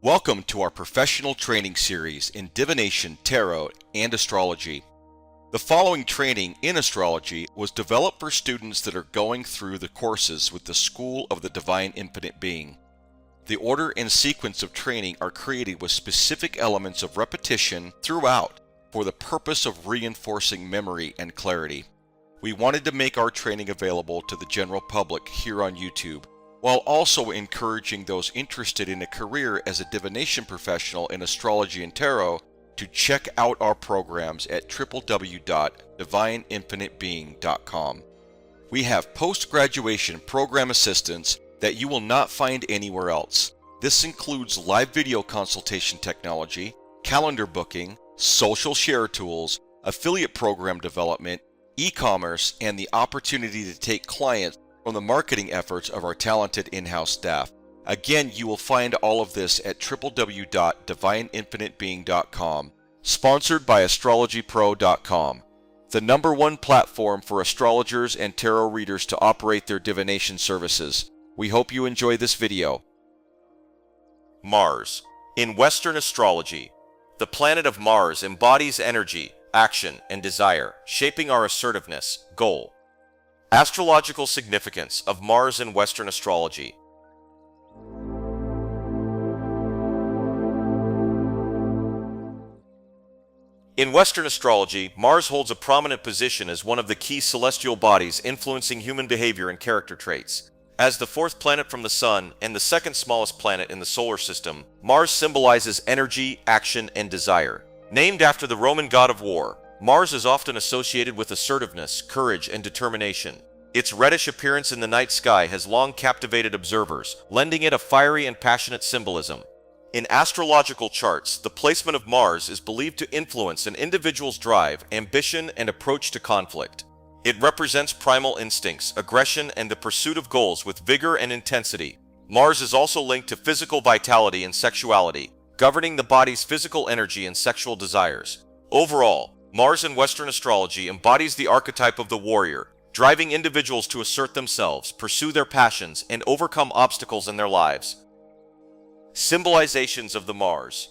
Welcome to our professional training series in divination, tarot, and astrology. The following training in astrology was developed for students that are going through the courses with the School of the Divine Infinite Being. The order and sequence of training are created with specific elements of repetition throughout for the purpose of reinforcing memory and clarity. We wanted to make our training available to the general public here on YouTube, while also encouraging those interested in a career as a divination professional in astrology and tarot to check out our programs at www.divineinfinitebeing.com. We have post-graduation program assistance that you will not find anywhere else. This includes live video consultation technology, calendar booking, social share tools, affiliate program development, e-commerce, and the opportunity to take clients from the marketing efforts of our talented in-house staff. Again, you will find all of this at www.divineinfinitebeing.com, sponsored by astrologypro.com, the #1 platform for astrologers and tarot readers to operate their divination services. We hope you enjoy this video. Mars. In Western astrology, the planet of Mars embodies energy, action, and desire, shaping our assertiveness, goal. Astrological significance of Mars in Western astrology. In Western astrology, Mars holds a prominent position as one of the key celestial bodies influencing human behavior and character traits. As the fourth planet from the Sun and the second smallest planet in the solar system, Mars symbolizes energy, action, and desire. Named after the Roman god of war, Mars is often associated with assertiveness, courage, and determination. Its reddish appearance in the night sky has long captivated observers, lending it a fiery and passionate symbolism. In astrological charts, the placement of Mars is believed to influence an individual's drive, ambition, and approach to conflict. It represents primal instincts, aggression, and the pursuit of goals with vigor and intensity. Mars is also linked to physical vitality and sexuality, governing the body's physical energy and sexual desires. Overall, Mars in Western astrology embodies the archetype of the warrior, driving individuals to assert themselves, pursue their passions, and overcome obstacles in their lives. Symbolizations of the Mars.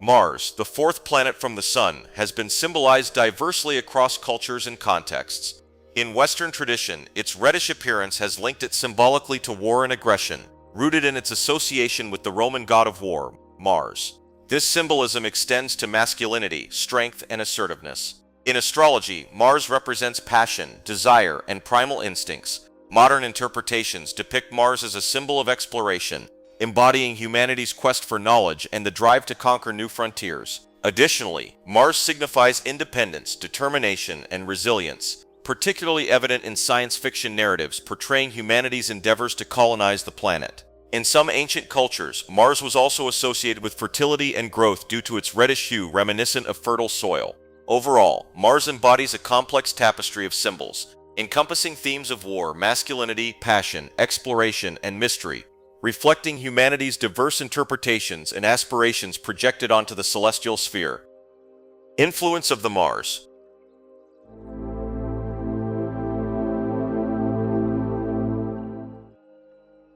Mars, the fourth planet from the Sun, has been symbolized diversely across cultures and contexts. In Western tradition, its reddish appearance has linked it symbolically to war and aggression, rooted in its association with the Roman god of war, Mars. This symbolism extends to masculinity, strength, and assertiveness. In astrology, Mars represents passion, desire, and primal instincts. Modern interpretations depict Mars as a symbol of exploration, embodying humanity's quest for knowledge and the drive to conquer new frontiers. Additionally, Mars signifies independence, determination, and resilience, particularly evident in science fiction narratives portraying humanity's endeavors to colonize the planet. In some ancient cultures, Mars was also associated with fertility and growth due to its reddish hue reminiscent of fertile soil. Overall, Mars embodies a complex tapestry of symbols, encompassing themes of war, masculinity, passion, exploration, and mystery, reflecting humanity's diverse interpretations and aspirations projected onto the celestial sphere. Influence of the Mars.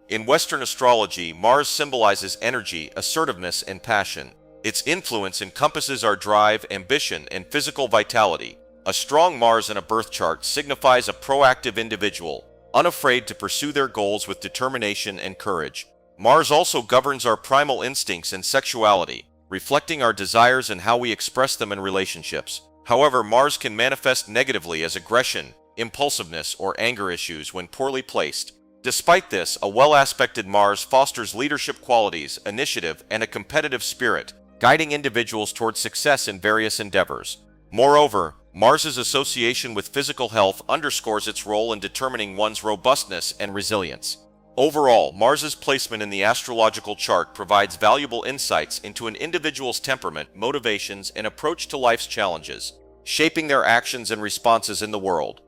In Western astrology, Mars symbolizes energy, assertiveness, and passion. Its influence encompasses our drive, ambition, and physical vitality. A strong Mars in a birth chart signifies a proactive individual, unafraid to pursue their goals with determination and courage. Mars also governs our primal instincts and sexuality, reflecting our desires and how we express them in relationships. However, Mars can manifest negatively as aggression, impulsiveness, or anger issues when poorly placed. Despite this, a well-aspected Mars fosters leadership qualities, initiative, and a competitive spirit, guiding individuals towards success in various endeavors. Moreover, Mars's association with physical health underscores its role in determining one's robustness and resilience. Overall, Mars's placement in the astrological chart provides valuable insights into an individual's temperament, motivations, and approach to life's challenges, shaping their actions and responses in the world.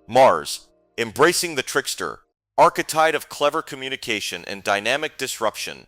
Mars. Embracing the trickster, archetype of clever communication and dynamic disruption.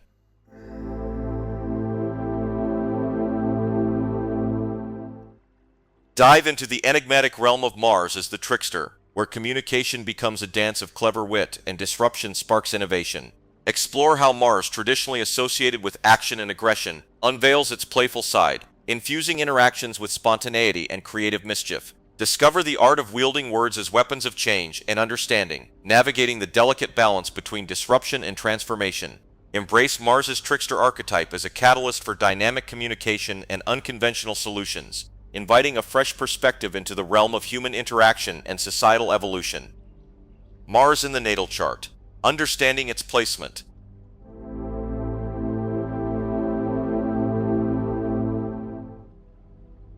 Dive into the enigmatic realm of Mars as the trickster. where communication becomes a dance of clever wit and disruption sparks innovation. Explore how Mars, traditionally associated with action and aggression, unveils its playful side, infusing interactions with spontaneity and creative mischief. Discover the art of wielding words as weapons of change and understanding, navigating the delicate balance between disruption and transformation. Embrace Mars's trickster archetype as a catalyst for dynamic communication and unconventional solutions, inviting a fresh perspective into the realm of human interaction and societal evolution. Mars in the natal chart. Understanding its placement.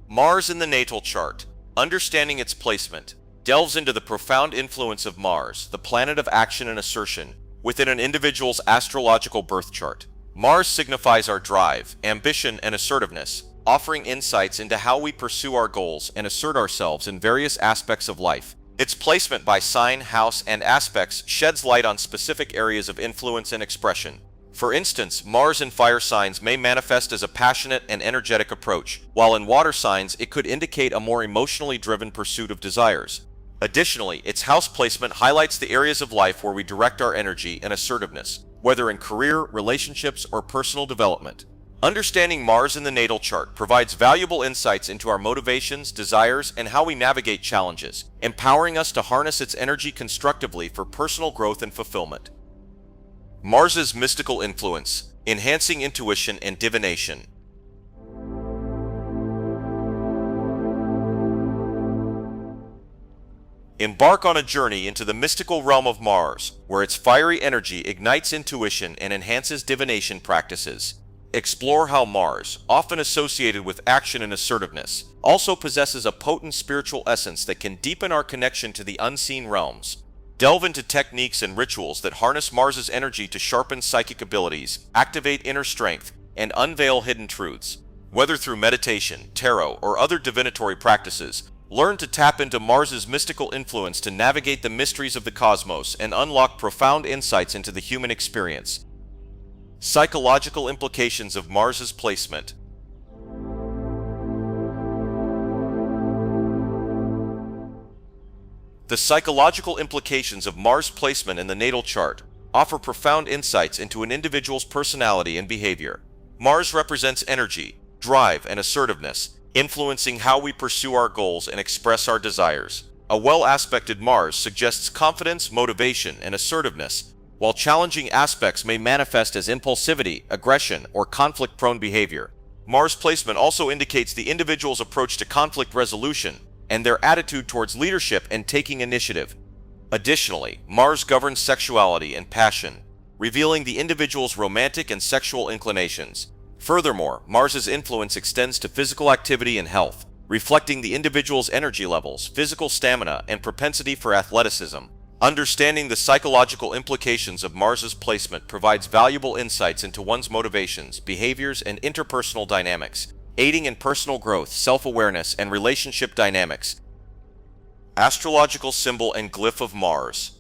Mars in the natal chart. Understanding its placement delves into the profound influence of Mars, the planet of action and assertion, within an individual's astrological birth chart. Mars signifies our drive, ambition, and assertiveness, offering insights into how we pursue our goals and assert ourselves in various aspects of life. Its placement by sign, house, and aspects sheds light on specific areas of influence and expression. For instance, Mars in fire signs may manifest as a passionate and energetic approach, while in water signs it could indicate a more emotionally driven pursuit of desires. Additionally, its house placement highlights the areas of life where we direct our energy and assertiveness, whether in career, relationships, or personal development. Understanding Mars in the natal chart provides valuable insights into our motivations, desires, and how we navigate challenges, empowering us to harness its energy constructively for personal growth and fulfillment. Mars's mystical influence, enhancing intuition and divination. Embark on a journey into the mystical realm of Mars, where its fiery energy ignites intuition and enhances divination practices. Explore how Mars, often associated with action and assertiveness, also possesses a potent spiritual essence that can deepen our connection to the unseen realms. Delve into techniques and rituals that harness Mars's energy to sharpen psychic abilities, activate inner strength, and unveil hidden truths. Whether through meditation, tarot, or other divinatory practices, learn to tap into Mars's mystical influence to navigate the mysteries of the cosmos and unlock profound insights into the human experience. Psychological implications of Mars's placement. The psychological implications of Mars placement in the natal chart offer profound insights into an individual's personality and behavior. Mars represents energy, drive, and assertiveness, influencing how we pursue our goals and express our desires. A well-aspected Mars suggests confidence, motivation, and assertiveness, while challenging aspects may manifest as impulsivity, aggression, or conflict-prone behavior. Mars placement also indicates the individual's approach to conflict resolution and their attitude towards leadership and taking initiative. Additionally, Mars governs sexuality and passion, revealing the individual's romantic and sexual inclinations. Furthermore, Mars's influence extends to physical activity and health, reflecting the individual's energy levels, physical stamina, and propensity for athleticism. Understanding the psychological implications of Mars's placement provides valuable insights into one's motivations, behaviors, and interpersonal dynamics, aiding in personal growth, self-awareness, and relationship dynamics. Astrological symbol and glyph of Mars.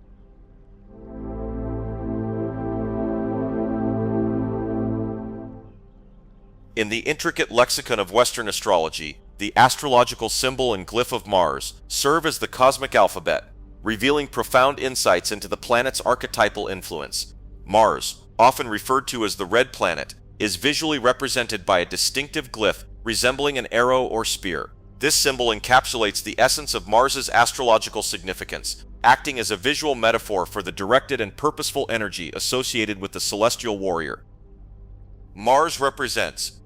In the intricate lexicon of Western astrology, the astrological symbol and glyph of Mars serve as the cosmic alphabet, revealing profound insights into the planet's archetypal influence. Mars, often referred to as the Red Planet, is visually represented by a distinctive glyph resembling an arrow or spear. This symbol encapsulates the essence of Mars's astrological significance, acting as a visual metaphor for the directed and purposeful energy associated with the celestial warrior. Mars represents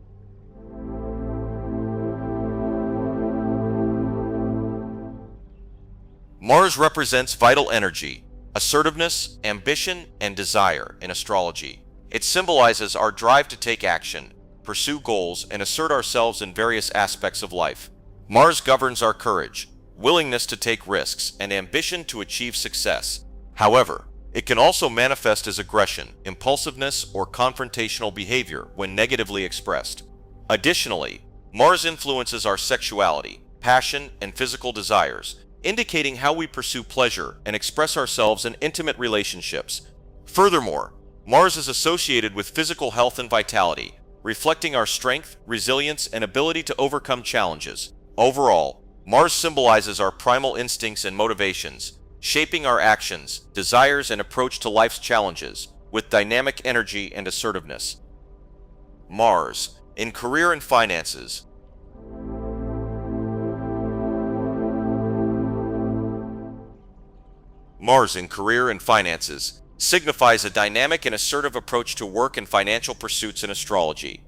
vital energy, assertiveness, ambition, and desire in astrology. It symbolizes our drive to take action, pursue goals, and assert ourselves in various aspects of life. Mars governs our courage, willingness to take risks, and ambition to achieve success. However, it can also manifest as aggression, impulsiveness, or confrontational behavior when negatively expressed. Additionally, Mars influences our sexuality, passion, and physical desires, indicating how we pursue pleasure and express ourselves in intimate relationships. Furthermore, Mars is associated with physical health and vitality, reflecting our strength, resilience, and ability to overcome challenges. Overall, Mars symbolizes our primal instincts and motivations, shaping our actions, desires, and approach to life's challenges with dynamic energy and assertiveness. Mars, in career and finances. Mars in career and finances signifies a dynamic and assertive approach to work and financial pursuits in astrology.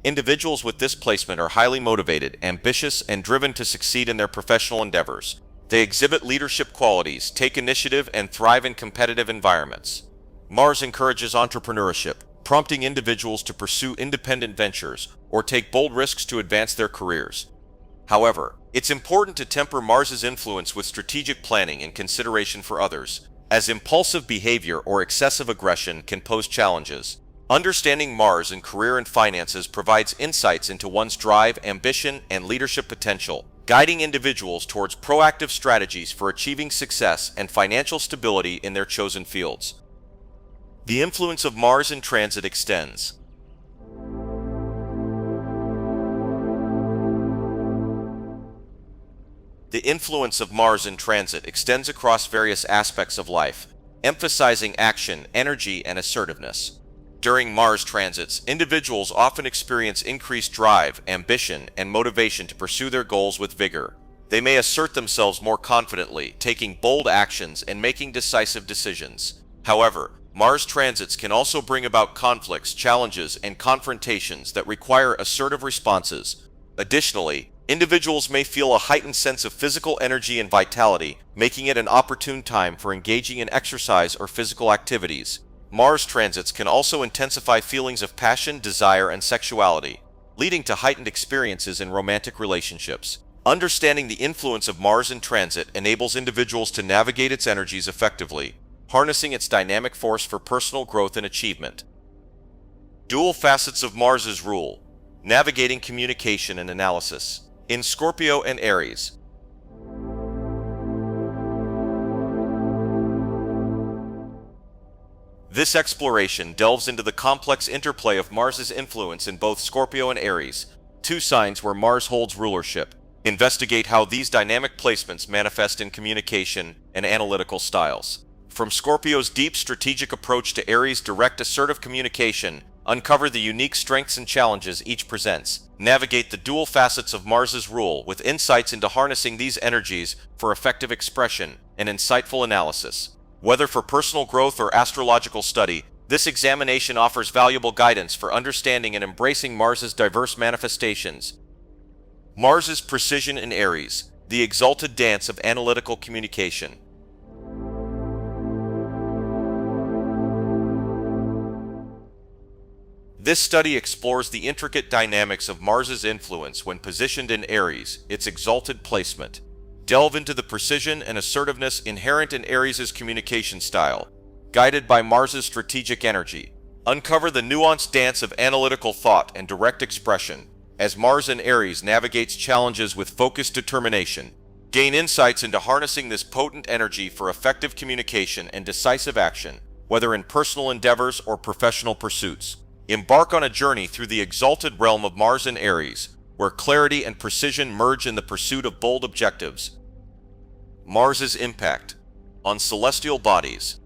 Individuals with this placement are highly motivated, ambitious, and driven to succeed in their professional endeavors. They exhibit leadership qualities, take initiative, and thrive in competitive environments. Mars encourages entrepreneurship, prompting individuals to pursue independent ventures or take bold risks to advance their careers. However, it's important to temper Mars's influence with strategic planning and consideration for others, as impulsive behavior or excessive aggression can pose challenges. Understanding Mars in career and finances provides insights into one's drive, ambition, and leadership potential, guiding individuals towards proactive strategies for achieving success and financial stability in their chosen fields. The influence of Mars in transit extends. The influence of Mars in transit extends across various aspects of life, emphasizing action, energy, and assertiveness. During Mars transits, individuals often experience increased drive, ambition, and motivation to pursue their goals with vigor. They may assert themselves more confidently, taking bold actions and making decisive decisions. However, Mars transits can also bring about conflicts, challenges, and confrontations that require assertive responses. Additionally, individuals may feel a heightened sense of physical energy and vitality, making it an opportune time for engaging in exercise or physical activities. Mars transits can also intensify feelings of passion, desire, and sexuality, leading to heightened experiences in romantic relationships. Understanding the influence of Mars in transit enables individuals to navigate its energies effectively, harnessing its dynamic force for personal growth and achievement. Dual facets of Mars's rule: navigating communication and analysis. In Scorpio and Aries. This exploration delves into the complex interplay of Mars's influence in both Scorpio and Aries, two signs where Mars holds rulership. Investigate how these dynamic placements manifest in communication and analytical styles. From Scorpio's deep strategic approach to Aries' direct assertive communication, uncover the unique strengths and challenges each presents. Navigate the dual facets of Mars's rule with insights into harnessing these energies for effective expression and insightful analysis. Whether for personal growth or astrological study, this examination offers valuable guidance for understanding and embracing Mars's diverse manifestations. Mars's precision in Aries, the exalted dance of analytical communication. This study explores the intricate dynamics of Mars's influence when positioned in Aries, its exalted placement. Delve into the precision and assertiveness inherent in Aries' communication style, guided by Mars's strategic energy. Uncover the nuanced dance of analytical thought and direct expression as Mars in Aries navigates challenges with focused determination. Gain insights into harnessing this potent energy for effective communication and decisive action, whether in personal endeavors or professional pursuits. Embark on a journey through the exalted realm of Mars in Aries, where clarity and precision merge in the pursuit of bold objectives. Mars's impact on celestial bodies.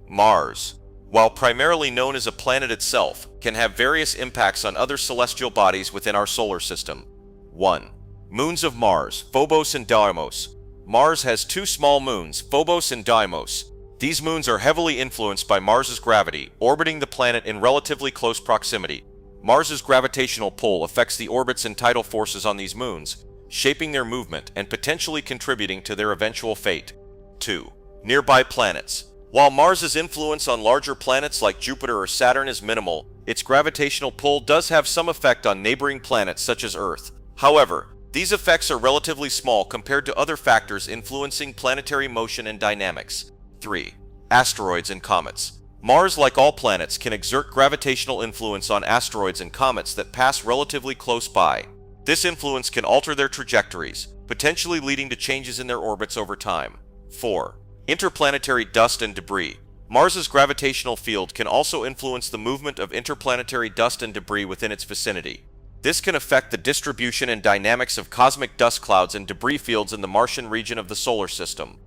Mars, while primarily known as a planet itself, can have various impacts on other celestial bodies within our solar system. 1. Moons of Mars, Phobos and Deimos. Mars has two small moons, Phobos and Deimos. These moons are heavily influenced by Mars's gravity, orbiting the planet in relatively close proximity. Mars's gravitational pull affects the orbits and tidal forces on these moons, shaping their movement and potentially contributing to their eventual fate. 2. Nearby planets. While Mars's influence on larger planets like Jupiter or Saturn is minimal, its gravitational pull does have some effect on neighboring planets such as Earth. However, these effects are relatively small compared to other factors influencing planetary motion and dynamics. 3. Asteroids and comets. Mars, like all planets, can exert gravitational influence on asteroids and comets that pass relatively close by. This influence can alter their trajectories, potentially leading to changes in their orbits over time. 4. Interplanetary dust and debris. Mars's gravitational field can also influence the movement of interplanetary dust and debris within its vicinity. This can affect the distribution and dynamics of cosmic dust clouds and debris fields in the Martian region of the solar system.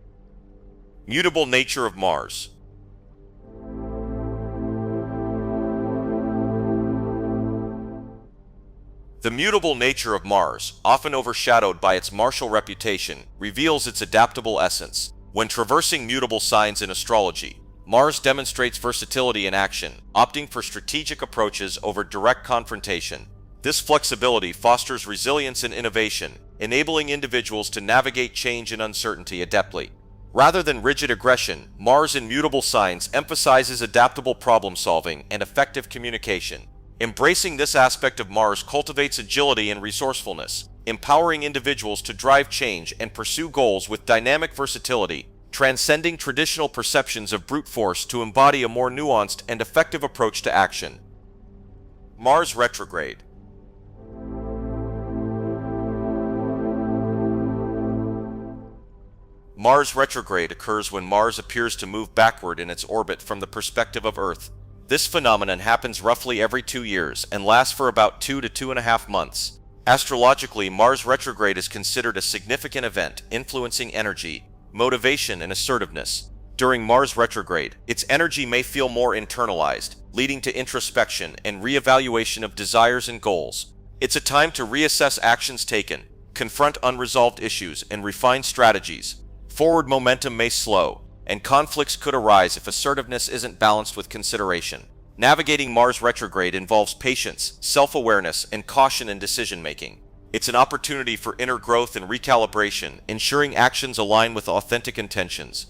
Mutable nature of Mars. The mutable nature of Mars, often overshadowed by its martial reputation, reveals its adaptable essence. When traversing mutable signs in astrology, Mars demonstrates versatility in action, opting for strategic approaches over direct confrontation. This flexibility fosters resilience and innovation, enabling individuals to navigate change and uncertainty adeptly. Rather than rigid aggression, Mars in mutable signs emphasizes adaptable problem-solving and effective communication. Embracing this aspect of Mars cultivates agility and resourcefulness, empowering individuals to drive change and pursue goals with dynamic versatility, transcending traditional perceptions of brute force to embody a more nuanced and effective approach to action. Mars retrograde. Mars retrograde occurs when Mars appears to move backward in its orbit from the perspective of Earth. This phenomenon happens roughly every 2 years and lasts for about 2 to 2.5 months. Astrologically, Mars retrograde is considered a significant event, influencing energy, motivation, and assertiveness. During Mars retrograde, its energy may feel more internalized, leading to introspection and reevaluation of desires and goals. It's a time to reassess actions taken, confront unresolved issues, and refine strategies. Forward momentum may slow, and conflicts could arise if assertiveness isn't balanced with consideration. Navigating Mars retrograde involves patience, self-awareness, and caution in decision-making. It's an opportunity for inner growth and recalibration, ensuring actions align with authentic intentions.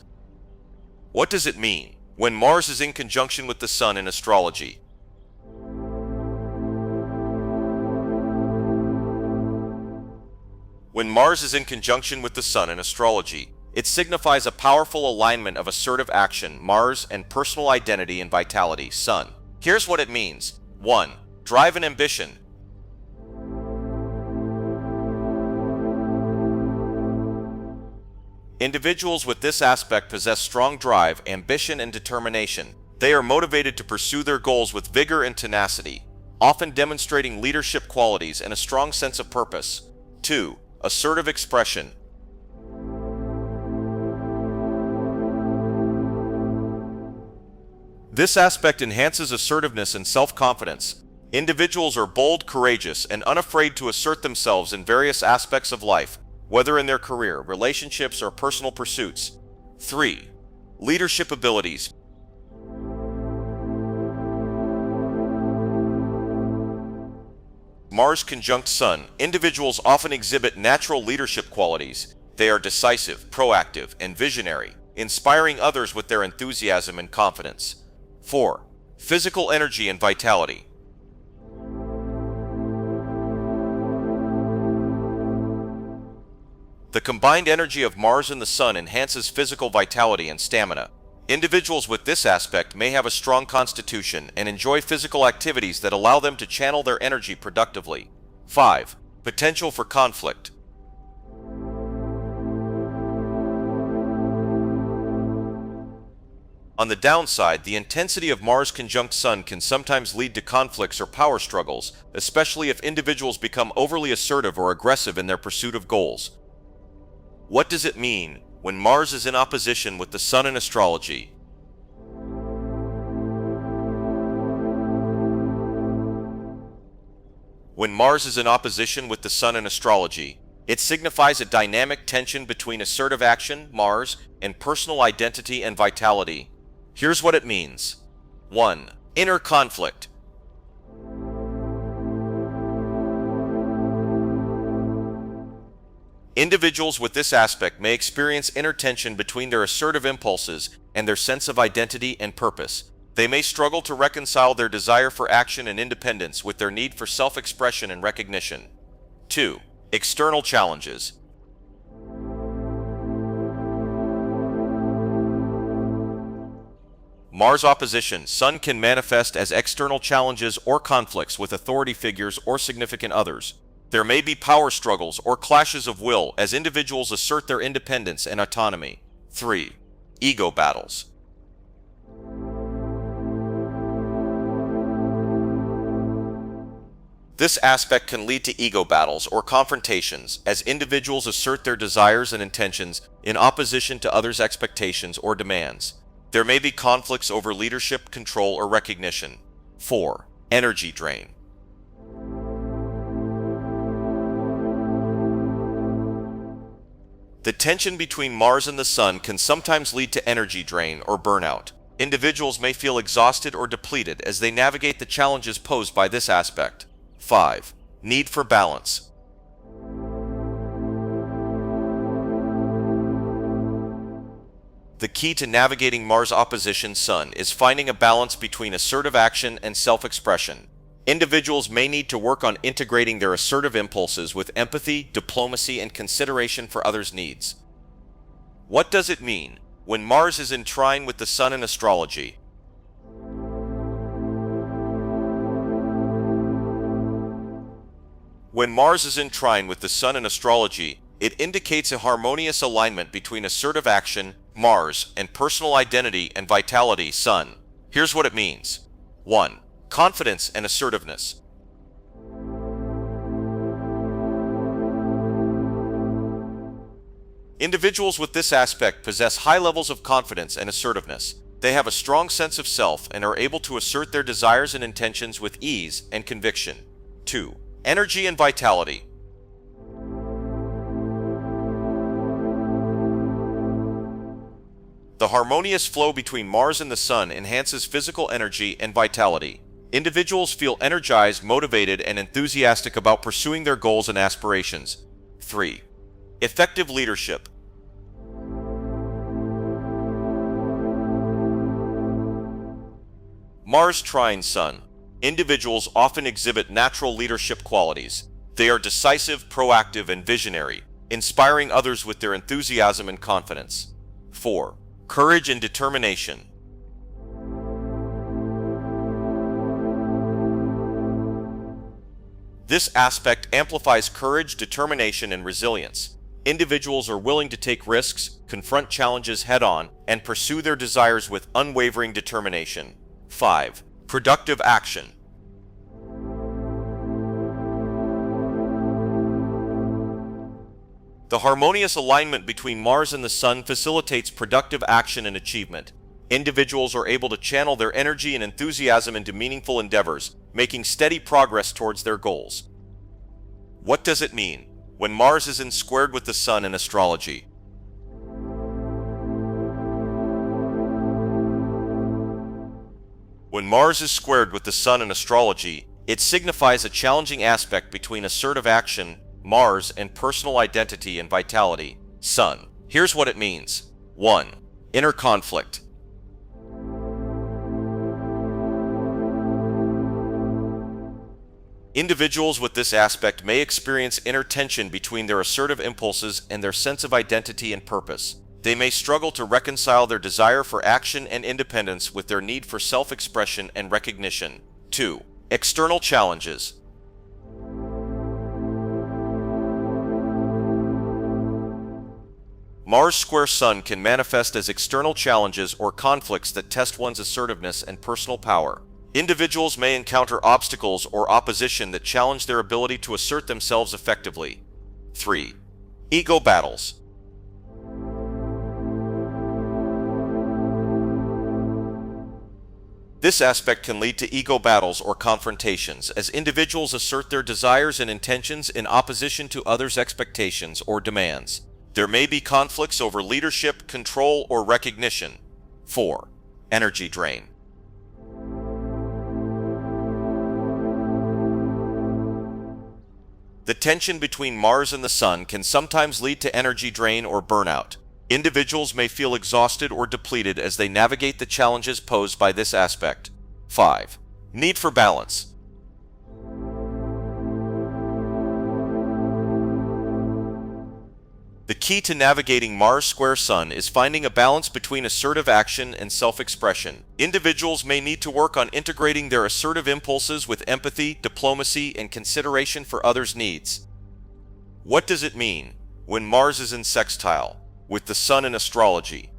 What does it mean when Mars is in conjunction with the Sun in astrology? When Mars is in conjunction with the Sun in astrology, it signifies a powerful alignment of assertive action, Mars, and personal identity and vitality, Sun. Here's what it means. 1. Drive and ambition. Individuals with this aspect possess strong drive, ambition, and determination. They are motivated to pursue their goals with vigor and tenacity, often demonstrating leadership qualities and a strong sense of purpose. 2. Assertive expression. This aspect enhances assertiveness and self-confidence. Individuals are bold, courageous, and unafraid to assert themselves in various aspects of life, whether in their career, relationships, or personal pursuits. 3. Leadership abilities. Mars conjunct Sun. Individuals often exhibit natural leadership qualities. They are decisive, proactive, and visionary, inspiring others with their enthusiasm and confidence. 4. Physical energy and vitality. The combined energy of Mars and the Sun enhances physical vitality and stamina. Individuals with this aspect may have a strong constitution and enjoy physical activities that allow them to channel their energy productively. 5. Potential for conflict. On the downside, the intensity of Mars conjunct Sun can sometimes lead to conflicts or power struggles, especially if individuals become overly assertive or aggressive in their pursuit of goals. What does it mean when Mars is in opposition with the Sun in astrology? When Mars is in opposition with the Sun in astrology, it signifies a dynamic tension between assertive action, Mars, and personal identity and vitality. Here's what it means. 1. Inner conflict. Individuals with this aspect may experience inner tension between their assertive impulses and their sense of identity and purpose. They may struggle to reconcile their desire for action and independence with their need for self-expression and recognition. 2. External challenges. Mars opposition, Sun can manifest as external challenges or conflicts with authority figures or significant others. There may be power struggles or clashes of will as individuals assert their independence and autonomy. 3. Ego battles. This aspect can lead to ego battles or confrontations as individuals assert their desires and intentions in opposition to others' expectations or demands. There may be conflicts over leadership, control, or recognition. 4. Energy drain. The tension between Mars and the Sun can sometimes lead to energy drain or burnout. Individuals may feel exhausted or depleted as they navigate the challenges posed by this aspect. 5. Need for balance. The key to navigating Mars opposition Sun is finding a balance between assertive action and self-expression. Individuals may need to work on integrating their assertive impulses with empathy, diplomacy, and consideration for others' needs. What does it mean when Mars is in trine with the Sun in astrology? When Mars is in trine with the Sun in astrology, it indicates a harmonious alignment between assertive action, Mars, and personal identity and vitality, Sun. Here's what it means. 1. Confidence and assertiveness. Individuals with this aspect possess high levels of confidence and assertiveness. They have a strong sense of self and are able to assert their desires and intentions with ease and conviction. 2. Energy and vitality. The harmonious flow between Mars and the Sun enhances physical energy and vitality. Individuals feel energized, motivated, and enthusiastic about pursuing their goals and aspirations. 3. Effective leadership. Mars trine Sun. Individuals often exhibit natural leadership qualities. They are decisive, proactive, and visionary, inspiring others with their enthusiasm and confidence. 4. Courage and determination. This aspect amplifies courage, determination, and resilience. Individuals are willing to take risks, confront challenges head-on, and pursue their desires with unwavering determination. 5. Productive action. The harmonious alignment between Mars and the Sun facilitates productive action and achievement. Individuals are able to channel their energy and enthusiasm into meaningful endeavors, making steady progress towards their goals. What does it mean when Mars is squared with the Sun in astrology? When Mars is squared with the Sun in astrology, it signifies a challenging aspect between assertive action, Mars, and personal identity and vitality, Sun. Here's what it means. 1. Inner conflict. Individuals with this aspect may experience inner tension between their assertive impulses and their sense of identity and purpose. They may struggle to reconcile their desire for action and independence with their need for self-expression and recognition. 2. External challenges. Mars square Sun can manifest as external challenges or conflicts that test one's assertiveness and personal power. Individuals may encounter obstacles or opposition that challenge their ability to assert themselves effectively. 3. Ego battles. This aspect can lead to ego battles or confrontations as individuals assert their desires and intentions in opposition to others' expectations or demands. There may be conflicts over leadership, control, or recognition. 4. Energy drain. The tension between Mars and the Sun can sometimes lead to energy drain or burnout. Individuals may feel exhausted or depleted as they navigate the challenges posed by this aspect. 5. Need for balance. The key to navigating Mars square Sun is finding a balance between assertive action and self-expression. Individuals may need to work on integrating their assertive impulses with empathy, diplomacy, and consideration for others' needs. What does it mean when Mars is in sextile with the Sun in astrology?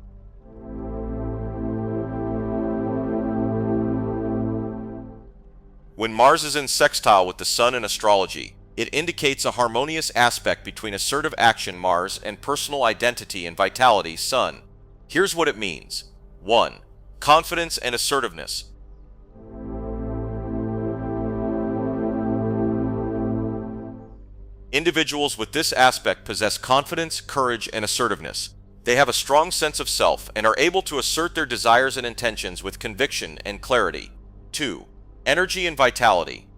When Mars is in sextile with the Sun in astrology, it indicates a harmonious aspect between assertive action Mars and personal identity and vitality Sun. Here's what it means. 1. Confidence and assertiveness. Individuals with this aspect possess confidence, courage, and assertiveness. They have a strong sense of self and are able to assert their desires and intentions with conviction and clarity. 2. Energy and vitality.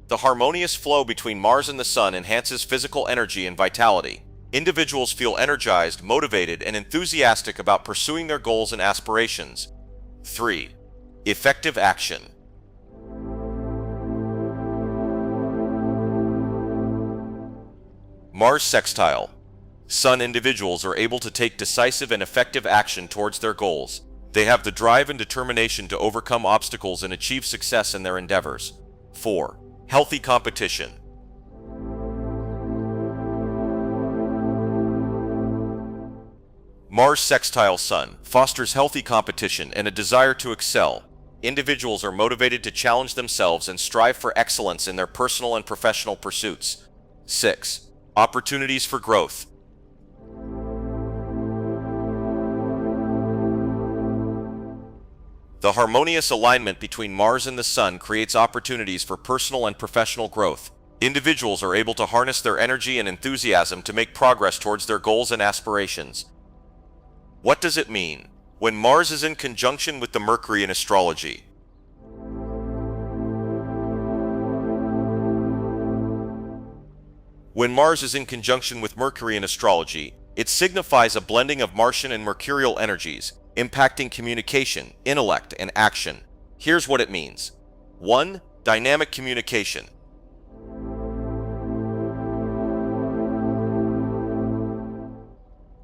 The harmonious flow between Mars and the Sun enhances physical energy and vitality. Individuals feel energized, motivated, and enthusiastic about pursuing their goals and aspirations. 3. Effective action. Mars sextile. Sun individuals are able to take decisive and effective action towards their goals. They have the drive and determination to overcome obstacles and achieve success in their endeavors. 4. Healthy competition. Mars sextile Sun fosters healthy competition and a desire to excel. Individuals are motivated to challenge themselves and strive for excellence in their personal and professional pursuits. 6. Opportunities for growth. The harmonious alignment between Mars and the Sun creates opportunities for personal and professional growth. Individuals are able to harness their energy and enthusiasm to make progress towards their goals and aspirations. What does it mean when Mars is in conjunction with the Mercury in astrology? When Mars is in conjunction with Mercury in astrology, it signifies a blending of Martian and Mercurial energies, impacting communication, intellect, and action. Here's what it means. 1. Dynamic communication.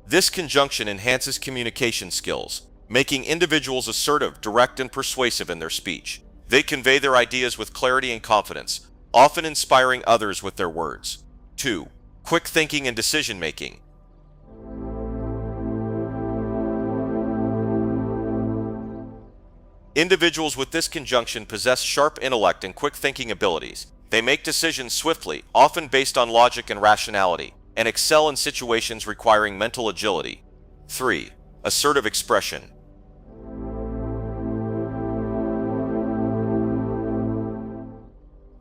This conjunction enhances communication skills, making individuals assertive, direct, and persuasive in their speech. They convey their ideas with clarity and confidence, often inspiring others with their words. 2. Quick thinking and decision-making. Individuals with this conjunction possess sharp intellect and quick thinking abilities. They make decisions swiftly, often based on logic and rationality, and excel in situations requiring mental agility. 3. Assertive expression.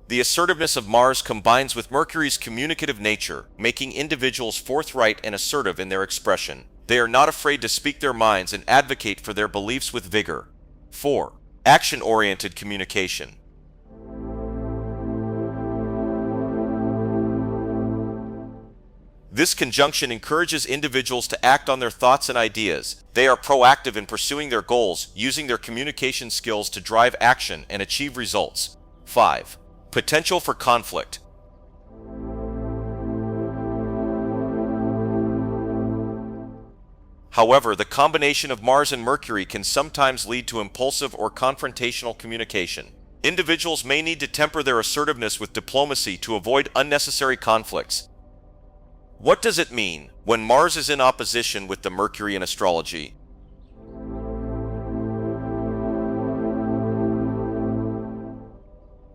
The assertiveness of Mars combines with Mercury's communicative nature, making individuals forthright and assertive in their expression. They are not afraid to speak their minds and advocate for their beliefs with vigor. 4. Action-oriented communication. This conjunction encourages individuals to act on their thoughts and ideas. They are proactive in pursuing their goals, using their communication skills to drive action and achieve results. 5. Potential for conflict. However, the combination of Mars and Mercury can sometimes lead to impulsive or confrontational communication. Individuals may need to temper their assertiveness with diplomacy to avoid unnecessary conflicts. What does it mean when Mars is in opposition with the Mercury in astrology?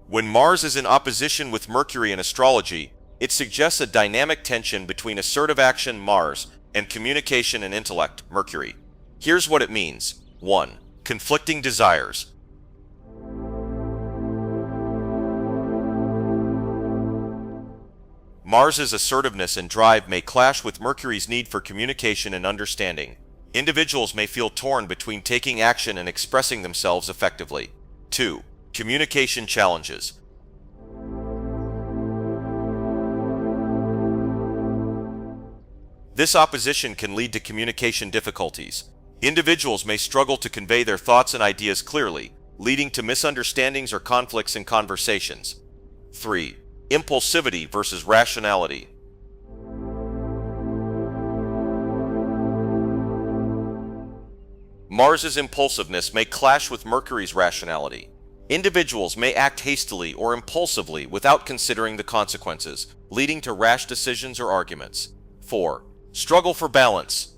When Mars is in opposition with Mercury in astrology, it suggests a dynamic tension between assertive action, Mars, and communication and intellect, Mercury. Here's what it means. 1. Conflicting desires. Mars's assertiveness and drive may clash with Mercury's need for communication and understanding. Individuals may feel torn between taking action and expressing themselves effectively. 2. Communication challenges. This opposition can lead to communication difficulties. Individuals may struggle to convey their thoughts and ideas clearly, leading to misunderstandings or conflicts in conversations. 3. Impulsivity versus rationality. Mars's impulsiveness may clash with Mercury's rationality. Individuals may act hastily or impulsively without considering the consequences, leading to rash decisions or arguments. 4. Struggle for balance.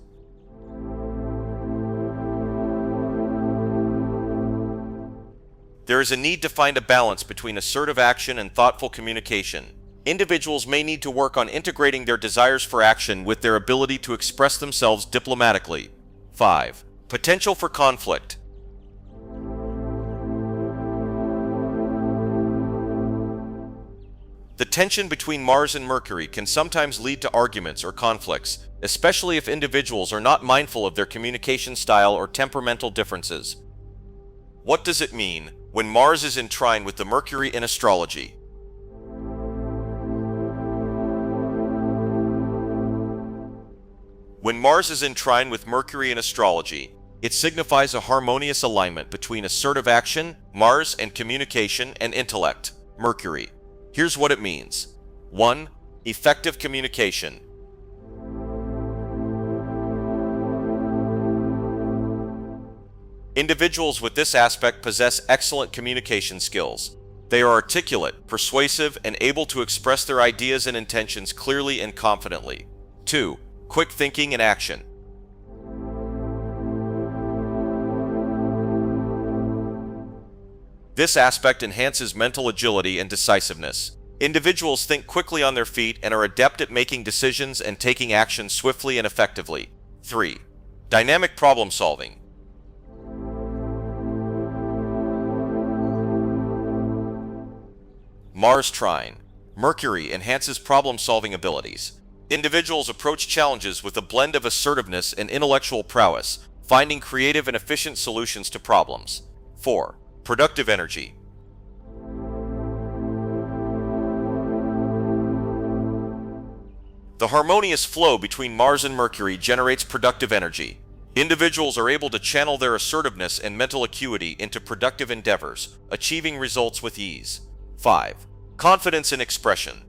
There is a need to find a balance between assertive action and thoughtful communication. Individuals may need to work on integrating their desires for action with their ability to express themselves diplomatically. 5. Potential for conflict. The tension between Mars and Mercury can sometimes lead to arguments or conflicts, especially if individuals are not mindful of their communication style or temperamental differences. What does it mean when Mars is in trine with the Mercury in astrology? When Mars is in trine with Mercury in astrology, it signifies a harmonious alignment between assertive action, Mars, and communication and intellect, Mercury. Here's what it means. 1. Effective communication. Individuals with this aspect possess excellent communication skills. They are articulate, persuasive, and able to express their ideas and intentions clearly and confidently. 2. Quick thinking and action. This aspect enhances mental agility and decisiveness. Individuals think quickly on their feet and are adept at making decisions and taking action swiftly and effectively. 3. Dynamic problem solving. Mars trine. Mercury enhances problem-solving abilities. Individuals approach challenges with a blend of assertiveness and intellectual prowess, finding creative and efficient solutions to problems. 4. Productive energy. The harmonious flow between Mars and Mercury generates productive energy. Individuals are able to channel their assertiveness and mental acuity into productive endeavors, achieving results with ease. 5. Confidence in expression.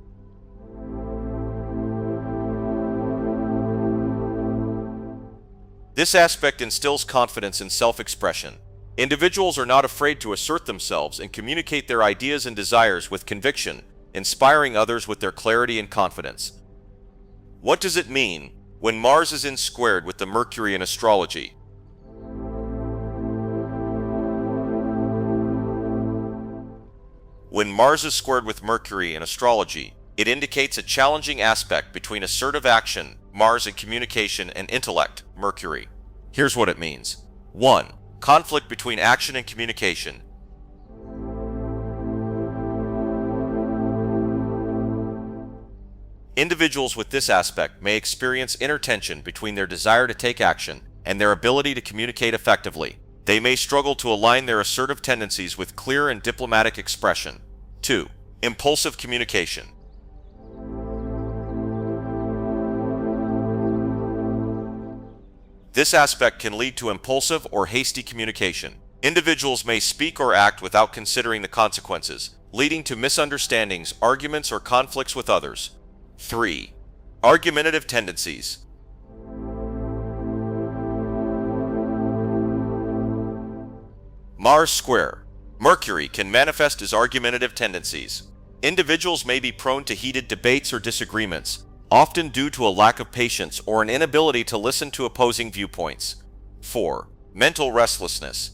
This aspect instills confidence in self-expression. Individuals are not afraid to assert themselves and communicate their ideas and desires with conviction, inspiring others with their clarity and confidence. What does it mean when Mars is in squared with the Mercury in astrology? When Mars is squared with Mercury in astrology, it indicates a challenging aspect between assertive action, Mars, and communication and intellect, Mercury. Here's what it means. 1. Conflict between action and communication. Individuals with this aspect may experience inner tension between their desire to take action and their ability to communicate effectively. They may struggle to align their assertive tendencies with clear and diplomatic expression. 2. Impulsive communication. This aspect can lead to impulsive or hasty communication. Individuals may speak or act without considering the consequences, leading to misunderstandings, arguments, or conflicts with others. 3. Argumentative tendencies. Mars square. Mercury can manifest as argumentative tendencies. Individuals may be prone to heated debates or disagreements, often due to a lack of patience or an inability to listen to opposing viewpoints. 4. Mental restlessness.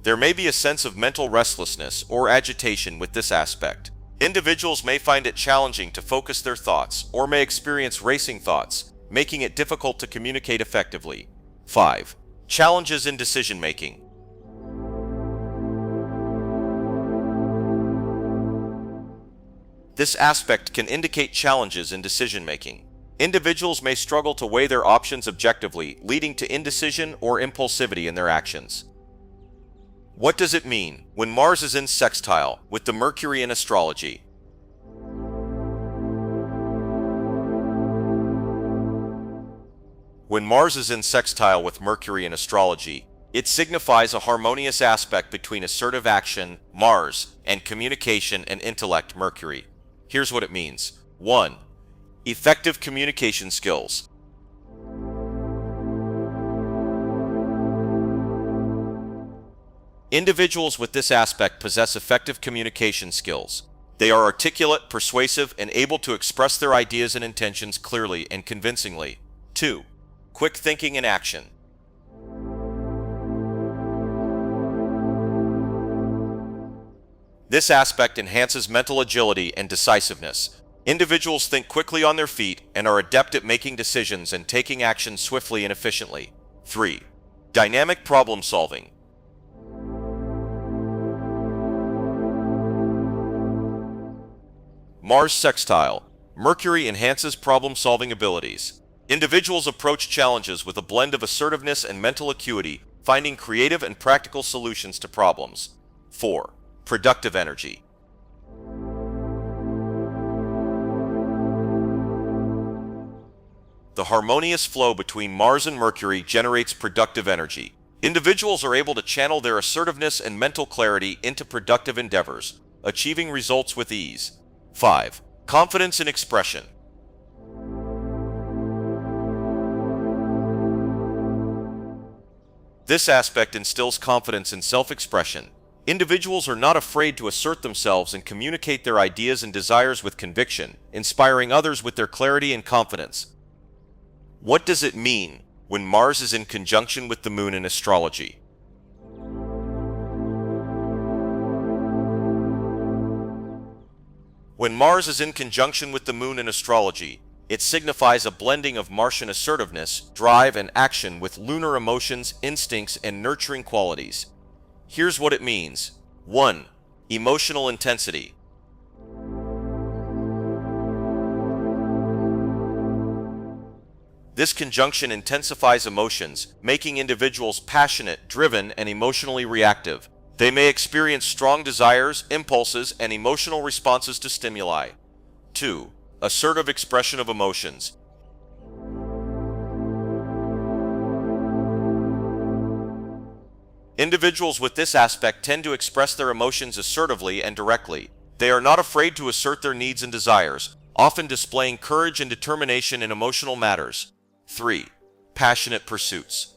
There may be a sense of mental restlessness or agitation with this aspect. Individuals may find it challenging to focus their thoughts or may experience racing thoughts, making it difficult to communicate effectively. 5. Challenges in decision-making. This aspect can indicate challenges in decision-making. Individuals may struggle to weigh their options objectively, leading to indecision or impulsivity in their actions. What does it mean when Mars is in sextile with the Mercury in astrology? When Mars is in sextile with Mercury in astrology, it signifies a harmonious aspect between assertive action, Mars, and communication and intellect, Mercury. Here's what it means. 1. Effective communication skills. Individuals with this aspect possess effective communication skills. They are articulate, persuasive, and able to express their ideas and intentions clearly and convincingly. 2. quick thinking and action. This aspect enhances mental agility and decisiveness. Individuals think quickly on their feet and are adept at making decisions and taking action swiftly and efficiently. 3. Dynamic problem solving. Mars sextile. Mercury enhances problem-solving abilities. Individuals approach challenges with a blend of assertiveness and mental acuity, finding creative and practical solutions to problems. 4. Productive energy. The harmonious flow between Mars and Mercury generates productive energy. Individuals are able to channel their assertiveness and mental clarity into productive endeavors, achieving results with ease. 5. Confidence in expression. This aspect instills confidence in self-expression. Individuals are not afraid to assert themselves and communicate their ideas and desires with conviction, inspiring others with their clarity and confidence. What does it mean when Mars is in conjunction with the Moon in astrology? When Mars is in conjunction with the Moon in astrology, it signifies a blending of Martian assertiveness, drive, and action with lunar emotions, instincts, and nurturing qualities. Here's what it means. 1. Emotional intensity. This conjunction intensifies emotions, making individuals passionate, driven, and emotionally reactive. They may experience strong desires, impulses, and emotional responses to stimuli. 2. Assertive expression of emotions. Individuals with this aspect tend to express their emotions assertively and directly. They are not afraid to assert their needs and desires, often displaying courage and determination in emotional matters. 3. Passionate pursuits.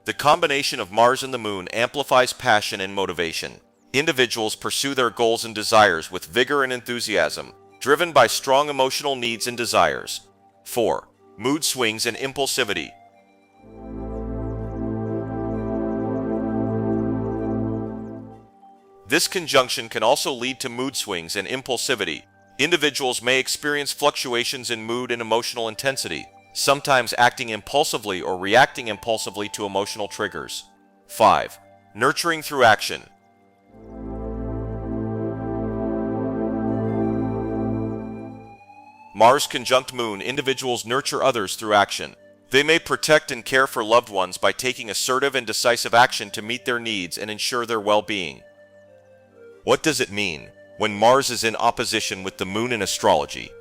The combination of Mars and the Moon amplifies passion and motivation. Individuals pursue their goals and desires with vigor and enthusiasm, driven by strong emotional needs and desires. 4. Mood swings and impulsivity. This conjunction can also lead to mood swings and impulsivity. Individuals may experience fluctuations in mood and emotional intensity, sometimes acting impulsively or reacting impulsively to emotional triggers. 5. Nurturing through action. Mars conjunct Moon, individuals nurture others through action. They may protect and care for loved ones by taking assertive and decisive action to meet their needs and ensure their well-being. What does it mean when Mars is in opposition with the Moon in astrology?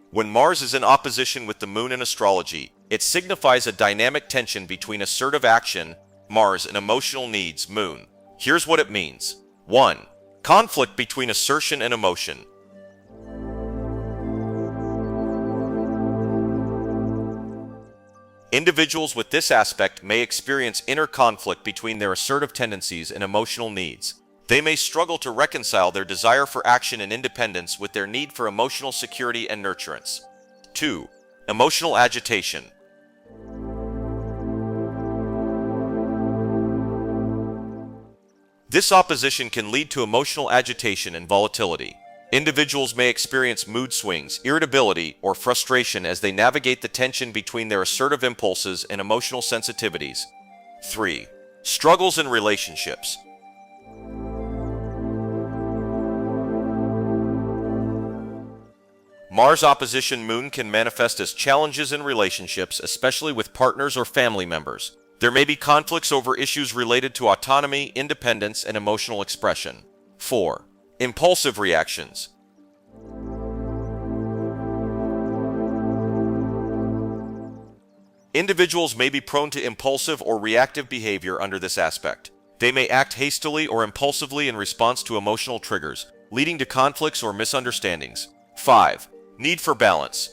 When Mars is in opposition with the Moon in astrology, it signifies a dynamic tension between assertive action, Mars, and emotional needs, Moon. Here's what it means. 1. Conflict between assertion and emotion. Individuals with this aspect may experience inner conflict between their assertive tendencies and emotional needs. They may struggle to reconcile their desire for action and independence with their need for emotional security and nurturance. 2. Emotional agitation. This opposition can lead to emotional agitation and volatility. Individuals may experience mood swings, irritability, or frustration as they navigate the tension between their assertive impulses and emotional sensitivities. 3. Struggles in relationships. Mars opposition Moon can manifest as challenges in relationships, especially with partners or family members. There may be conflicts over issues related to autonomy, independence, and emotional expression. 4. Impulsive reactions. Individuals may be prone to impulsive or reactive behavior under this aspect. They may act hastily or impulsively in response to emotional triggers, leading to conflicts or misunderstandings. 5. Need for balance.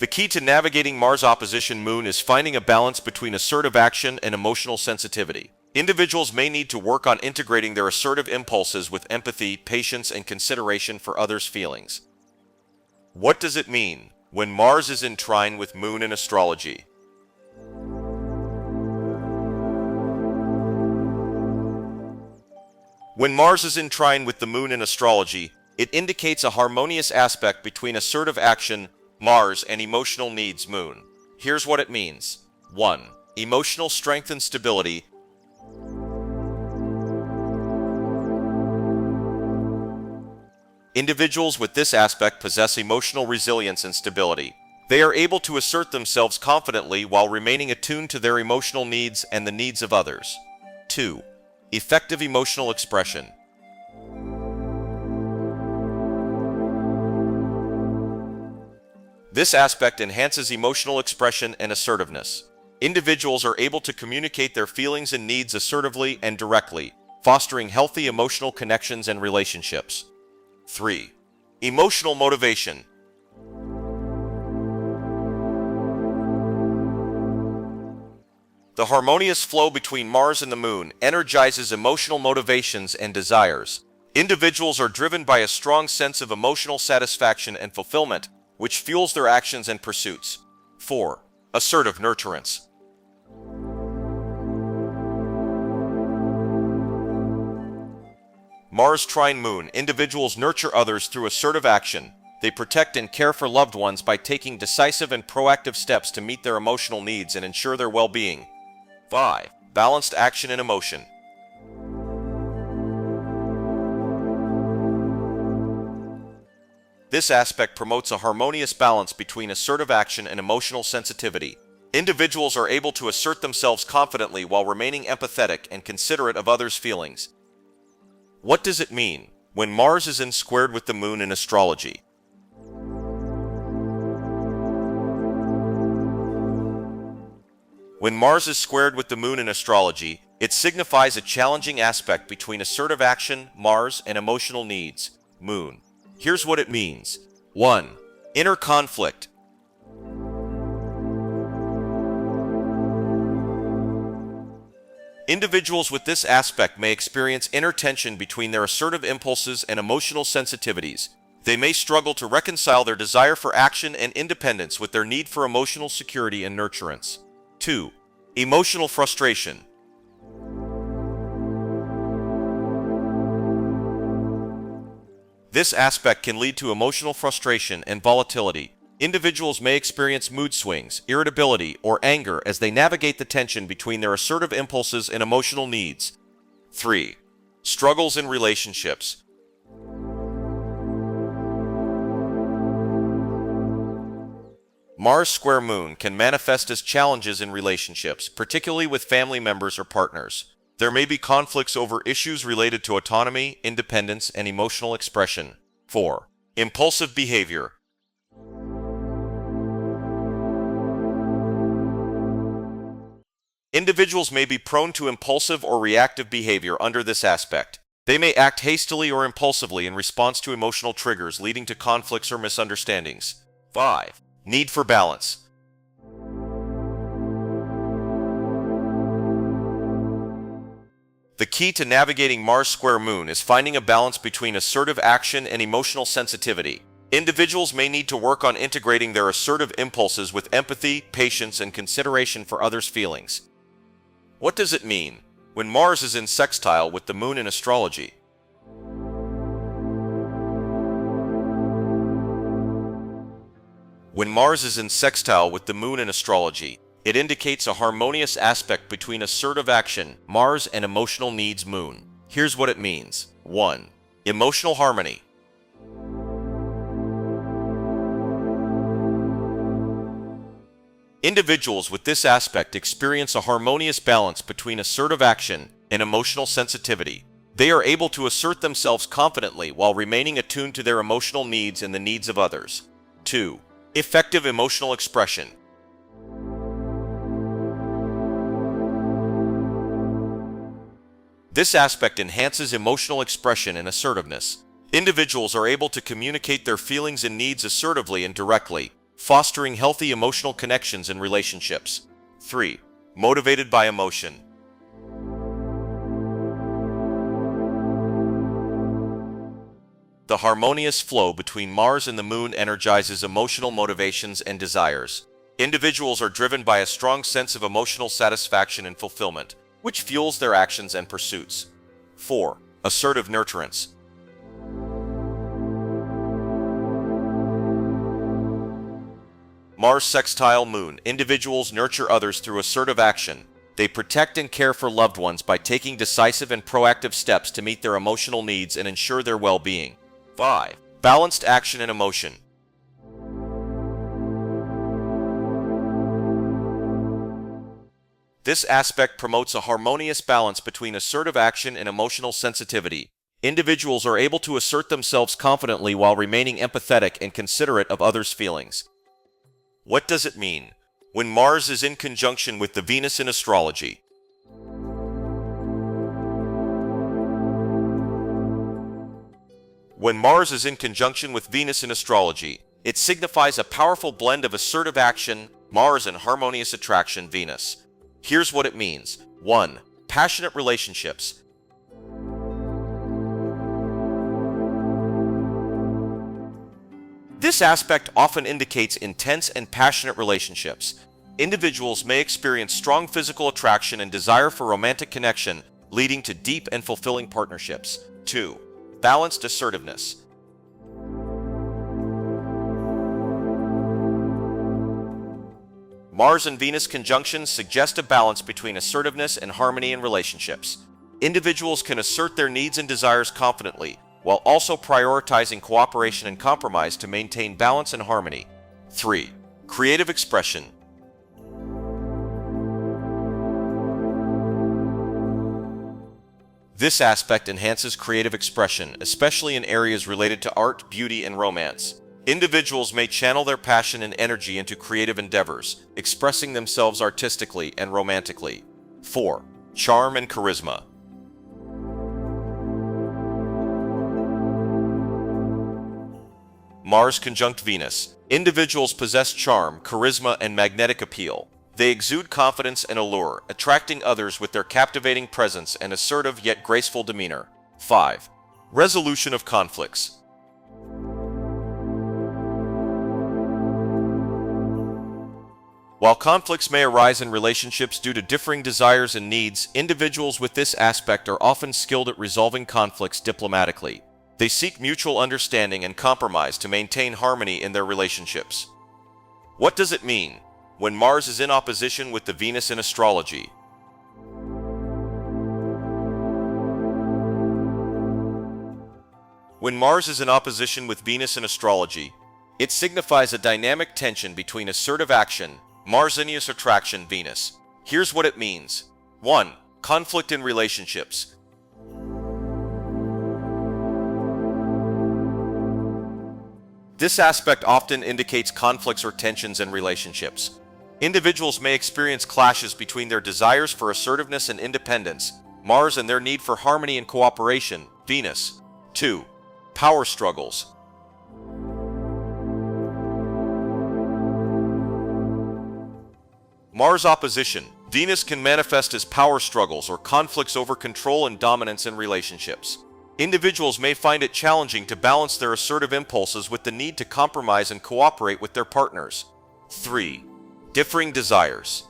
The key to navigating Mars opposition Moon is finding a balance between assertive action and emotional sensitivity. Individuals may need to work on integrating their assertive impulses with empathy, patience, and consideration for others' feelings. What does it mean when Mars is in trine with Moon in astrology? When Mars is in trine with the Moon in astrology, it indicates a harmonious aspect between assertive action, Mars, and emotional needs, Moon. Here's what it means. 1. Emotional strength and stability. Individuals with this aspect possess emotional resilience and stability. They are able to assert themselves confidently while remaining attuned to their emotional needs and the needs of others. 2. Effective emotional expression. This aspect enhances emotional expression and assertiveness. Individuals are able to communicate their feelings and needs assertively and directly, fostering healthy emotional connections and relationships. 3. Emotional motivation. The harmonious flow between Mars and the Moon energizes emotional motivations and desires. Individuals are driven by a strong sense of emotional satisfaction and fulfillment, which fuels their actions and pursuits. 4. Assertive nurturance. Mars trine Moon, individuals nurture others through assertive action. They protect and care for loved ones by taking decisive and proactive steps to meet their emotional needs and ensure their well-being. 5. Balanced action and emotion. This aspect promotes a harmonious balance between assertive action and emotional sensitivity. Individuals are able to assert themselves confidently while remaining empathetic and considerate of others' feelings. What does it mean when Mars is in squared with the Moon in astrology? When Mars is squared with the Moon in astrology, it signifies a challenging aspect between assertive action, Mars, and emotional needs, Moon. Here's what it means. 1. Inner conflict. Individuals with this aspect may experience inner tension between their assertive impulses and emotional sensitivities. They may struggle to reconcile their desire for action and independence with their need for emotional security and nurturance. 2. Emotional frustration. This aspect can lead to emotional frustration and volatility. Individuals may experience mood swings, irritability, or anger as they navigate the tension between their assertive impulses and emotional needs. 3. Struggles in relationships. Mars square Moon can manifest as challenges in relationships, particularly with family members or partners. There may be conflicts over issues related to autonomy, independence, and emotional expression. 4. Impulsive behavior. Individuals may be prone to impulsive or reactive behavior under this aspect. They may act hastily or impulsively in response to emotional triggers, leading to conflicts or misunderstandings. 5. Need for balance. The key to navigating Mars square Moon is finding a balance between assertive action and emotional sensitivity. Individuals may need to work on integrating their assertive impulses with empathy, patience, and consideration for others' feelings. What does it mean when Mars is in sextile with the Moon in astrology? When Mars is in sextile with the Moon in astrology, it indicates a harmonious aspect between assertive action, Mars, and emotional needs, Moon. Here's what it means. 1. Emotional harmony. Individuals with this aspect experience a harmonious balance between assertive action and emotional sensitivity. They are able to assert themselves confidently while remaining attuned to their emotional needs and the needs of others. 2. Effective emotional expression. This aspect enhances emotional expression and assertiveness. Individuals are able to communicate their feelings and needs assertively and directly, fostering healthy emotional connections and relationships. 3. Motivated by emotion. The harmonious flow between Mars and the Moon energizes emotional motivations and desires. Individuals are driven by a strong sense of emotional satisfaction and fulfillment, which fuels their actions and pursuits. 4. Assertive nurturance. Mars sextile Moon. Individuals nurture others through assertive action. They protect and care for loved ones by taking decisive and proactive steps to meet their emotional needs and ensure their well-being. 5. Balanced action and emotion. This aspect promotes a harmonious balance between assertive action and emotional sensitivity. Individuals are able to assert themselves confidently while remaining empathetic and considerate of others' feelings. What does it mean when Mars is in conjunction with the Venus in astrology? When Mars is in conjunction with Venus in astrology, it signifies a powerful blend of assertive action, Mars, and harmonious attraction, Venus. Here's what it means. 1. Passionate relationships. This aspect often indicates intense and passionate relationships. Individuals may experience strong physical attraction and desire for romantic connection, leading to deep and fulfilling partnerships. 2. Balanced assertiveness. Mars and Venus conjunctions suggest a balance between assertiveness and harmony in relationships. Individuals can assert their needs and desires confidently, while also prioritizing cooperation and compromise to maintain balance and harmony. 3. Creative expression. This aspect enhances creative expression, especially in areas related to art, beauty, and romance. Individuals may channel their passion and energy into creative endeavors, expressing themselves artistically and romantically. 4. Charm and charisma. Mars conjunct Venus. Individuals possess charm, charisma, and magnetic appeal. They exude confidence and allure, attracting others with their captivating presence and assertive yet graceful demeanor. 5. Resolution of conflicts. While conflicts may arise in relationships due to differing desires and needs, individuals with this aspect are often skilled at resolving conflicts diplomatically. They seek mutual understanding and compromise to maintain harmony in their relationships. What does it mean when Mars is in opposition with the Venus in astrology? When Mars is in opposition with Venus in astrology, it signifies a dynamic tension between assertive action, Mars-Venus attraction, Venus. Here's what it means. 1. Conflict in relationships. This aspect often indicates conflicts or tensions in relationships. Individuals may experience clashes between their desires for assertiveness and independence, Mars, and their need for harmony and cooperation, Venus. 2. Power struggles. Mars opposition. Venus can manifest as power struggles or conflicts over control and dominance in relationships. Individuals may find it challenging to balance their assertive impulses with the need to compromise and cooperate with their partners. 3. Differing desires.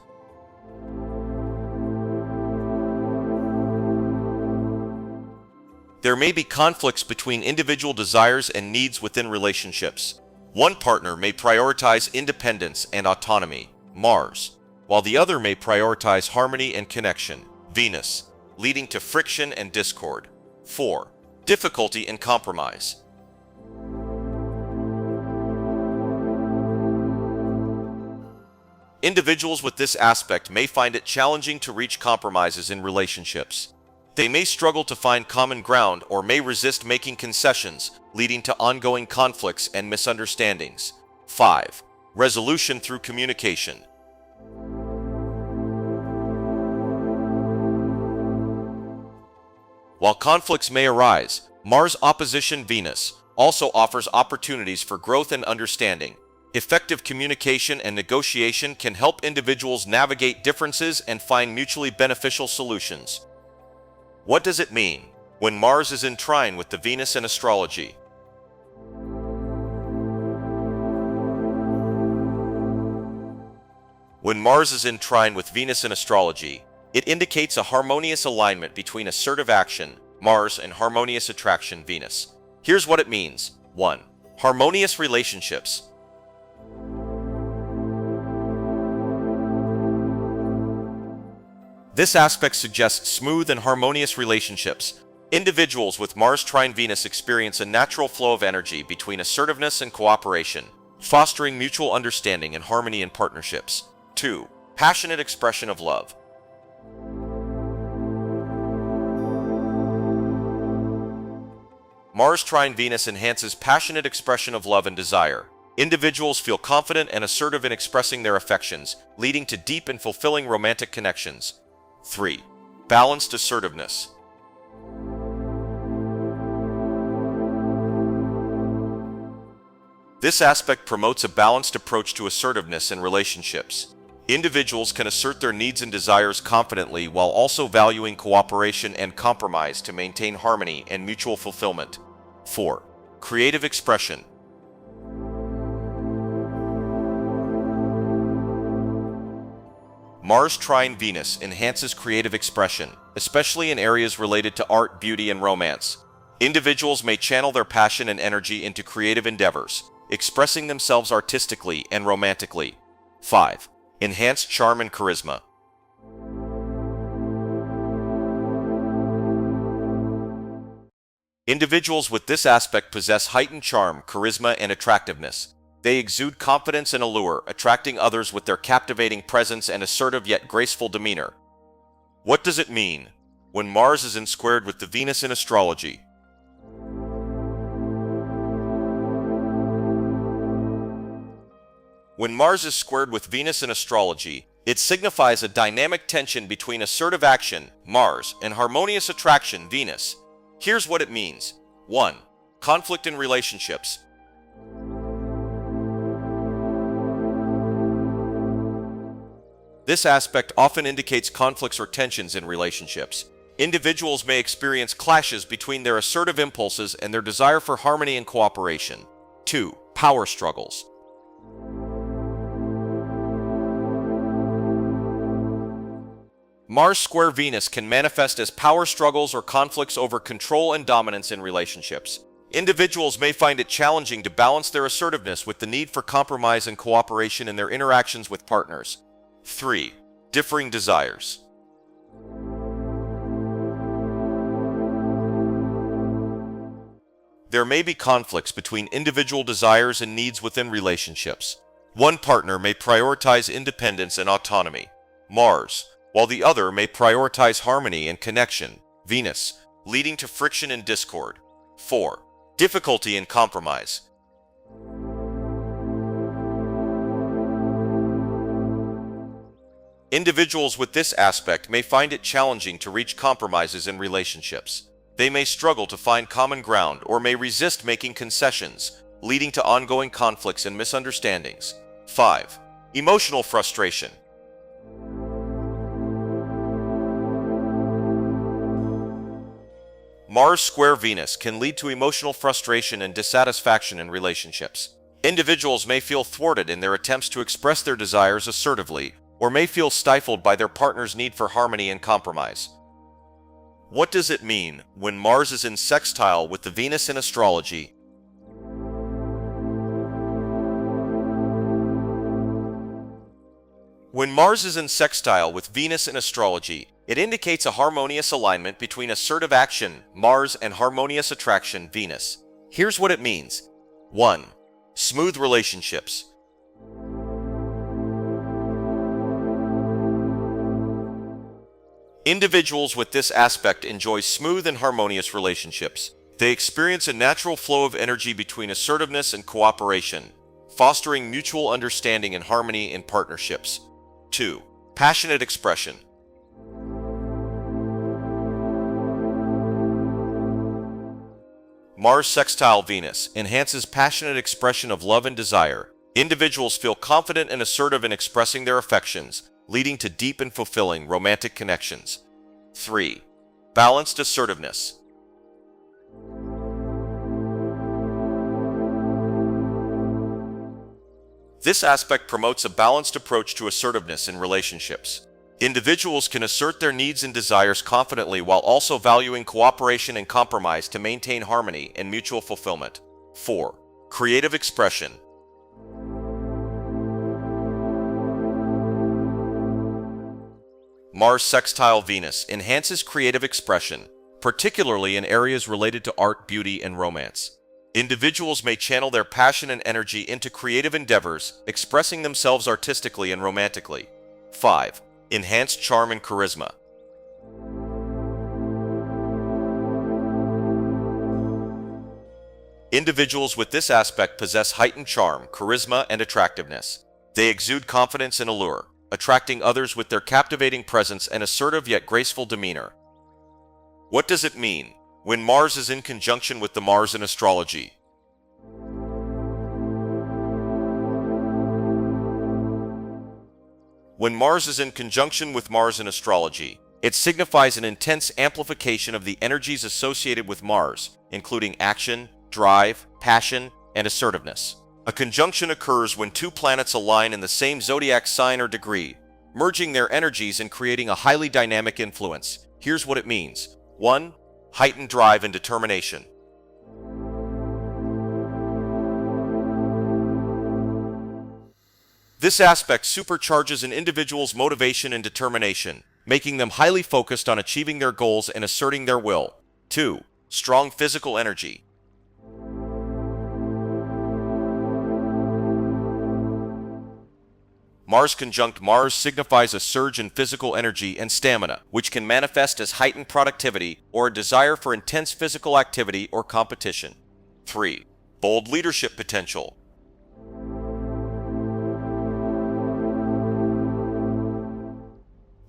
There may be conflicts between individual desires and needs within relationships. One partner may prioritize independence and autonomy, Mars, while the other may prioritize harmony and connection, Venus, leading to friction and discord. 4. Difficulty in compromise. Individuals with this aspect may find it challenging to reach compromises in relationships. They may struggle to find common ground or may resist making concessions, leading to ongoing conflicts and misunderstandings. 5. Resolution through communication. While conflicts may arise, Mars opposition Venus also offers opportunities for growth and understanding. Effective communication and negotiation can help individuals navigate differences and find mutually beneficial solutions. What does it mean when Mars is in trine with the Venus in astrology? When Mars is in trine with Venus in astrology, it indicates a harmonious alignment between assertive action, Mars, and harmonious attraction, Venus. Here's what it means. 1. Harmonious relationships. This aspect suggests smooth and harmonious relationships. Individuals with Mars trine Venus experience a natural flow of energy between assertiveness and cooperation, fostering mutual understanding and harmony in partnerships. 2. Passionate expression of love. Mars trine Venus enhances passionate expression of love and desire. Individuals feel confident and assertive in expressing their affections, leading to deep and fulfilling romantic connections. 3. Balanced assertiveness. This aspect promotes a balanced approach to assertiveness in relationships. Individuals can assert their needs and desires confidently while also valuing cooperation and compromise to maintain harmony and mutual fulfillment. 4. Creative expression. Mars trine Venus enhances creative expression, especially in areas related to art, beauty, and romance. Individuals may channel their passion and energy into creative endeavors, expressing themselves artistically and romantically. 5. Enhanced charm and charisma. Individuals with this aspect possess heightened charm, charisma, and attractiveness. They exude confidence and allure, attracting others with their captivating presence and assertive yet graceful demeanor. What does it mean when Mars is squared with the Venus in astrology? When Mars is squared with Venus in astrology, it signifies a dynamic tension between assertive action, Mars, and harmonious attraction, Venus. Here's what it means. 1. Conflict in relationships. This aspect often indicates conflicts or tensions in relationships. Individuals may experience clashes between their assertive impulses and their desire for harmony and cooperation. 2. Power struggles. Mars square Venus can manifest as power struggles or conflicts over control and dominance in relationships. Individuals may find it challenging to balance their assertiveness with the need for compromise and cooperation in their interactions with partners. 3. Differing desires. There may be conflicts between individual desires and needs within relationships. One partner may prioritize independence and autonomy, Mars, while the other may prioritize harmony and connection, Venus, leading to friction and discord. 4. Difficulty in compromise. Individuals with this aspect may find it challenging to reach compromises in relationships. They may struggle to find common ground or may resist making concessions, leading to ongoing conflicts and misunderstandings. 5. Emotional frustration. Mars square Venus can lead to emotional frustration and dissatisfaction in relationships. Individuals may feel thwarted in their attempts to express their desires assertively, or may feel stifled by their partner's need for harmony and compromise. What does it mean when Mars is in sextile with the Venus in astrology? When Mars is in sextile with Venus in astrology, it indicates a harmonious alignment between assertive action, Mars, and harmonious attraction, Venus. Here's what it means. 1. Smooth relationships. Individuals with this aspect enjoy smooth and harmonious relationships. They experience a natural flow of energy between assertiveness and cooperation, fostering mutual understanding and harmony in partnerships. 2. Passionate expression. Mars sextile Venus enhances passionate expression of love and desire. Individuals feel confident and assertive in expressing their affections, leading to deep and fulfilling romantic connections. 3. Balanced assertiveness. This aspect promotes a balanced approach to assertiveness in relationships. Individuals can assert their needs and desires confidently while also valuing cooperation and compromise to maintain harmony and mutual fulfillment. 4. Creative expression. Mars sextile Venus enhances creative expression, particularly in areas related to art, beauty, and romance. Individuals may channel their passion and energy into creative endeavors, expressing themselves artistically and romantically. 5. Enhanced charm and charisma. Individuals with this aspect possess heightened charm, charisma, and attractiveness. They exude confidence and allure, attracting others with their captivating presence and assertive yet graceful demeanor. What does it mean when Mars is in conjunction with the Mars in astrology? When Mars is in conjunction with Mars in astrology, it signifies an intense amplification of the energies associated with Mars, including action, drive, passion, and assertiveness. A conjunction occurs when two planets align in the same zodiac sign or degree, merging their energies and creating a highly dynamic influence. Here's what it means. 1. Heightened drive and determination. This aspect supercharges an individual's motivation and determination, making them highly focused on achieving their goals and asserting their will. 2. Strong physical energy. Mars conjunct Mars signifies a surge in physical energy and stamina, which can manifest as heightened productivity or a desire for intense physical activity or competition. 3. Bold leadership potential.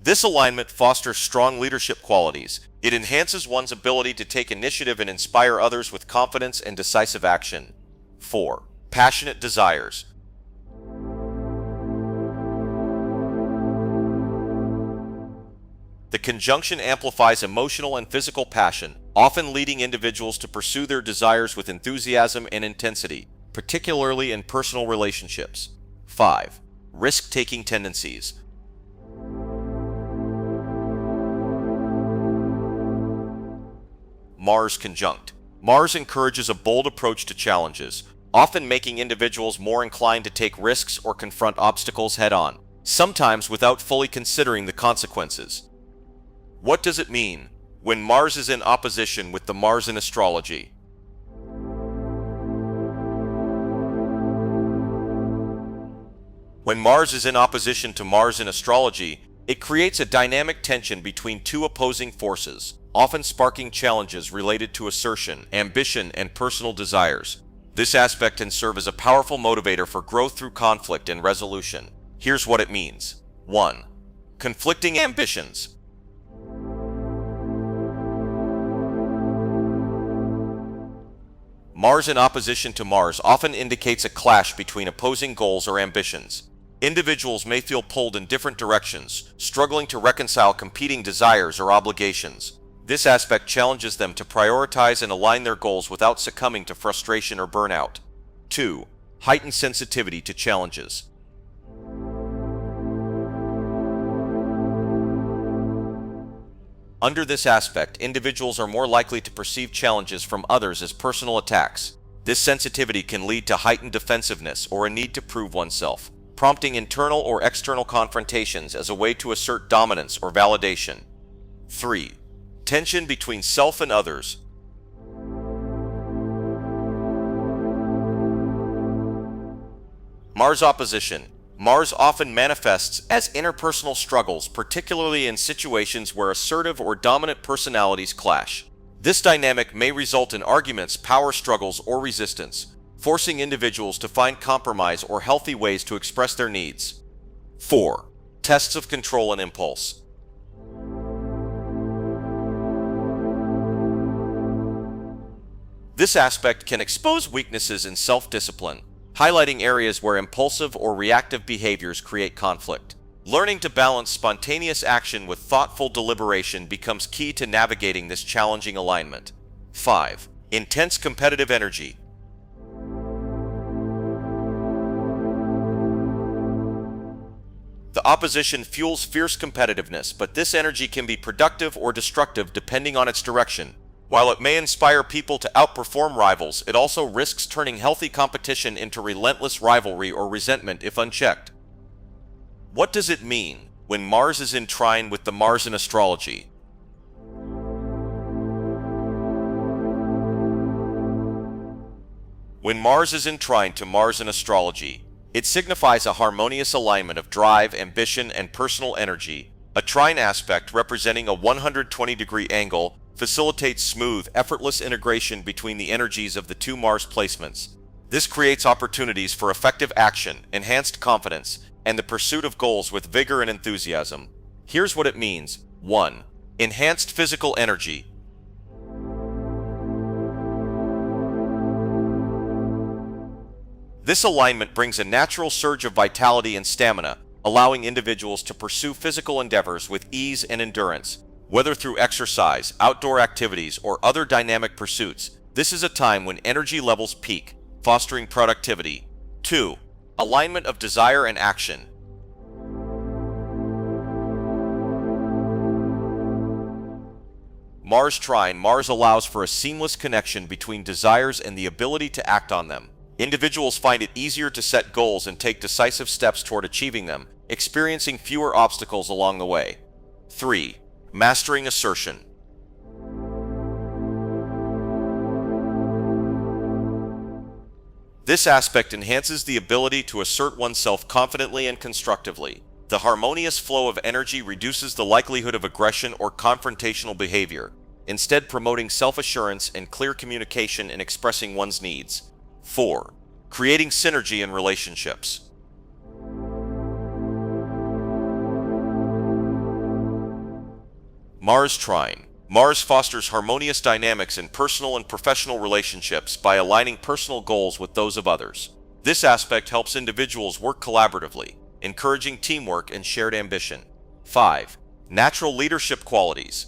This alignment fosters strong leadership qualities. It enhances one's ability to take initiative and inspire others with confidence and decisive action. 4. Passionate desires. The conjunction amplifies emotional and physical passion, often leading individuals to pursue their desires with enthusiasm and intensity, particularly in personal relationships. 5. Risk-taking tendencies. Mars conjunct. Mars encourages a bold approach to challenges, often making individuals more inclined to take risks or confront obstacles head-on, sometimes without fully considering the consequences. What does it mean when Mars is in opposition with the Mars in astrology? When Mars is in opposition to Mars in astrology, it creates a dynamic tension between two opposing forces, often sparking challenges related to assertion, ambition, and personal desires. This aspect can serve as a powerful motivator for growth through conflict and resolution. Here's what it means. 1. Conflicting ambitions. Mars in opposition to Mars often indicates a clash between opposing goals or ambitions. Individuals may feel pulled in different directions, struggling to reconcile competing desires or obligations. This aspect challenges them to prioritize and align their goals without succumbing to frustration or burnout. 2. Heightened sensitivity to challenges. Under this aspect, individuals are more likely to perceive challenges from others as personal attacks. This sensitivity can lead to heightened defensiveness or a need to prove oneself, prompting internal or external confrontations as a way to assert dominance or validation. 3. Tension between self and others. Mars opposition. Mars often manifests as interpersonal struggles, particularly in situations where assertive or dominant personalities clash. This dynamic may result in arguments, power struggles, or resistance, forcing individuals to find compromise or healthy ways to express their needs. 4. Tests of control and impulse. This aspect can expose weaknesses in self-discipline. highlighting areas where impulsive or reactive behaviors create conflict. Learning to balance spontaneous action with thoughtful deliberation becomes key to navigating this challenging alignment. 5. Intense competitive energy. The opposition fuels fierce competitiveness, but this energy can be productive or destructive depending on its direction. While it may inspire people to outperform rivals, it also risks turning healthy competition into relentless rivalry or resentment if unchecked. What does it mean when Mars is in trine with the Mars in astrology? When Mars is in trine to Mars in astrology, it signifies a harmonious alignment of drive, ambition, and personal energy. A trine aspect representing a 120-degree angle facilitates smooth, effortless integration between the energies of the two Mars placements. This creates opportunities for effective action, enhanced confidence, and the pursuit of goals with vigor and enthusiasm. Here's what it means. 1. Enhanced physical energy. This alignment brings a natural surge of vitality and stamina, allowing individuals to pursue physical endeavors with ease and endurance. Whether through exercise, outdoor activities, or other dynamic pursuits, this is a time when energy levels peak, fostering productivity. 2. Alignment of desire and action. Mars trine. Mars allows for a seamless connection between desires and the ability to act on them. Individuals find it easier to set goals and take decisive steps toward achieving them, experiencing fewer obstacles along the way. 3. Mastering assertion. This aspect enhances the ability to assert oneself confidently and constructively. The harmonious flow of energy reduces the likelihood of aggression or confrontational behavior, instead promoting self-assurance and clear communication in expressing one's needs. 4. Creating synergy in relationships. Mars trine. Mars fosters harmonious dynamics in personal and professional relationships by aligning personal goals with those of others. This aspect helps individuals work collaboratively, encouraging teamwork and shared ambition. 5. Natural leadership qualities.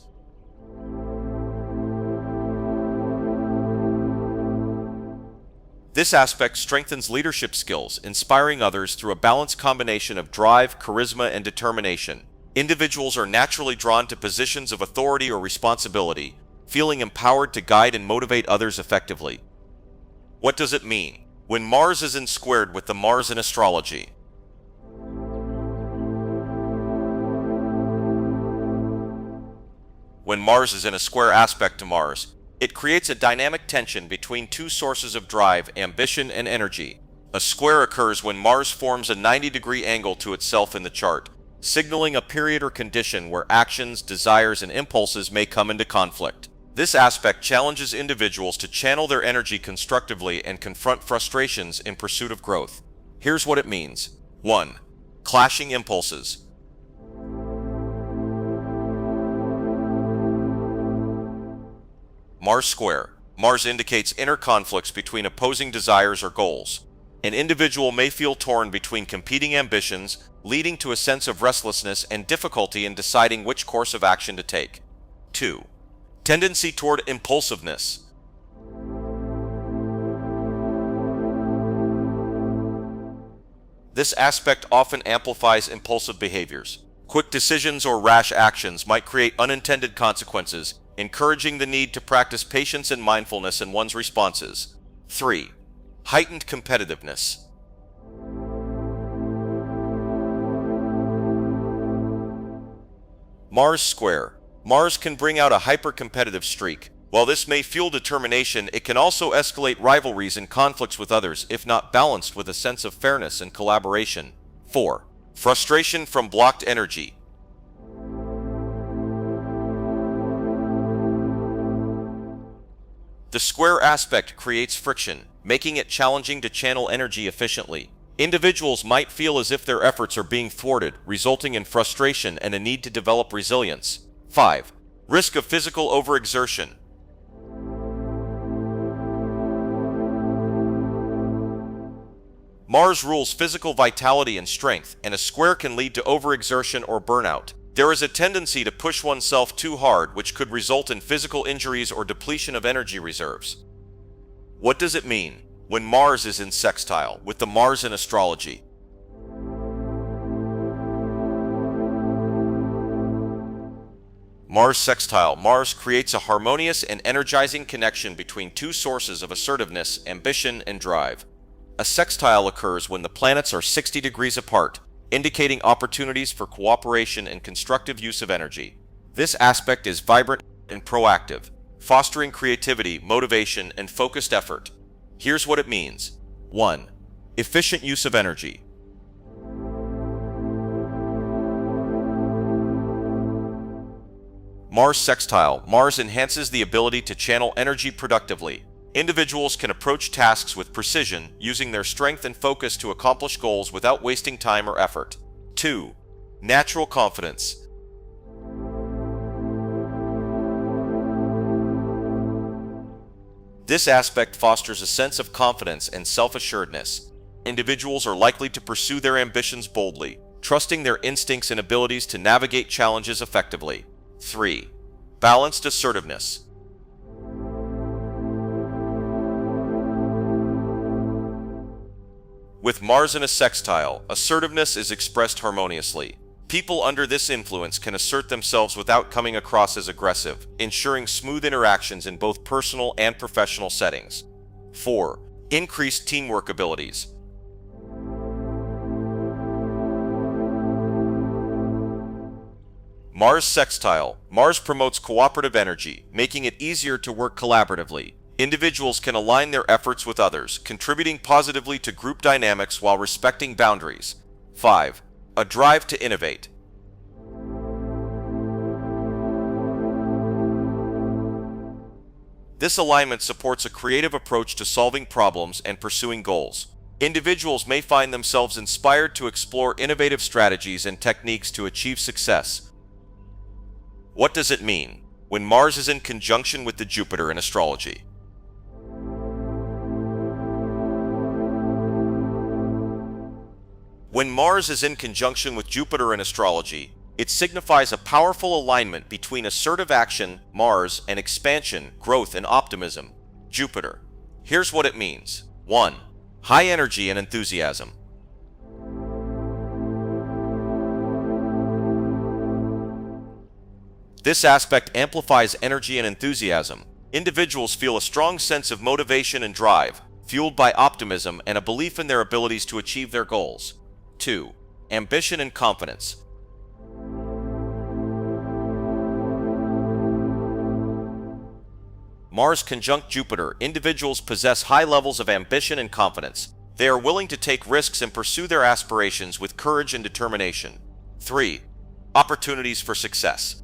This aspect strengthens leadership skills, inspiring others through a balanced combination of drive, charisma, and determination. Individuals are naturally drawn to positions of authority or responsibility, feeling empowered to guide and motivate others effectively. What does it mean when Mars is in squared with the Mars in astrology? When Mars is in a square aspect to Mars, it creates a dynamic tension between two sources of drive, ambition, and energy. A square occurs when Mars forms a 90-degree angle to itself in the chart, signaling a period or condition where actions, desires, and impulses may come into conflict. This aspect challenges individuals to channel their energy constructively and confront frustrations in pursuit of growth. Here's what it means. 1. Clashing impulses. Mars square. Mars indicates inner conflicts between opposing desires or goals. An individual may feel torn between competing ambitions, leading to a sense of restlessness and difficulty in deciding which course of action to take. 2. Tendency toward impulsiveness. This aspect often amplifies impulsive behaviors. Quick decisions or rash actions might create unintended consequences, encouraging the need to practice patience and mindfulness in one's responses. 3. Heightened competitiveness. Mars square. Mars can bring out a hyper-competitive streak. While this may fuel determination, it can also escalate rivalries and conflicts with others if not balanced with a sense of fairness and collaboration. 4. Frustration from blocked energy. The square aspect creates friction, making it challenging to channel energy efficiently. Individuals might feel as if their efforts are being thwarted, resulting in frustration and a need to develop resilience. 5. Risk of physical overexertion. Mars rules physical vitality and strength, and a square can lead to overexertion or burnout. There is a tendency to push oneself too hard, which could result in physical injuries or depletion of energy reserves. What does it mean when Mars is in sextile with the Mars in astrology? Mars sextile. Mars creates a harmonious and energizing connection between two sources of assertiveness, ambition, and drive. A sextile occurs when the planets are 60 degrees apart, indicating opportunities for cooperation and constructive use of energy. This aspect is vibrant and proactive, fostering creativity, motivation, and focused effort. Here's what it means. 1. Efficient use of energy. Mars sextile. Mars enhances the ability to channel energy productively. Individuals can approach tasks with precision, using their strength and focus to accomplish goals without wasting time or effort. 2. Natural confidence. This aspect fosters a sense of confidence and self-assuredness. Individuals are likely to pursue their ambitions boldly, trusting their instincts and abilities to navigate challenges effectively. 3. Balanced assertiveness. With Mars in a sextile, assertiveness is expressed harmoniously. People under this influence can assert themselves without coming across as aggressive, ensuring smooth interactions in both personal and professional settings. 4. Increased teamwork abilities. Mars sextile. Mars promotes cooperative energy, making it easier to work collaboratively. Individuals can align their efforts with others, contributing positively to group dynamics while respecting boundaries. 5. A drive to innovate. This alignment supports a creative approach to solving problems and pursuing goals. Individuals may find themselves inspired to explore innovative strategies and techniques to achieve success. What does it mean when Mars is in conjunction with the Jupiter in astrology? When Mars is in conjunction with Jupiter in astrology, it signifies a powerful alignment between assertive action, Mars, and expansion, growth, and optimism, Jupiter. Here's what it means. 1. High energy and enthusiasm. This aspect amplifies energy and enthusiasm. Individuals feel a strong sense of motivation and drive, fueled by optimism and a belief in their abilities to achieve their goals. 2. Ambition and confidence. Mars conjunct Jupiter. Individuals possess high levels of ambition and confidence. They are willing to take risks and pursue their aspirations with courage and determination. 3. Opportunities for success.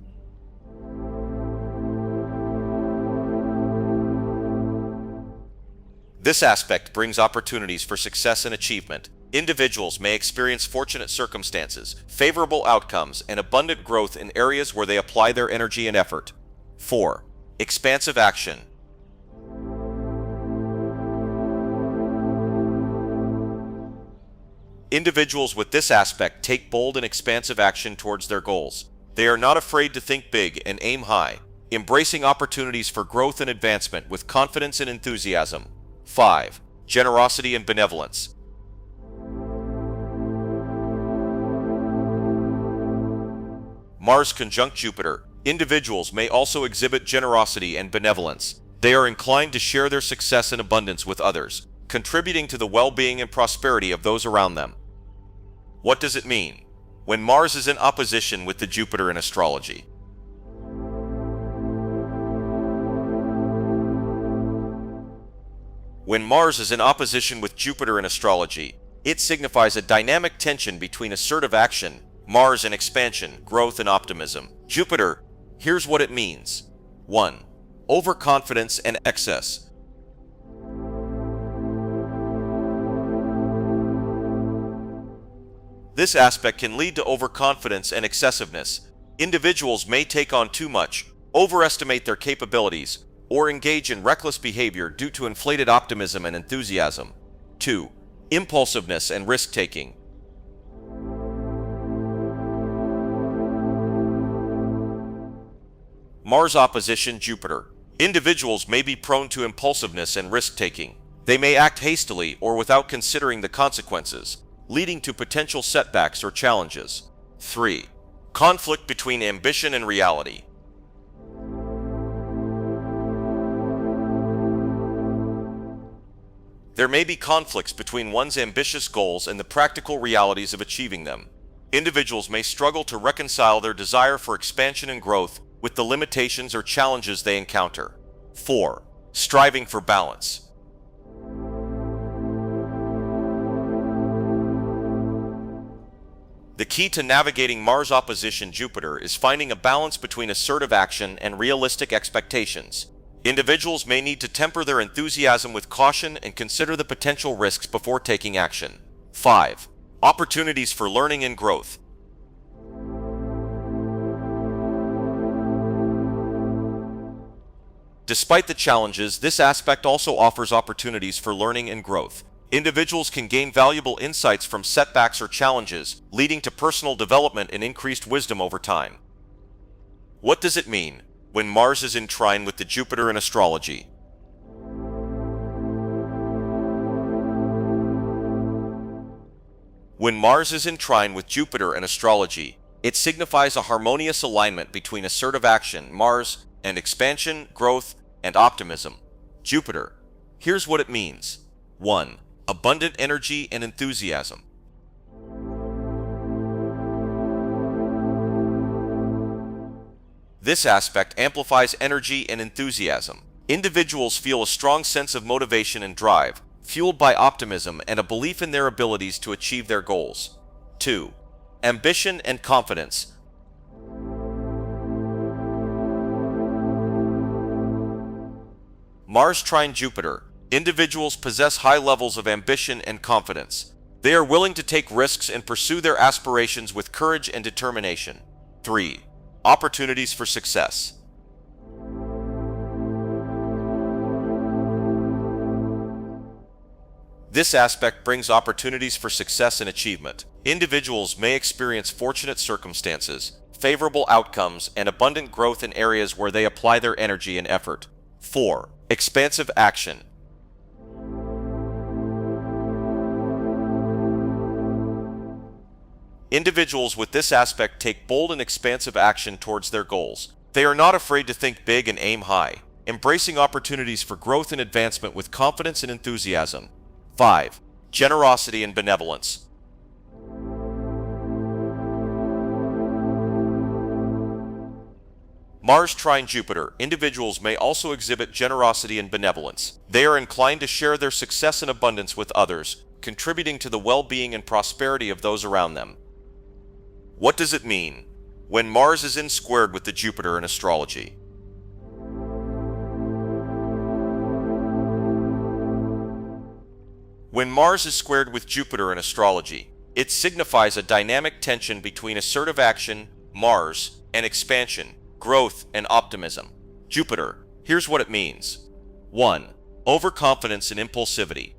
This aspect brings opportunities for success and achievement. Individuals may experience fortunate circumstances, favorable outcomes, and abundant growth in areas where they apply their energy and effort. 4. Expansive action. Individuals with this aspect take bold and expansive action towards their goals. They are not afraid to think big and aim high, embracing opportunities for growth and advancement with confidence and enthusiasm. 5. Generosity and benevolence. Mars conjunct Jupiter. Individuals may also exhibit generosity and benevolence. They are inclined to share their success and abundance with others, contributing to the well-being and prosperity of those around them. What does it mean when Mars is in opposition with the Jupiter in astrology? When Mars is in opposition with Jupiter in astrology, it signifies a dynamic tension between assertive action, Mars, and expansion, growth, and optimism. Jupiter, here's what it means. 1. Overconfidence and excess. This aspect can lead to overconfidence and excessiveness. Individuals may take on too much, overestimate their capabilities, or engage in reckless behavior due to inflated optimism and enthusiasm. 2. Impulsiveness and risk-taking. Mars opposition Jupiter. Individuals may be prone to impulsiveness and risk-taking. They may act hastily or without considering the consequences, leading to potential setbacks or challenges. 3. Conflict between ambition and reality. There may be conflicts between one's ambitious goals and the practical realities of achieving them. Individuals may struggle to reconcile their desire for expansion and growth with the limitations or challenges they encounter. 4. Striving for balance. The key to navigating Mars opposition Jupiter is finding a balance between assertive action and realistic expectations. Individuals may need to temper their enthusiasm with caution and consider the potential risks before taking action. 5. Opportunities for learning and growth. Despite the challenges, this aspect also offers opportunities for learning and growth. Individuals can gain valuable insights from setbacks or challenges, leading to personal development and increased wisdom over time. What does it mean when Mars is in trine with the Jupiter in astrology? When Mars is in trine with Jupiter in astrology, it signifies a harmonious alignment between assertive action, Mars, and expansion, growth, and optimism, Jupiter. Here's what it means. 1. Abundant energy and enthusiasm. This aspect amplifies energy and enthusiasm. Individuals feel a strong sense of motivation and drive, fueled by optimism and a belief in their abilities to achieve their goals. 2. Ambition and confidence. Mars trine Jupiter. Individuals possess high levels of ambition and confidence. They are willing to take risks and pursue their aspirations with courage and determination. 3. Opportunities for success. This aspect brings opportunities for success and achievement. Individuals may experience fortunate circumstances, favorable outcomes, and abundant growth in areas where they apply their energy and effort. 4. Expansive action. Individuals with this aspect take bold and expansive action towards their goals. They are not afraid to think big and aim high, embracing opportunities for growth and advancement with confidence and enthusiasm. 5. Generosity and benevolence. Mars trine Jupiter. Individuals may also exhibit generosity and benevolence. They are inclined to share their success and abundance with others, contributing to the well-being and prosperity of those around them. What does it mean when Mars is in squared with the Jupiter in astrology? When Mars is squared with Jupiter in astrology, it signifies a dynamic tension between assertive action, Mars, and expansion, growth, and optimism, Jupiter. Here's what it means. 1. Overconfidence and impulsivity.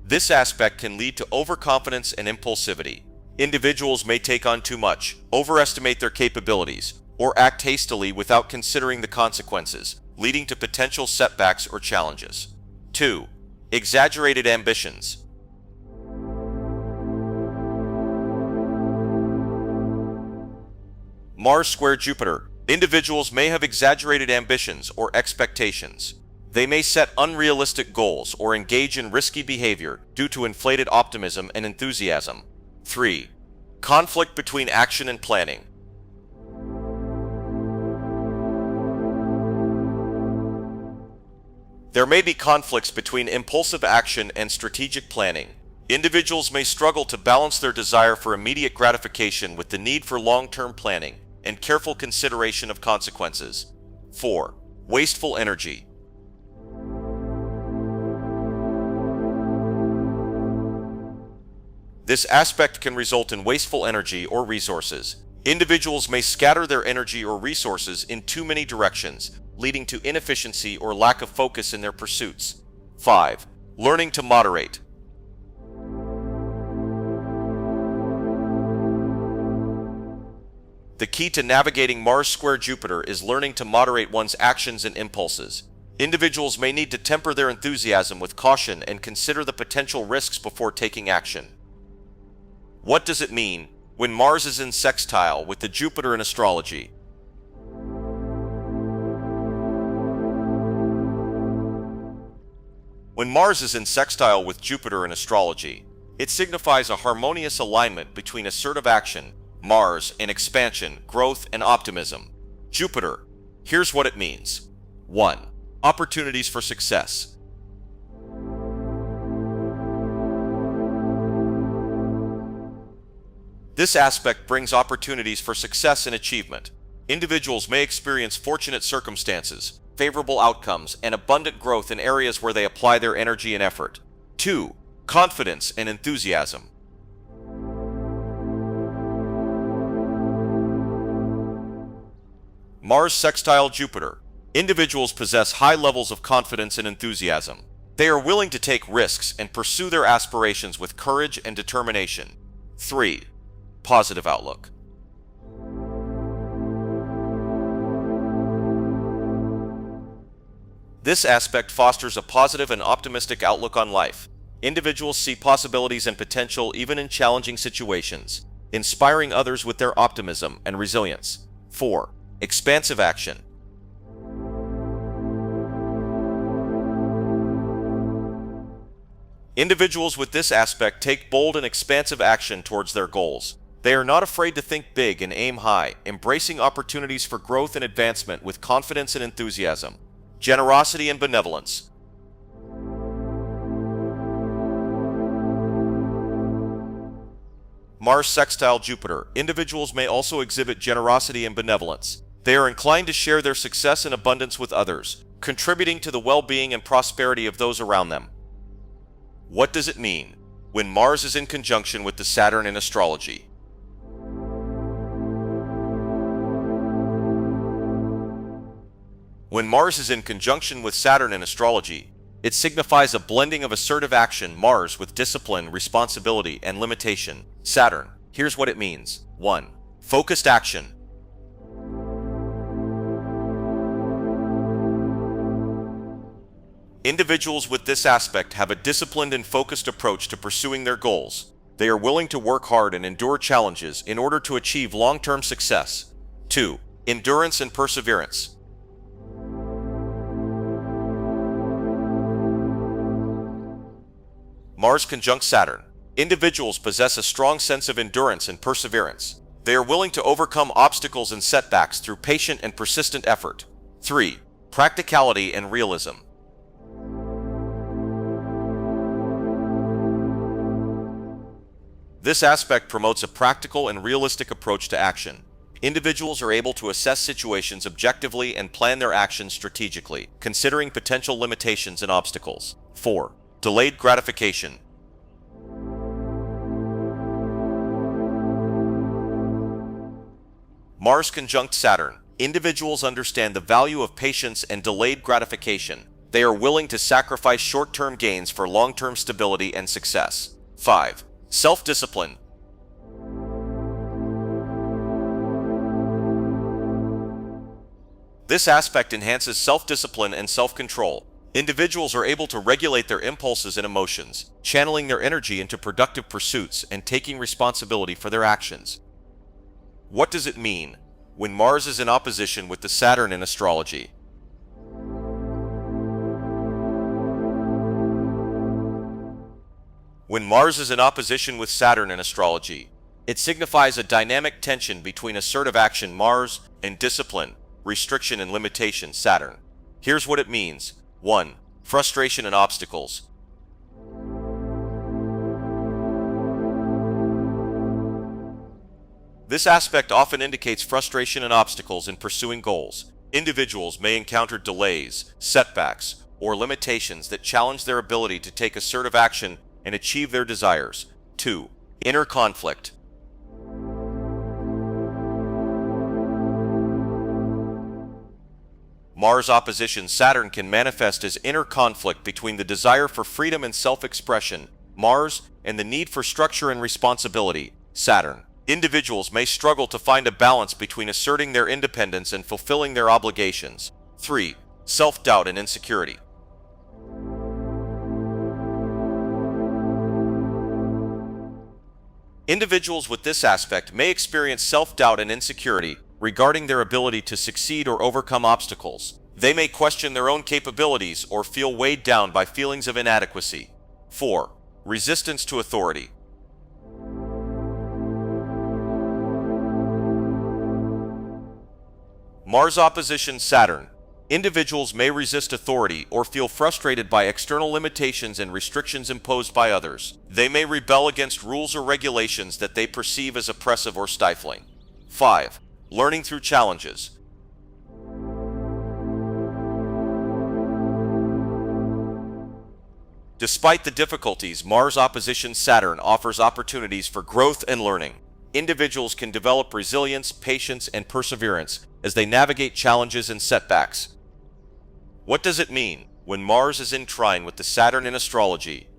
This aspect can lead to overconfidence and impulsivity. Individuals may take on too much, overestimate their capabilities, or act hastily without considering the consequences, leading to potential setbacks or challenges. 2. Exaggerated ambitions. Mars square Jupiter. Individuals may have exaggerated ambitions or expectations. They may set unrealistic goals or engage in risky behavior due to inflated optimism and enthusiasm. 3. Conflict between action and planning. There may be conflicts between impulsive action and strategic planning. Individuals may struggle to balance their desire for immediate gratification with the need for long-term planning and careful consideration of consequences. 4. Wasteful energy. This aspect can result in wasteful energy or resources. Individuals may scatter their energy or resources in too many directions, leading to inefficiency or lack of focus in their pursuits. 5. Learning to moderate. The key to navigating Mars square Jupiter is learning to moderate one's actions and impulses. Individuals may need to temper their enthusiasm with caution and consider the potential risks before taking action. What does it mean when Mars is in sextile with the Jupiter in astrology? When Mars is in sextile with Jupiter in astrology, it signifies a harmonious alignment between assertive action, Mars, and expansion, growth, and optimism. Jupiter. Here's what it means. 1. Opportunities for success. This aspect brings opportunities for success and achievement. Individuals may experience fortunate circumstances, favorable outcomes, and abundant growth in areas where they apply their energy and effort. 2. Confidence and enthusiasm. Mars sextile Jupiter. Individuals possess high levels of confidence and enthusiasm. They are willing to take risks and pursue their aspirations with courage and determination. 3. Positive outlook. This aspect fosters a positive and optimistic outlook on life. Individuals see possibilities and potential even in challenging situations, inspiring others with their optimism and resilience. 4. Expansive action. Individuals with this aspect take bold and expansive action towards their goals. They are not afraid to think big and aim high, embracing opportunities for growth and advancement with confidence and enthusiasm. Generosity and benevolence. Mars sextile Jupiter. Individuals may also exhibit generosity and benevolence. They are inclined to share their success and abundance with others, contributing to the well-being and prosperity of those around them. What does it mean when Mars is in conjunction with the Saturn in astrology? When Mars is in conjunction with Saturn in astrology, it signifies a blending of assertive action, Mars, with discipline, responsibility, and limitation, Saturn. Here's what it means. 1. Focused action. Individuals with this aspect have a disciplined and focused approach to pursuing their goals. They are willing to work hard and endure challenges in order to achieve long-term success. 2. Endurance and perseverance. Mars conjunct Saturn. Individuals possess a strong sense of endurance and perseverance. They are willing to overcome obstacles and setbacks through patient and persistent effort. 3. Practicality and realism. This aspect promotes a practical and realistic approach to action. Individuals are able to assess situations objectively and plan their actions strategically, considering potential limitations and obstacles. 4. Delayed gratification. Mars conjunct Saturn. Individuals understand the value of patience and delayed gratification. They are willing to sacrifice short-term gains for long-term stability and success. 5. Self-discipline. This aspect enhances self-discipline and self-control. Individuals are able to regulate their impulses and emotions, channeling their energy into productive pursuits and taking responsibility for their actions. What does it mean when Mars is in opposition with the Saturn in astrology? When Mars is in opposition with Saturn in astrology, it signifies a dynamic tension between assertive action, Mars, and discipline, restriction, and limitation, Saturn. Here's what it means. 1. Frustration and obstacles. This aspect often indicates frustration and obstacles in pursuing goals. Individuals may encounter delays, setbacks, or limitations that challenge their ability to take assertive action and achieve their desires. 2. Inner conflict. Mars opposition Saturn can manifest as inner conflict between the desire for freedom and self-expression, Mars, and the need for structure and responsibility, Saturn. Individuals may struggle to find a balance between asserting their independence and fulfilling their obligations. 3. Self-doubt and insecurity. Individuals with this aspect may experience self-doubt and insecurity regarding their ability to succeed or overcome obstacles. They may question their own capabilities or feel weighed down by feelings of inadequacy. 4. Resistance to authority. Mars opposition Saturn. Individuals may resist authority or feel frustrated by external limitations and restrictions imposed by others. They may rebel against rules or regulations that they perceive as oppressive or stifling. 5. Learning through challenges. Despite the difficulties, Mars opposition Saturn offers opportunities for growth and learning. Individuals can develop resilience, patience, and perseverance as they navigate challenges and setbacks. What does it mean when Mars is in trine with the Saturn in astrology?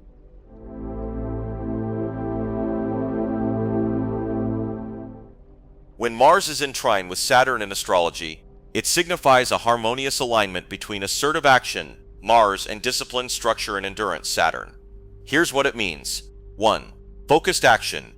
When Mars is in trine with Saturn in astrology, it signifies a harmonious alignment between assertive action, Mars, and discipline, structure, and endurance, Saturn. Here's what it means. 1. Focused action.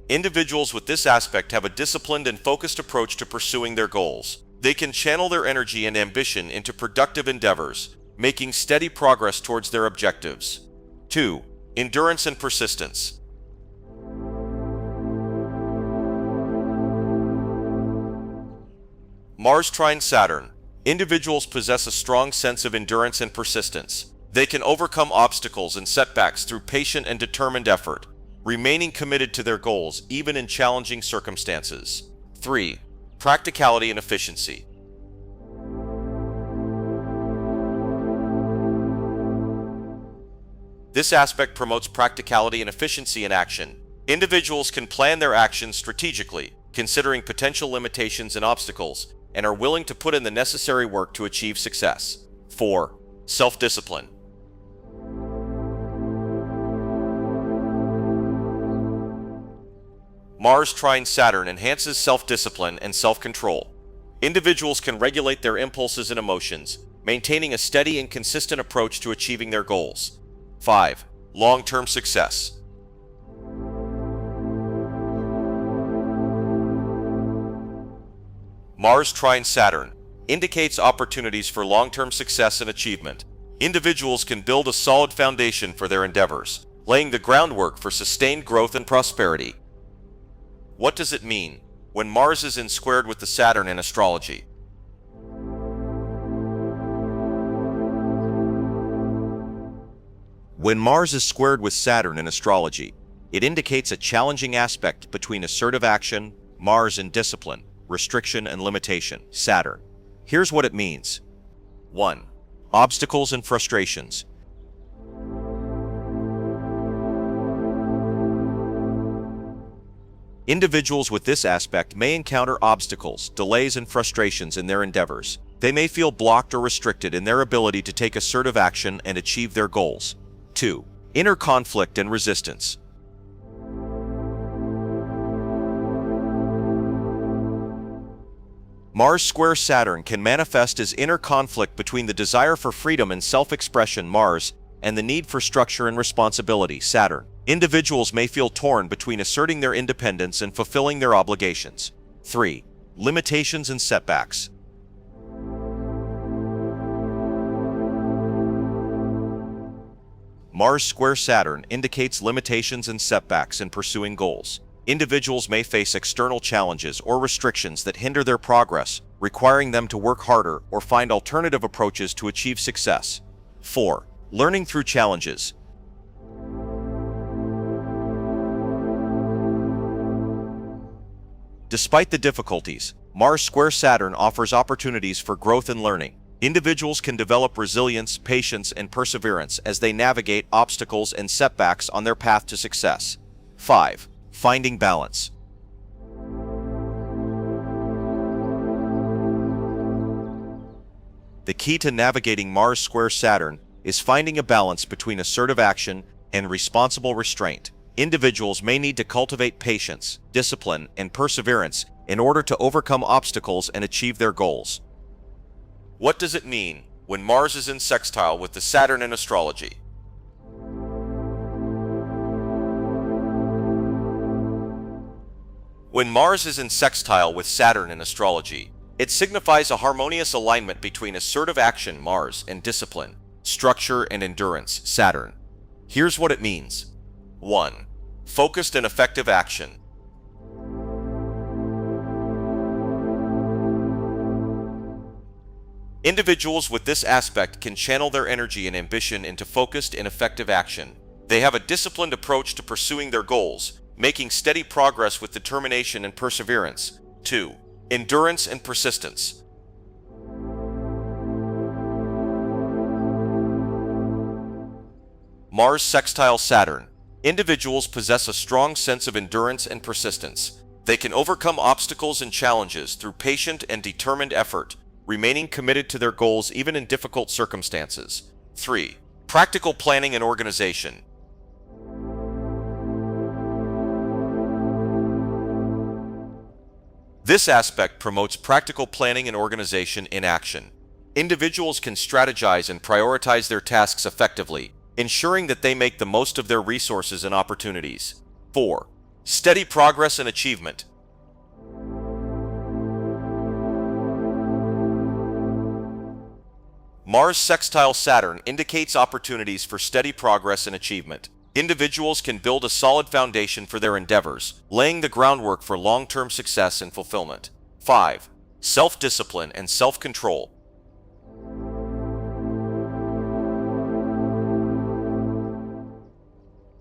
Individuals with this aspect have a disciplined and focused approach to pursuing their goals. They can channel their energy and ambition into productive endeavors, making steady progress towards their objectives. 2. Endurance and persistence. Mars trine Saturn. Individuals possess a strong sense of endurance and persistence. They can overcome obstacles and setbacks through patient and determined effort, remaining committed to their goals even in challenging circumstances. 3. Practicality and efficiency. This aspect promotes practicality and efficiency in action. Individuals can plan their actions strategically, considering potential limitations and obstacles, and are willing to put in the necessary work to achieve success. 4. Self-discipline. Mars trine Saturn enhances self-discipline and self-control. Individuals can regulate their impulses and emotions, maintaining a steady and consistent approach to achieving their goals. 5. Long-term success. Mars trine Saturn indicates opportunities for long-term success and achievement. Individuals can build a solid foundation for their endeavors, laying the groundwork for sustained growth and prosperity. What does it mean when Mars is in squared with the Saturn in astrology? When Mars is squared with Saturn in astrology, it indicates a challenging aspect between assertive action, Mars, and discipline, restriction and limitation, Saturn. Here's what it means. 1. Obstacles and frustrations. Individuals with this aspect may encounter obstacles, delays, and frustrations in their endeavors. They may feel blocked or restricted in their ability to take assertive action and achieve their goals. 2. Inner conflict and resistance. Mars square Saturn can manifest as inner conflict between the desire for freedom and self-expression, Mars, and the need for structure and responsibility, Saturn. Individuals may feel torn between asserting their independence and fulfilling their obligations. 3. Limitations and setbacks. Mars square Saturn indicates limitations and setbacks in pursuing goals. Individuals may face external challenges or restrictions that hinder their progress, requiring them to work harder or find alternative approaches to achieve success. 4. Learning through challenges. Despite the difficulties, Mars square Saturn offers opportunities for growth and learning. Individuals can develop resilience, patience, and perseverance as they navigate obstacles and setbacks on their path to success. 5. Finding balance. The key to navigating Mars square Saturn is finding a balance between assertive action and responsible restraint. Individuals may need to cultivate patience, discipline, and perseverance in order to overcome obstacles and achieve their goals. What does it mean when Mars is in sextile with the Saturn in astrology? When Mars is in sextile with Saturn in astrology, it signifies a harmonious alignment between assertive action, Mars, and discipline, structure, and endurance, Saturn. Here's what it means. 1. Focused and effective action. Individuals with this aspect can channel their energy and ambition into focused and effective action. They have a disciplined approach to pursuing their goals, making steady progress with determination and perseverance. 2. Endurance and persistence. Mars sextile Saturn. Individuals possess a strong sense of endurance and persistence. They can overcome obstacles and challenges through patient and determined effort, remaining committed to their goals even in difficult circumstances. 3. Practical planning and organization. This aspect promotes practical planning and organization in action. Individuals can strategize and prioritize their tasks effectively, ensuring that they make the most of their resources and opportunities. 4. Steady progress and achievement. Mars sextile Saturn indicates opportunities for steady progress and achievement. Individuals can build a solid foundation for their endeavors, laying the groundwork for long-term success and fulfillment. 5. Self-discipline and self-control.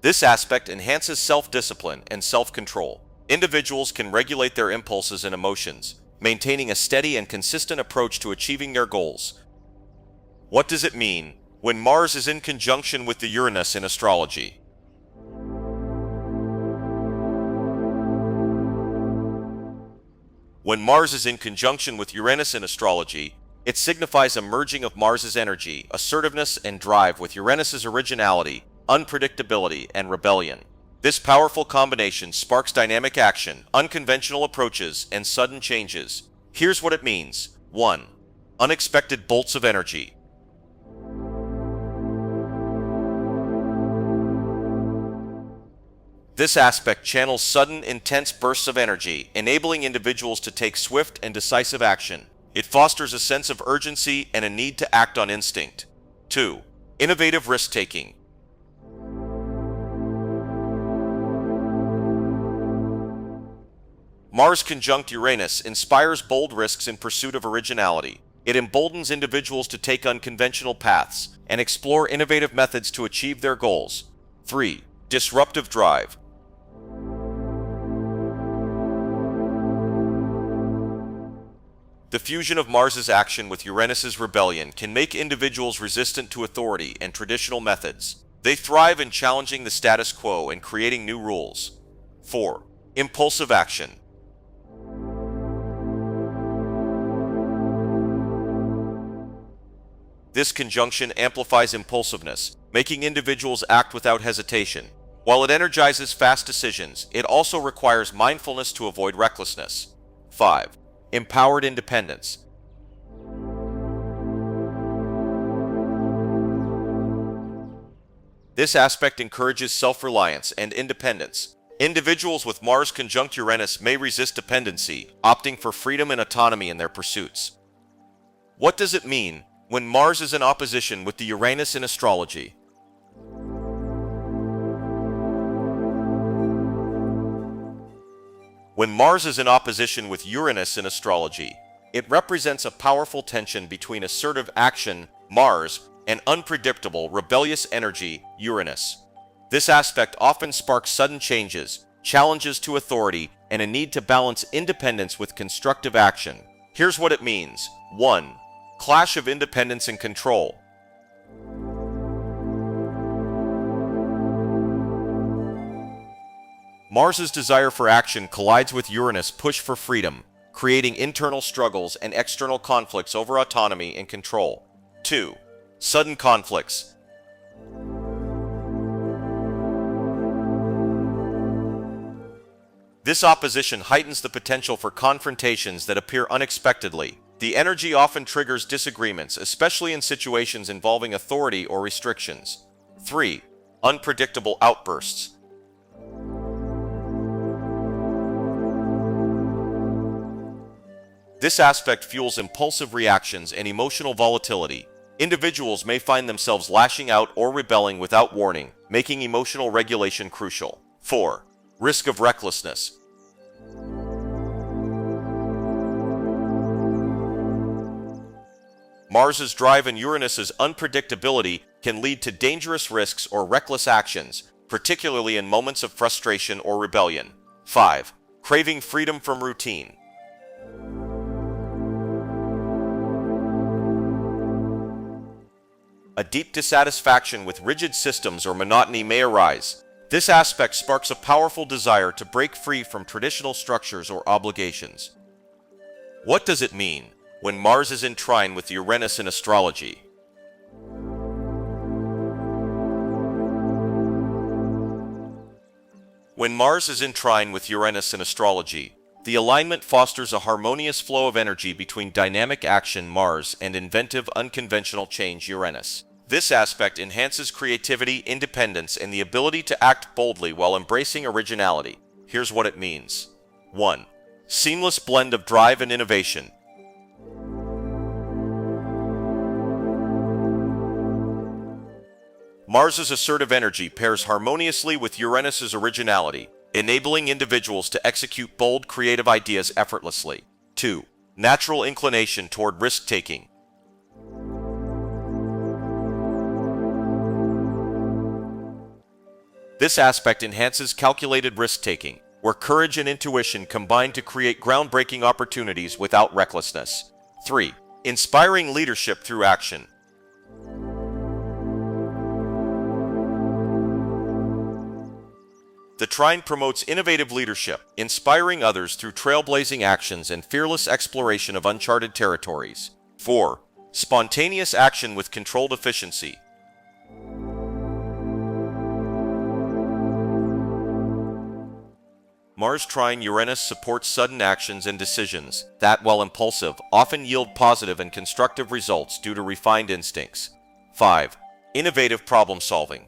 This aspect enhances self-discipline and self-control. Individuals can regulate their impulses and emotions, maintaining a steady and consistent approach to achieving their goals. What does it mean when Mars is in conjunction with the Uranus in astrology? When Mars is in conjunction with Uranus in astrology, it signifies a merging of Mars's energy, assertiveness, and drive with Uranus's originality, unpredictability, and rebellion. This powerful combination sparks dynamic action, unconventional approaches, and sudden changes. Here's what it means. 1. Unexpected bolts of energy. This aspect channels sudden, intense bursts of energy, enabling individuals to take swift and decisive action. It fosters a sense of urgency and a need to act on instinct. 2. Innovative risk-taking. Mars conjunct Uranus inspires bold risks in pursuit of originality. It emboldens individuals to take unconventional paths and explore innovative methods to achieve their goals. 3. Disruptive drive. The fusion of Mars's action with Uranus's rebellion can make individuals resistant to authority and traditional methods. They thrive in challenging the status quo and creating new rules. 4. Impulsive action. This conjunction amplifies impulsiveness, making individuals act without hesitation. While it energizes fast decisions, it also requires mindfulness to avoid recklessness. 5. Empowered independence. This aspect encourages self-reliance and independence. Individuals with Mars conjunct Uranus may resist dependency, opting for freedom and autonomy in their pursuits. What does it mean when Mars is in opposition with the Uranus in astrology? When Mars is in opposition with Uranus in astrology, it represents a powerful tension between assertive action, Mars, and unpredictable, rebellious energy, Uranus. This aspect often sparks sudden changes, challenges to authority, and a need to balance independence with constructive action. Here's what it means. 1. Clash of independence and control. Mars's desire for action collides with Uranus' push for freedom, creating internal struggles and external conflicts over autonomy and control. 2. Sudden conflicts. This opposition heightens the potential for confrontations that appear unexpectedly. The energy often triggers disagreements, especially in situations involving authority or restrictions. 3. Unpredictable outbursts. This aspect fuels impulsive reactions and emotional volatility. Individuals may find themselves lashing out or rebelling without warning, making emotional regulation crucial. 4. Risk of recklessness. Mars's drive and Uranus's unpredictability can lead to dangerous risks or reckless actions, particularly in moments of frustration or rebellion. 5. Craving freedom from routine. A deep dissatisfaction with rigid systems or monotony may arise. This aspect sparks a powerful desire to break free from traditional structures or obligations. What does it mean when Mars is in trine with Uranus in astrology? When Mars is in trine with Uranus in astrology, the alignment fosters a harmonious flow of energy between dynamic action Mars and inventive, unconventional change Uranus. This aspect enhances creativity, independence, and the ability to act boldly while embracing originality. Here's what it means. 1. Seamless blend of drive and innovation. Mars's assertive energy pairs harmoniously with Uranus's originality, enabling individuals to execute bold, creative ideas effortlessly. 2. Natural inclination toward risk-taking. This aspect enhances calculated risk-taking, where courage and intuition combine to create groundbreaking opportunities without recklessness. 3. Inspiring leadership through action. The trine promotes innovative leadership, inspiring others through trailblazing actions and fearless exploration of uncharted territories. 4. Spontaneous action with controlled efficiency. Mars trine Uranus supports sudden actions and decisions that, while impulsive, often yield positive and constructive results due to refined instincts. 5. Innovative problem solving.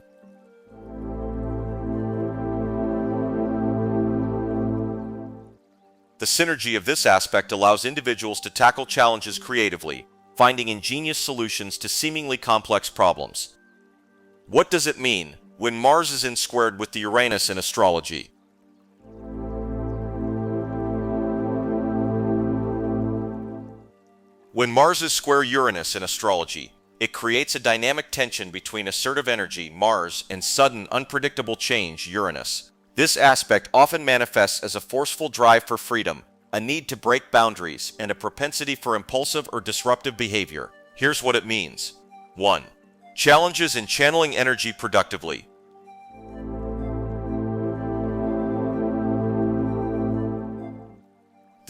The synergy of this aspect allows individuals to tackle challenges creatively, finding ingenious solutions to seemingly complex problems. What does it mean when Mars is in squared with the Uranus in astrology? When Mars is square Uranus in astrology, it creates a dynamic tension between assertive energy, Mars, and sudden, unpredictable change, Uranus. This aspect often manifests as a forceful drive for freedom, a need to break boundaries, and a propensity for impulsive or disruptive behavior. Here's what it means. 1. Challenges in channeling energy productively.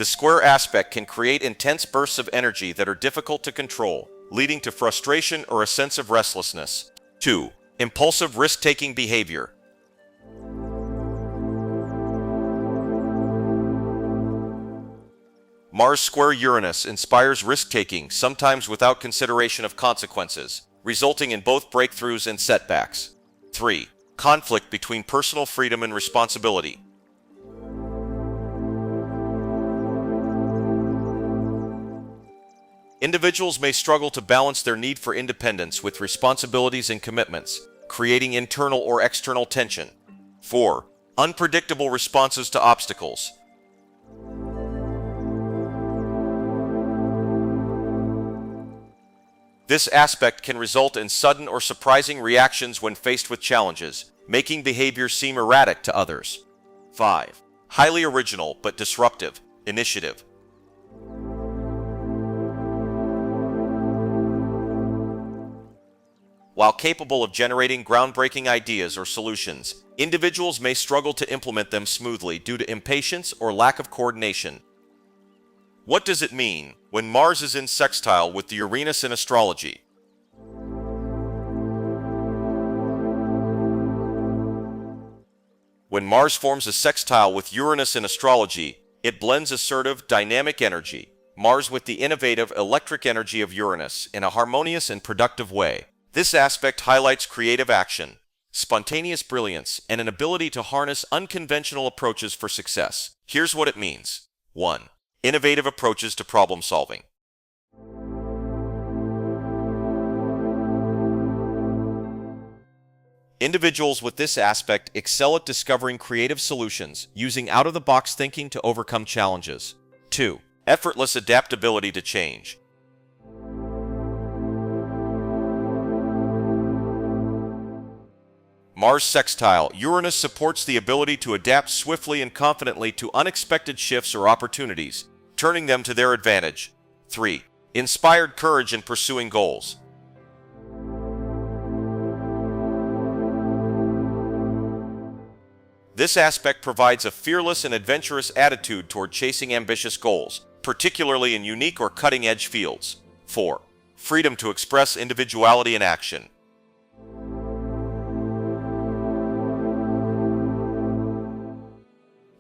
The square aspect can create intense bursts of energy that are difficult to control, leading to frustration or a sense of restlessness. 2. Impulsive risk-taking behavior. Mars square Uranus inspires risk-taking, sometimes without consideration of consequences, resulting in both breakthroughs and setbacks. 3. Conflict between personal freedom and responsibility. Individuals may struggle to balance their need for independence with responsibilities and commitments, creating internal or external tension. 4. Unpredictable responses to obstacles. This aspect can result in sudden or surprising reactions when faced with challenges, making behavior seem erratic to others. 5. Highly original but disruptive initiative. While capable of generating groundbreaking ideas or solutions, individuals may struggle to implement them smoothly due to impatience or lack of coordination. What does it mean when Mars is in sextile with the Uranus in astrology? When Mars forms a sextile with Uranus in astrology, it blends assertive, dynamic energy, Mars with the innovative, electric energy of Uranus in a harmonious and productive way. This aspect highlights creative action, spontaneous brilliance, and an ability to harness unconventional approaches for success. Here's what it means. 1. Innovative approaches to problem solving. Individuals with this aspect excel at discovering creative solutions, using out-of-the-box thinking to overcome challenges. 2. Effortless adaptability to change. Mars sextile, Uranus supports the ability to adapt swiftly and confidently to unexpected shifts or opportunities, turning them to their advantage. 3. Inspired courage in pursuing goals. This aspect provides a fearless and adventurous attitude toward chasing ambitious goals, particularly in unique or cutting-edge fields. 4. Freedom to express individuality in action.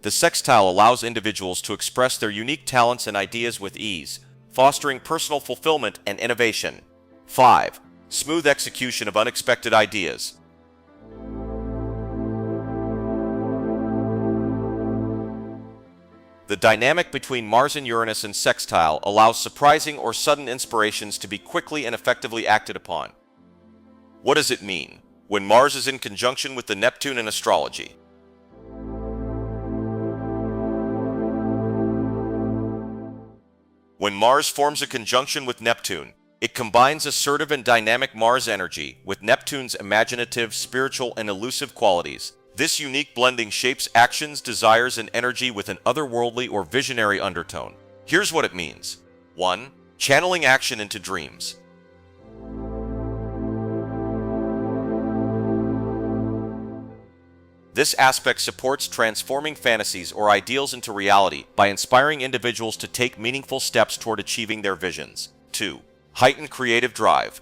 The sextile allows individuals to express their unique talents and ideas with ease, fostering personal fulfillment and innovation. 5. Smooth execution of unexpected ideas. The dynamic between Mars and Uranus in sextile allows surprising or sudden inspirations to be quickly and effectively acted upon. What does it mean when Mars is in conjunction with the Neptune in astrology? When Mars forms a conjunction with Neptune, it combines assertive and dynamic Mars energy with Neptune's imaginative, spiritual, and elusive qualities. This unique blending shapes actions, desires, and energy with an otherworldly or visionary undertone. Here's what it means. 1. Channeling action into dreams. This aspect supports transforming fantasies or ideals into reality by inspiring individuals to take meaningful steps toward achieving their visions. 2. Heightened creative drive.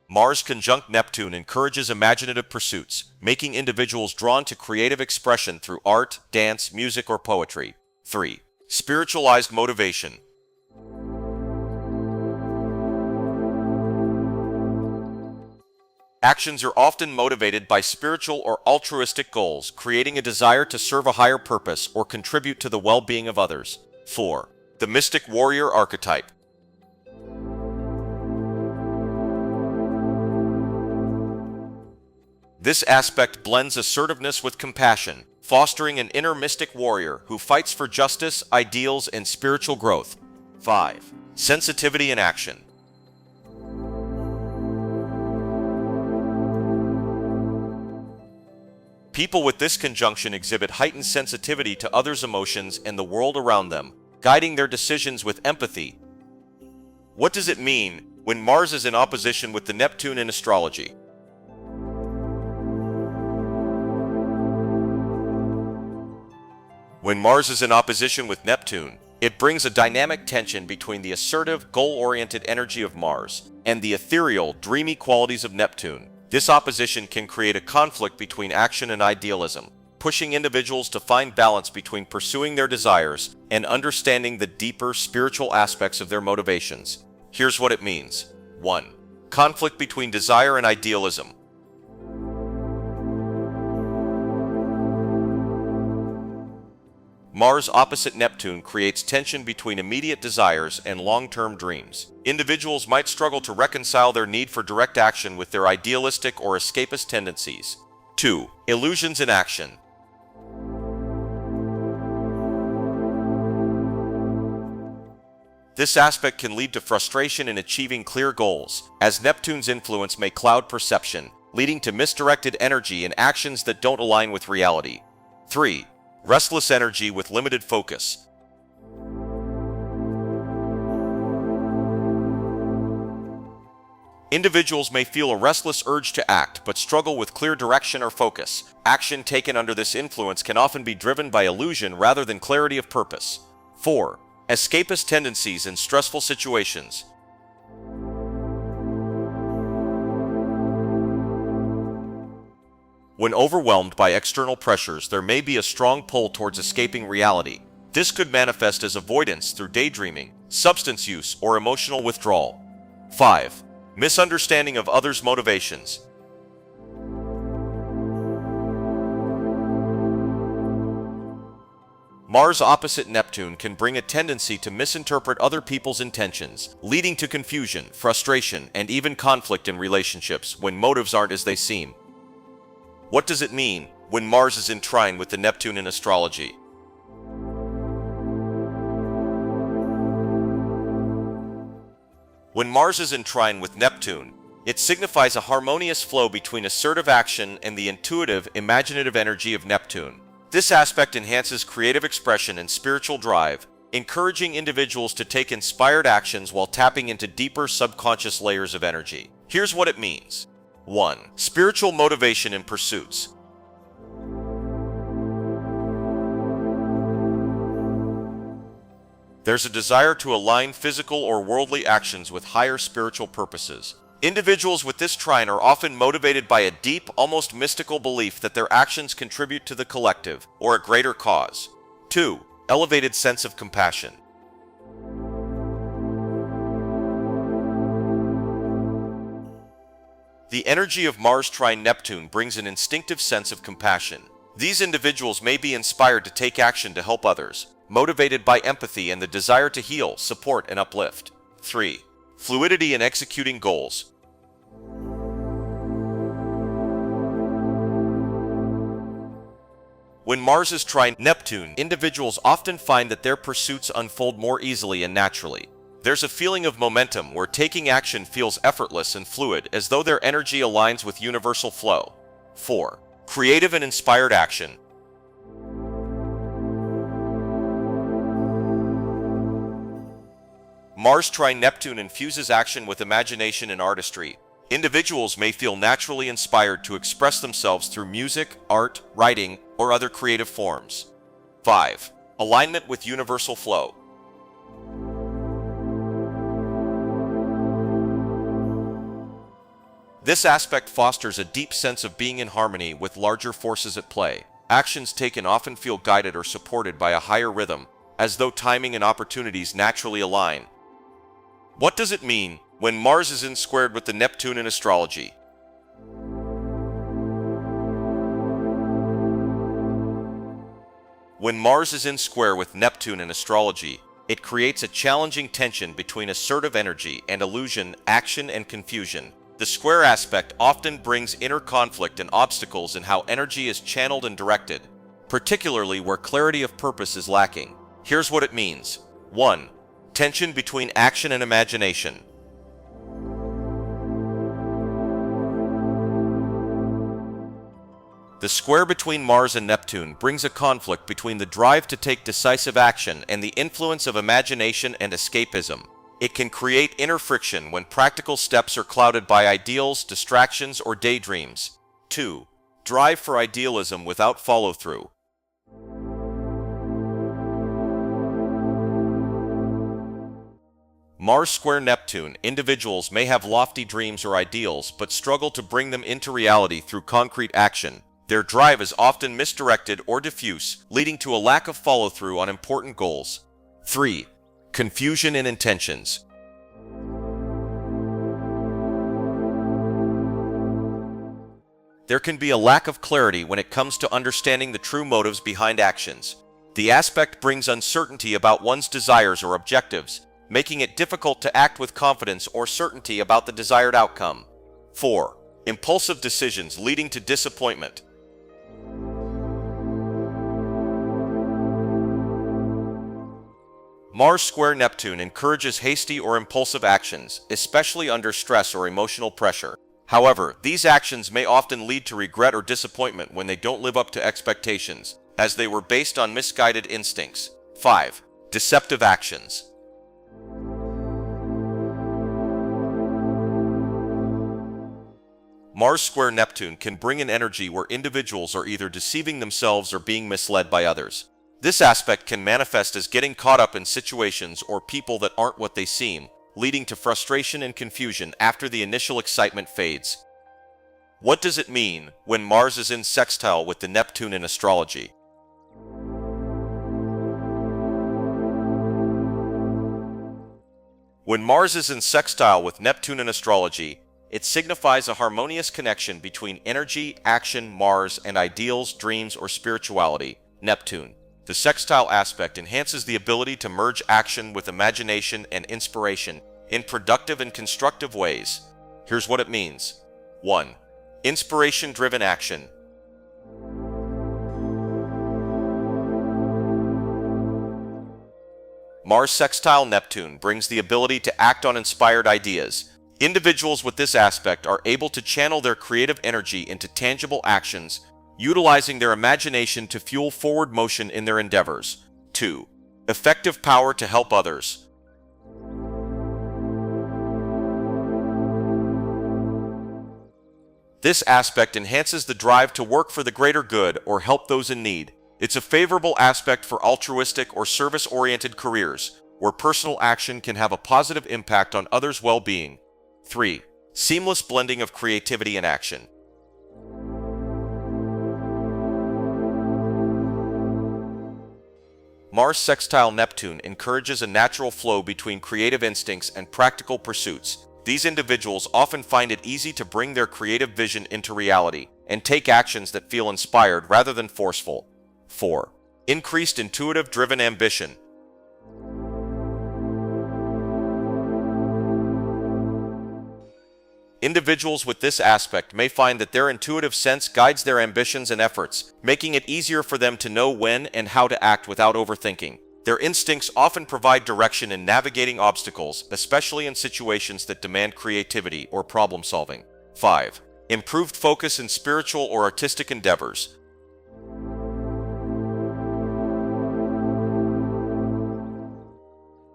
Mars conjunct Neptune encourages imaginative pursuits, making individuals drawn to creative expression through art, dance, music, or poetry. 3. Spiritualized motivation. Actions are often motivated by spiritual or altruistic goals, creating a desire to serve a higher purpose or contribute to the well-being of others. 4. The mystic warrior archetype. This aspect blends assertiveness with compassion, fostering an inner mystic warrior who fights for justice, ideals, and spiritual growth. 5. Sensitivity in action. People with this conjunction exhibit heightened sensitivity to others' emotions and the world around them, guiding their decisions with empathy. What does it mean when Mars is in opposition with the Neptune in astrology? When Mars is in opposition with Neptune, it brings a dynamic tension between the assertive, goal-oriented energy of Mars and the ethereal, dreamy qualities of Neptune. This opposition can create a conflict between action and idealism, pushing individuals to find balance between pursuing their desires and understanding the deeper spiritual aspects of their motivations. Here's what it means. 1. Conflict between desire and idealism. Mars opposite Neptune creates tension between immediate desires and long-term dreams. Individuals might struggle to reconcile their need for direct action with their idealistic or escapist tendencies. 2. Illusions in action. This aspect can lead to frustration in achieving clear goals, as Neptune's influence may cloud perception, leading to misdirected energy and actions that don't align with reality. 3. Restless energy with limited focus. Individuals may feel a restless urge to act, but struggle with clear direction or focus. Action taken under this influence can often be driven by illusion rather than clarity of purpose. 4. Escapist tendencies in stressful situations. When overwhelmed by external pressures, there may be a strong pull towards escaping reality. This could manifest as avoidance through daydreaming, substance use, or emotional withdrawal. 5. Misunderstanding of others' motivations. Mars opposite Neptune can bring a tendency to misinterpret other people's intentions, leading to confusion, frustration, and even conflict in relationships when motives aren't as they seem. What does it mean when Mars is in trine with the Neptune in astrology? When Mars is in trine with Neptune, it signifies a harmonious flow between assertive action and the intuitive, imaginative energy of Neptune. This aspect enhances creative expression and spiritual drive, encouraging individuals to take inspired actions while tapping into deeper subconscious layers of energy. Here's what it means. 1. Spiritual motivation in pursuits. There's a desire to align physical or worldly actions with higher spiritual purposes. Individuals with this trine are often motivated by a deep, almost mystical belief that their actions contribute to the collective or a greater cause. 2. Elevated sense of compassion. The energy of Mars trine Neptune brings an instinctive sense of compassion. These individuals may be inspired to take action to help others, motivated by empathy and the desire to heal, support, and uplift. 3. Fluidity in executing goals. When Mars is trine Neptune, individuals often find that their pursuits unfold more easily and naturally. There's a feeling of momentum where taking action feels effortless and fluid, as though their energy aligns with universal flow. 4. Creative and inspired action. Mars trine Neptune infuses action with imagination and artistry. Individuals may feel naturally inspired to express themselves through music, art, writing, or other creative forms. 5. Alignment with universal flow. This aspect fosters a deep sense of being in harmony with larger forces at play. Actions taken often feel guided or supported by a higher rhythm, as though timing and opportunities naturally align. What does it mean when Mars is in squared with the Neptune in astrology? When Mars is in square with Neptune in astrology, it creates a challenging tension between assertive energy and illusion, action, and confusion. The square aspect often brings inner conflict and obstacles in how energy is channeled and directed, particularly where clarity of purpose is lacking. Here's what it means. 1. Tension between action and imagination. The square between Mars and Neptune brings a conflict between the drive to take decisive action and the influence of imagination and escapism. It can create inner friction when practical steps are clouded by ideals, distractions, or daydreams. 2. Drive for idealism without follow-through. Mars square Neptune, individuals may have lofty dreams or ideals but struggle to bring them into reality through concrete action. Their drive is often misdirected or diffuse, leading to a lack of follow-through on important goals. 3. Confusion in intentions. There can be a lack of clarity when it comes to understanding the true motives behind actions. The aspect brings uncertainty about one's desires or objectives, making it difficult to act with confidence or certainty about the desired outcome. 4. Impulsive decisions leading to disappointment. Mars square Neptune encourages hasty or impulsive actions, especially under stress or emotional pressure. However, these actions may often lead to regret or disappointment when they don't live up to expectations, as they were based on misguided instincts. 5. Deceptive actions. Mars square Neptune can bring an energy where individuals are either deceiving themselves or being misled by others. This aspect can manifest as getting caught up in situations or people that aren't what they seem, leading to frustration and confusion after the initial excitement fades. What does it mean when Mars is in sextile with the Neptune in astrology? When Mars is in sextile with Neptune in astrology, it signifies a harmonious connection between energy, action, Mars, and ideals, dreams, or spirituality, Neptune. The sextile aspect enhances the ability to merge action with imagination and inspiration in productive and constructive ways. Here's what it means. 1. Inspiration-driven action. Mars sextile Neptune brings the ability to act on inspired ideas. Individuals with this aspect are able to channel their creative energy into tangible actions, utilizing their imagination to fuel forward motion in their endeavors. 2. Effective power to help others. This aspect enhances the drive to work for the greater good or help those in need. It's a favorable aspect for altruistic or service-oriented careers, where personal action can have a positive impact on others' well-being. 3. Seamless blending of creativity and action. Mars sextile Neptune encourages a natural flow between creative instincts and practical pursuits. These individuals often find it easy to bring their creative vision into reality and take actions that feel inspired rather than forceful. 4. Increased intuitive-driven ambition. Individuals with this aspect may find that their intuitive sense guides their ambitions and efforts, making it easier for them to know when and how to act without overthinking. Their instincts often provide direction in navigating obstacles, especially in situations that demand creativity or problem solving. 5. Improved focus in spiritual or artistic endeavors.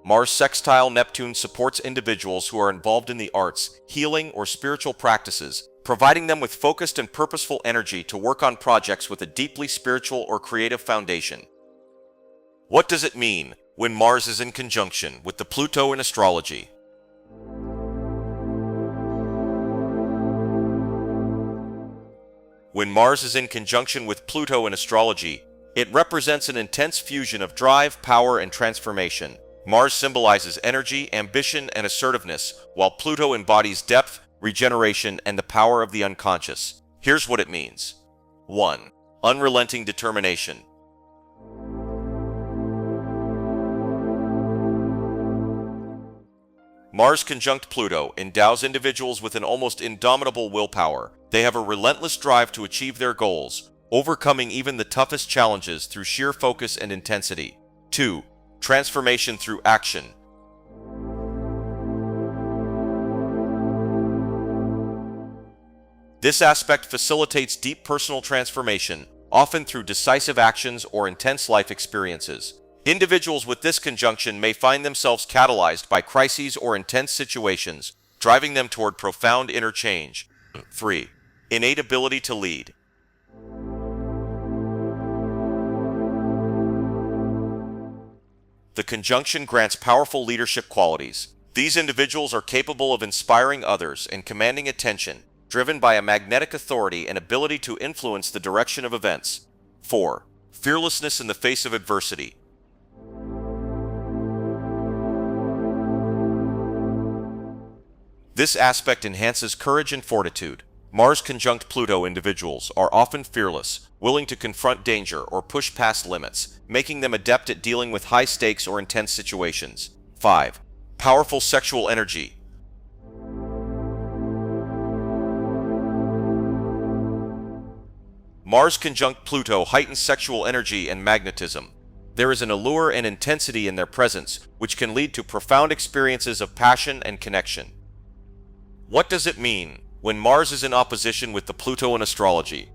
Mars sextile Neptune supports individuals who are involved in the arts, healing, or spiritual practices, providing them with focused and purposeful energy to work on projects with a deeply spiritual or creative foundation. What does it mean when Mars is in conjunction with the Pluto in astrology? When Mars is in conjunction with Pluto in astrology, it represents an intense fusion of drive, power, and transformation. Mars symbolizes energy, ambition, and assertiveness, while Pluto embodies depth, regeneration, and the power of the unconscious. Here's what it means. 1. Unrelenting determination. Mars conjunct Pluto endows individuals with an almost indomitable willpower. They have a relentless drive to achieve their goals, overcoming even the toughest challenges through sheer focus and intensity. 2. Transformation through action. This aspect facilitates deep personal transformation, often through decisive actions or intense life experiences. Individuals with this conjunction may find themselves catalyzed by crises or intense situations, driving them toward profound inner change. 3. Innate ability to lead. The conjunction grants powerful leadership qualities. These individuals are capable of inspiring others and commanding attention, driven by a magnetic authority and ability to influence the direction of events. 4. Fearlessness in the face of adversity. This aspect enhances courage and fortitude. Mars conjunct Pluto individuals are often fearless, willing to confront danger or push past limits, making them adept at dealing with high stakes or intense situations. 5. Powerful sexual energy. Mars conjunct Pluto heightens sexual energy and magnetism. There is an allure and intensity in their presence, which can lead to profound experiences of passion and connection. What does it mean when Mars is in opposition with the Pluto in astrology?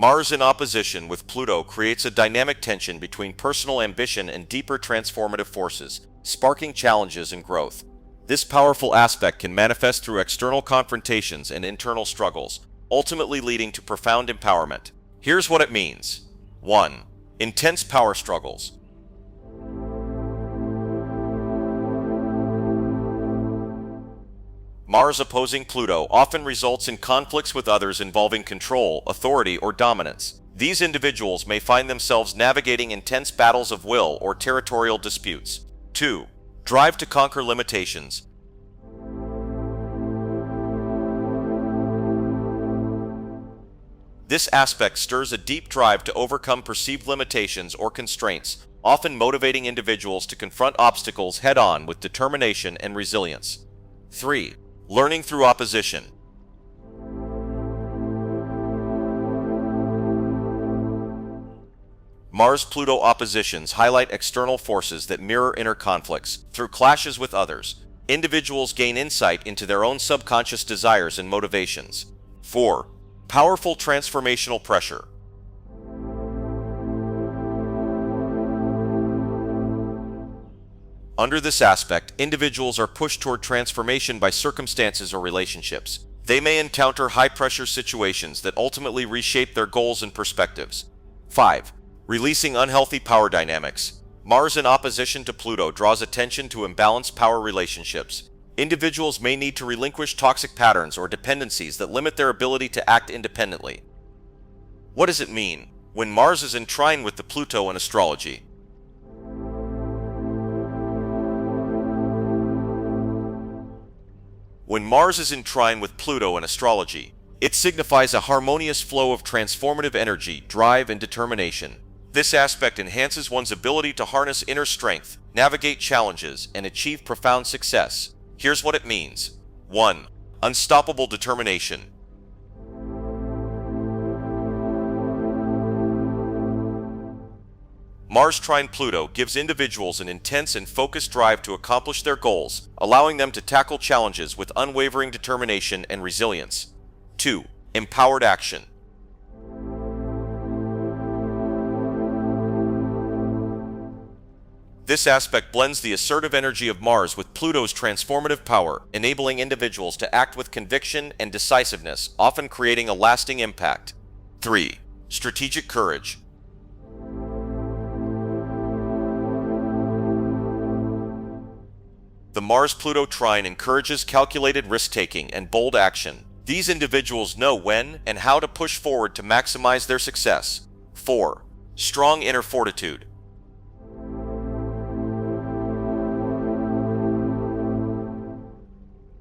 Mars in opposition with Pluto creates a dynamic tension between personal ambition and deeper transformative forces, sparking challenges and growth. This powerful aspect can manifest through external confrontations and internal struggles, ultimately leading to profound empowerment. Here's what it means. 1. Intense power struggles. Mars opposing Pluto often results in conflicts with others involving control, authority, or dominance. These individuals may find themselves navigating intense battles of will or territorial disputes. 2. Drive to conquer limitations. This aspect stirs a deep drive to overcome perceived limitations or constraints, often motivating individuals to confront obstacles head-on with determination and resilience. 3. Learning through opposition. Mars-Pluto oppositions highlight external forces that mirror inner conflicts. Through clashes with others, individuals gain insight into their own subconscious desires and motivations. 4. Powerful transformational pressure. Under this aspect, individuals are pushed toward transformation by circumstances or relationships. They may encounter high-pressure situations that ultimately reshape their goals and perspectives. 5. Releasing unhealthy power dynamics. Mars in opposition to Pluto draws attention to imbalanced power relationships. Individuals may need to relinquish toxic patterns or dependencies that limit their ability to act independently. What does it mean when Mars is in trine with the Pluto in astrology? When Mars is in trine with Pluto in astrology, it signifies a harmonious flow of transformative energy, drive, and determination. This aspect enhances one's ability to harness inner strength, navigate challenges, and achieve profound success. Here's what it means. 1. Unstoppable determination. Mars trine Pluto gives individuals an intense and focused drive to accomplish their goals, allowing them to tackle challenges with unwavering determination and resilience. 2. Empowered action. This aspect blends the assertive energy of Mars with Pluto's transformative power, enabling individuals to act with conviction and decisiveness, often creating a lasting impact. 3. Strategic courage. The Mars-Pluto trine encourages calculated risk-taking and bold action. These individuals know when and how to push forward to maximize their success. 4. Strong inner fortitude.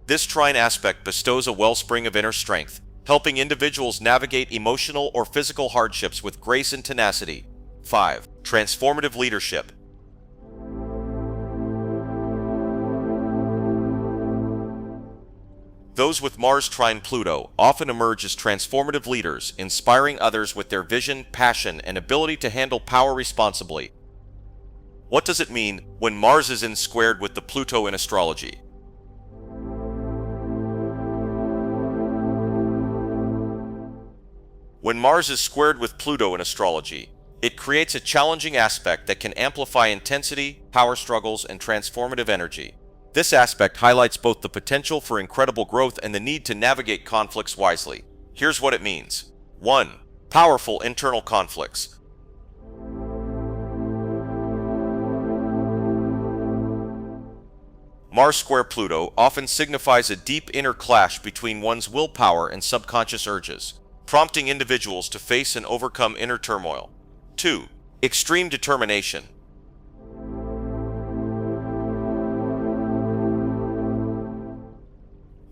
This trine aspect bestows a wellspring of inner strength, helping individuals navigate emotional or physical hardships with grace and tenacity. 5. Transformative leadership. Those with Mars trine Pluto often emerge as transformative leaders, inspiring others with their vision, passion, and ability to handle power responsibly. What does it mean when Mars is in squared with the Pluto in astrology? When Mars is squared with Pluto in astrology, it creates a challenging aspect that can amplify intensity, power struggles, and transformative energy. This aspect highlights both the potential for incredible growth and the need to navigate conflicts wisely. Here's what it means. 1. Powerful internal conflicts. Mars square Pluto often signifies a deep inner clash between one's willpower and subconscious urges, prompting individuals to face and overcome inner turmoil. 2. Extreme determination.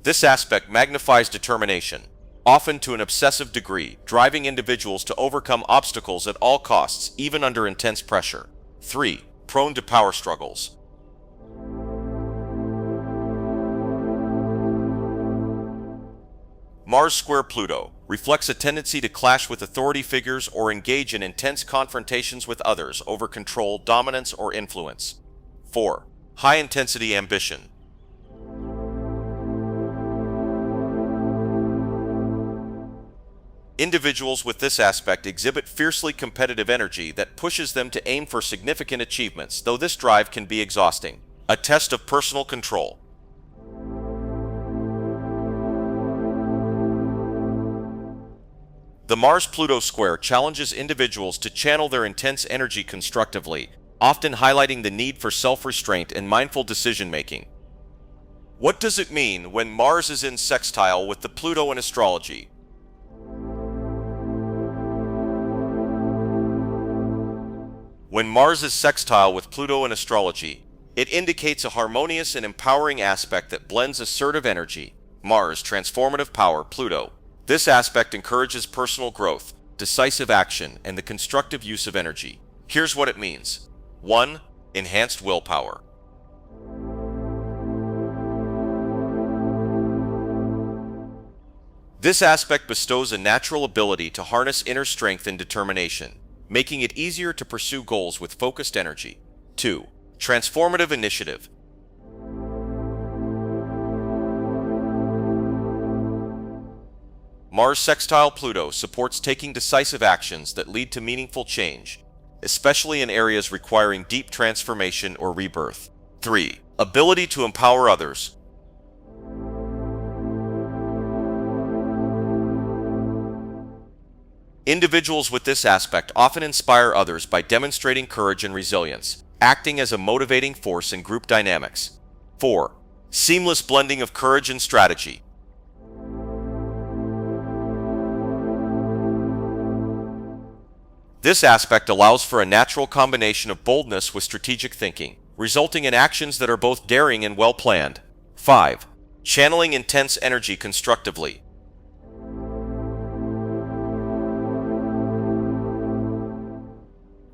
This aspect magnifies determination, often to an obsessive degree, driving individuals to overcome obstacles at all costs, even under intense pressure. 3. Prone to power struggles. Mars square Pluto reflects a tendency to clash with authority figures or engage in intense confrontations with others over control, dominance, or influence. 4. High-intensity ambition. Individuals with this aspect exhibit fiercely competitive energy that pushes them to aim for significant achievements, though this drive can be exhausting. A test of personal control. The Mars-Pluto square challenges individuals to channel their intense energy constructively, often highlighting the need for self-restraint and mindful decision-making. What does it mean when Mars is in sextile with the Pluto in astrology? When Mars is sextile with Pluto in astrology, it indicates a harmonious and empowering aspect that blends assertive energy, Mars, transformative power, Pluto. This aspect encourages personal growth, decisive action, and the constructive use of energy. Here's what it means. 1. Enhanced willpower. This aspect bestows a natural ability to harness inner strength and determination, making it easier to pursue goals with focused energy. 2. Transformative initiative. Mars sextile Pluto supports taking decisive actions that lead to meaningful change, especially in areas requiring deep transformation or rebirth. 3. Ability to empower others. Individuals with this aspect often inspire others by demonstrating courage and resilience, acting as a motivating force in group dynamics. 4. Seamless blending of courage and strategy. This aspect allows for a natural combination of boldness with strategic thinking, resulting in actions that are both daring and well-planned. 5. Channeling intense energy constructively.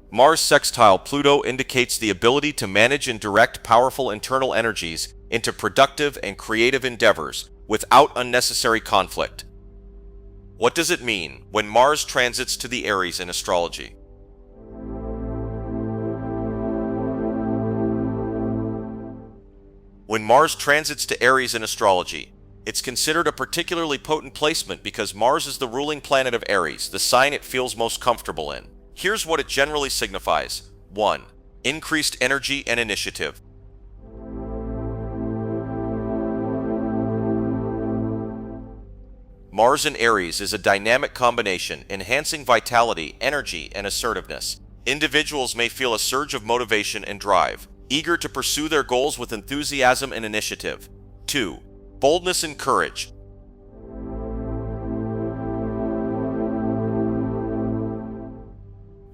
Mars sextile Pluto indicates the ability to manage and direct powerful internal energies into productive and creative endeavors without unnecessary conflict. What does it mean when Mars transits to the Aries in astrology? When Mars transits to Aries in astrology, it's considered a particularly potent placement because Mars is the ruling planet of Aries, the sign it feels most comfortable in. Here's what it generally signifies. 1. Increased energy and initiative. Mars in Aries is a dynamic combination, enhancing vitality, energy, and assertiveness. Individuals may feel a surge of motivation and drive, eager to pursue their goals with enthusiasm and initiative. 2. Boldness and courage.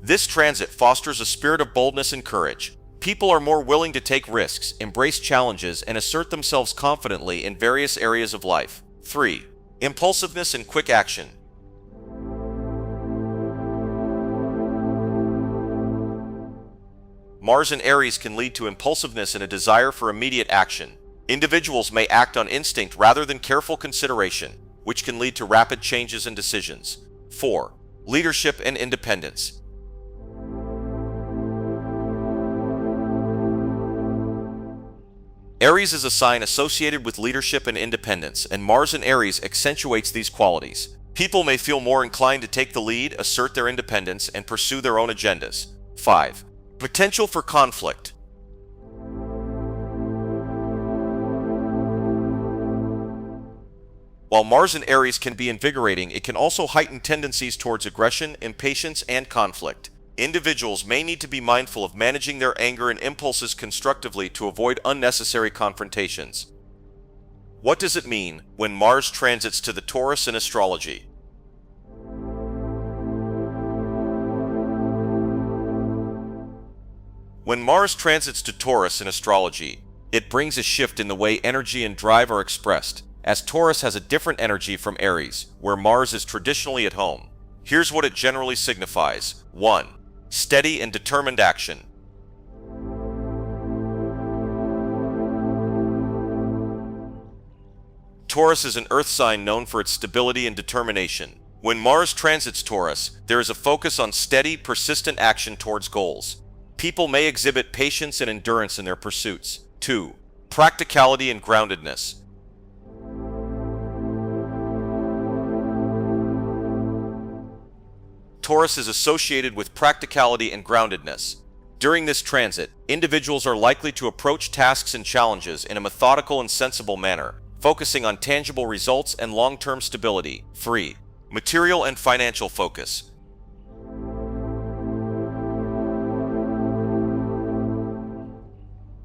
This transit fosters a spirit of boldness and courage. People are more willing to take risks, embrace challenges, and assert themselves confidently in various areas of life. 3. Impulsiveness and quick action. Mars in Aries can lead to impulsiveness and a desire for immediate action. Individuals may act on instinct rather than careful consideration, which can lead to rapid changes and decisions. 4. Leadership and independence. Aries is a sign associated with leadership and independence, and Mars in Aries accentuates these qualities. People may feel more inclined to take the lead, assert their independence, and pursue their own agendas. 5. Potential for conflict. While Mars in Aries can be invigorating, it can also heighten tendencies towards aggression, impatience, and conflict. Individuals may need to be mindful of managing their anger and impulses constructively to avoid unnecessary confrontations. What does it mean when Mars transits to the Taurus in astrology? When Mars transits to Taurus in astrology, it brings a shift in the way energy and drive are expressed, as Taurus has a different energy from Aries, where Mars is traditionally at home. Here's what it generally signifies. 1. Steady and determined action. Taurus is an earth sign known for its stability and determination. When Mars transits Taurus, there is a focus on steady, persistent action towards goals. People may exhibit patience and endurance in their pursuits. 2. Practicality and groundedness. Taurus is associated with practicality and groundedness. During this transit, individuals are likely to approach tasks and challenges in a methodical and sensible manner, focusing on tangible results and long-term stability. 3. Material and financial focus.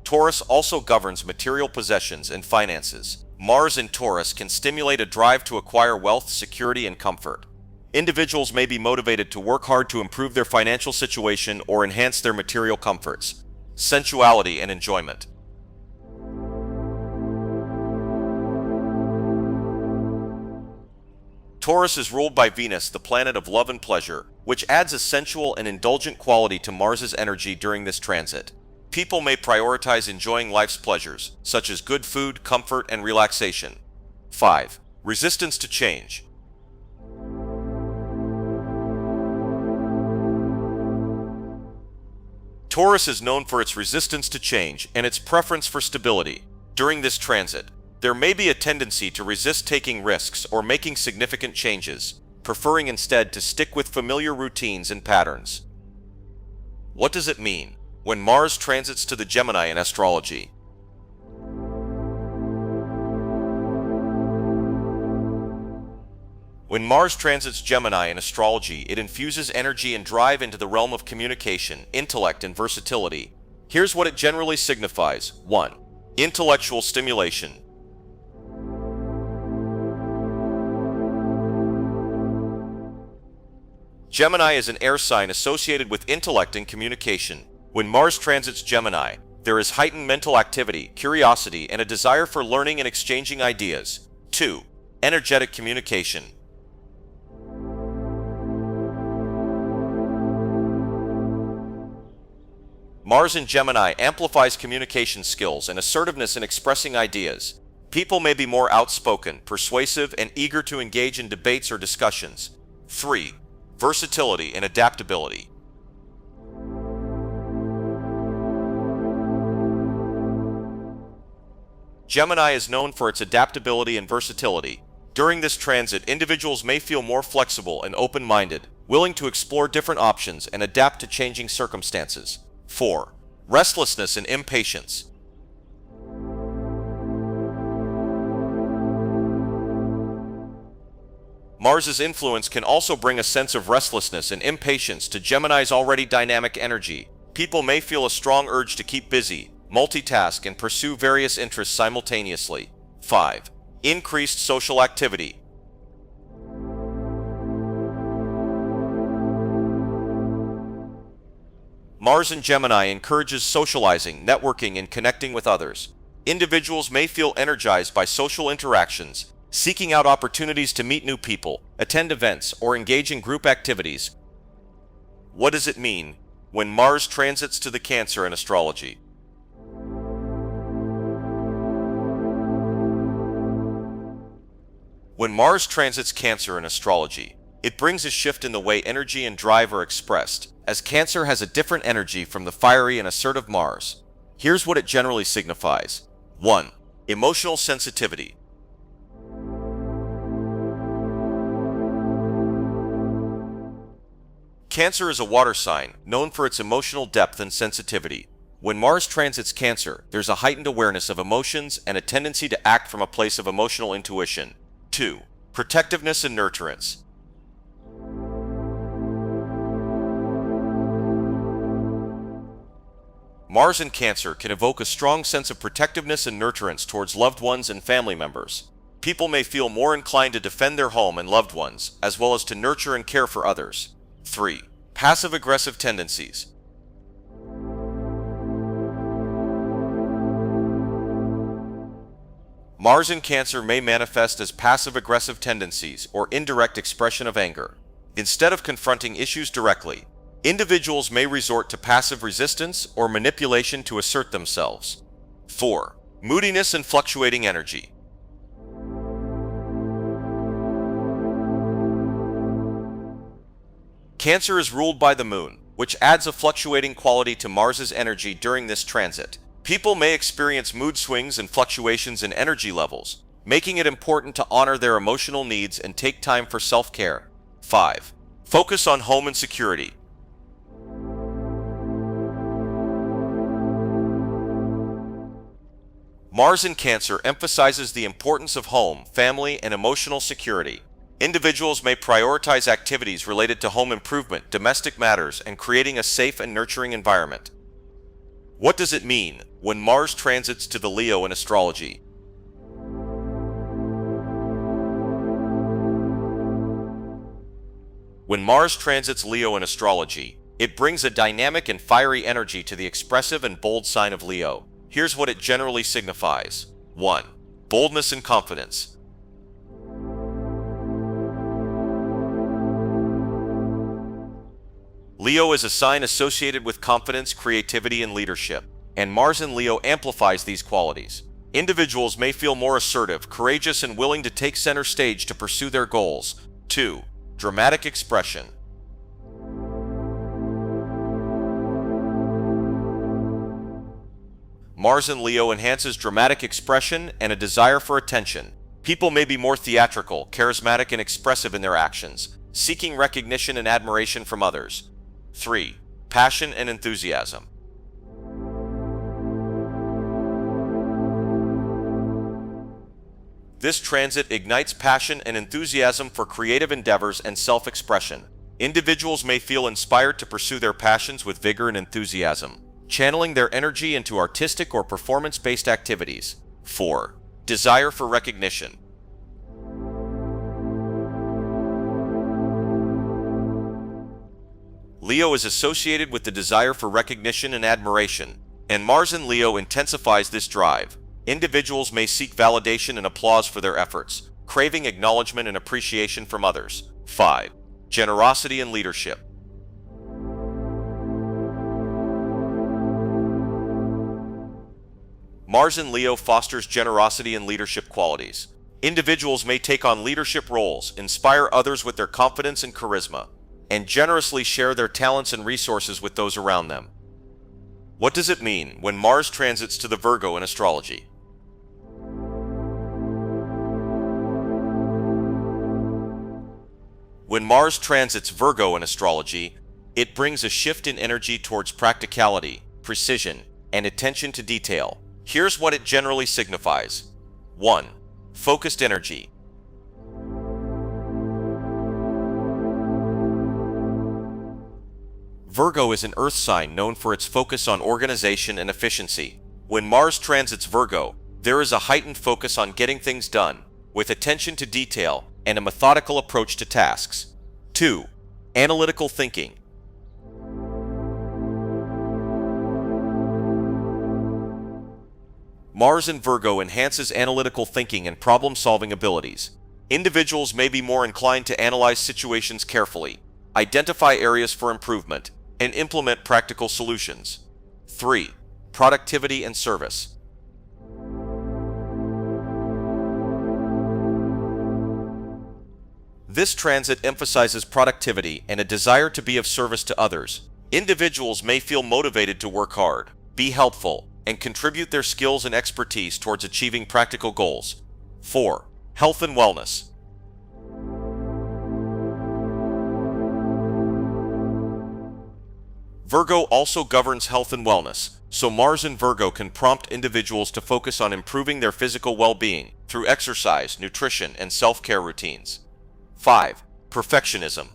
Taurus also governs material possessions and finances. Mars in Taurus can stimulate a drive to acquire wealth, security, and comfort. Individuals may be motivated to work hard to improve their financial situation or enhance their material comforts. Sensuality and enjoyment. Taurus is ruled by Venus, the planet of love and pleasure, which adds a sensual and indulgent quality to Mars's energy during this transit. People may prioritize enjoying life's pleasures, such as good food, comfort, and relaxation. 5. Resistance to change. Taurus is known for its resistance to change and its preference for stability. During this transit, there may be a tendency to resist taking risks or making significant changes, preferring instead to stick with familiar routines and patterns. What does it mean when Mars transits to the Gemini in astrology? When Mars transits Gemini in astrology, it infuses energy and drive into the realm of communication, intellect, and versatility. Here's what it generally signifies. 1. Intellectual stimulation. Gemini is an air sign associated with intellect and communication. When Mars transits Gemini, there is heightened mental activity, curiosity, and a desire for learning and exchanging ideas. 2. Energetic communication. Mars in Gemini amplifies communication skills and assertiveness in expressing ideas. People may be more outspoken, persuasive, and eager to engage in debates or discussions. 3. Versatility and adaptability. Gemini is known for its adaptability and versatility. During this transit, individuals may feel more flexible and open-minded, willing to explore different options and adapt to changing circumstances. 4. Restlessness and impatience. Mars's influence can also bring a sense of restlessness and impatience to Gemini's already dynamic energy. People may feel a strong urge to keep busy, multitask, and pursue various interests simultaneously. 5. Increased social activity. Mars in Gemini encourages socializing, networking, and connecting with others. Individuals may feel energized by social interactions, seeking out opportunities to meet new people, attend events, or engage in group activities. What does it mean when Mars transits to the Cancer in astrology? When Mars transits Cancer in astrology, it brings a shift in the way energy and drive are expressed, as Cancer has a different energy from the fiery and assertive Mars. Here's what it generally signifies. 1. Emotional sensitivity. Cancer is a water sign, known for its emotional depth and sensitivity. When Mars transits Cancer, there's a heightened awareness of emotions and a tendency to act from a place of emotional intuition. 2. Protectiveness and nurturance. Mars in Cancer can evoke a strong sense of protectiveness and nurturance towards loved ones and family members. People may feel more inclined to defend their home and loved ones, as well as to nurture and care for others. 3. Passive-aggressive tendencies. Mars in Cancer may manifest as passive-aggressive tendencies or indirect expression of anger. Instead of confronting issues directly, individuals may resort to passive resistance or manipulation to assert themselves. 4. Moodiness and fluctuating energy. Cancer is ruled by the Moon, which adds a fluctuating quality to Mars's energy during this transit. People may experience mood swings and fluctuations in energy levels, making it important to honor their emotional needs and take time for self-care. 5. Focus on home and security. Mars in Cancer emphasizes the importance of home, family, and emotional security. Individuals may prioritize activities related to home improvement, domestic matters, and creating a safe and nurturing environment. What does it mean when Mars transits to the Leo in astrology? When Mars transits Leo in astrology, it brings a dynamic and fiery energy to the expressive and bold sign of Leo. Here's what it generally signifies. 1. Boldness and confidence. Leo is a sign associated with confidence, creativity, and leadership, and Mars in Leo amplifies these qualities. Individuals may feel more assertive, courageous, and willing to take center stage to pursue their goals. 2. Dramatic expression. Mars in Leo enhances dramatic expression and a desire for attention. People may be more theatrical, charismatic, and expressive in their actions, seeking recognition and admiration from others. 3. Passion and enthusiasm. This transit ignites passion and enthusiasm for creative endeavors and self-expression. Individuals may feel inspired to pursue their passions with vigor and enthusiasm, channeling their energy into artistic or performance-based activities. 4. Desire for recognition. Leo is associated with the desire for recognition and admiration, and Mars in Leo intensifies this drive. Individuals may seek validation and applause for their efforts, craving acknowledgement and appreciation from others. 5. Generosity and leadership. Mars in Leo fosters generosity and leadership qualities. Individuals may take on leadership roles, inspire others with their confidence and charisma, and generously share their talents and resources with those around them. What does it mean when Mars transits to the Virgo in astrology? When Mars transits Virgo in astrology, it brings a shift in energy towards practicality, precision, and attention to detail. Here's what it generally signifies. 1. Focused energy. Virgo is an earth sign known for its focus on organization and efficiency. When Mars transits Virgo, there is a heightened focus on getting things done, with attention to detail and a methodical approach to tasks. 2. Analytical thinking. Mars in Virgo enhances analytical thinking and problem-solving abilities. Individuals may be more inclined to analyze situations carefully, identify areas for improvement, and implement practical solutions. 3. Productivity and service. This transit emphasizes productivity and a desire to be of service to others. Individuals may feel motivated to work hard, be helpful, and contribute their skills and expertise towards achieving practical goals. 4. Health and wellness. Virgo also governs health and wellness, so Mars in Virgo can prompt individuals to focus on improving their physical well-being through exercise, nutrition, and self-care routines. 5. Perfectionism.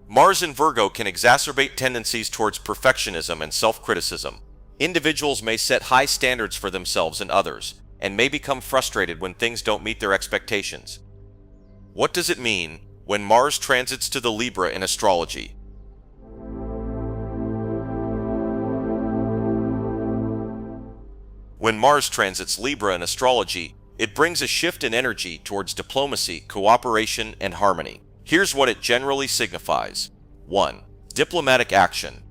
Mars in Virgo can exacerbate tendencies towards perfectionism and self-criticism. Individuals may set high standards for themselves and others, and may become frustrated when things don't meet their expectations. What does it mean when Mars transits to the Libra in astrology? When Mars transits Libra in astrology, it brings a shift in energy towards diplomacy, cooperation, and harmony. Here's what it generally signifies. 1. Diplomatic action.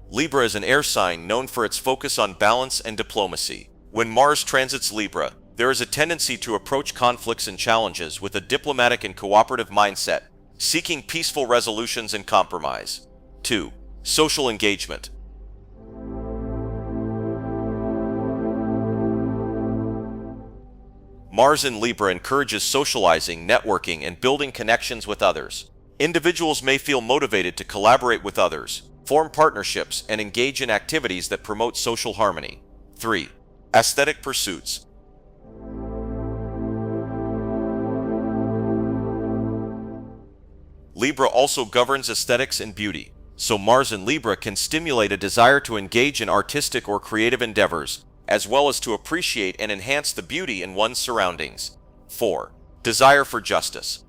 Libra is an air sign known for its focus on balance and diplomacy. When Mars transits Libra, there is a tendency to approach conflicts and challenges with a diplomatic and cooperative mindset, seeking peaceful resolutions and compromise. 2. Social engagement. Mars in Libra encourages socializing, networking, and building connections with others. Individuals may feel motivated to collaborate with others, form partnerships, and engage in activities that promote social harmony. 3. Aesthetic pursuits. Libra also governs aesthetics and beauty, so Mars in Libra can stimulate a desire to engage in artistic or creative endeavors, as well as to appreciate and enhance the beauty in one's surroundings. 4. Desire for justice.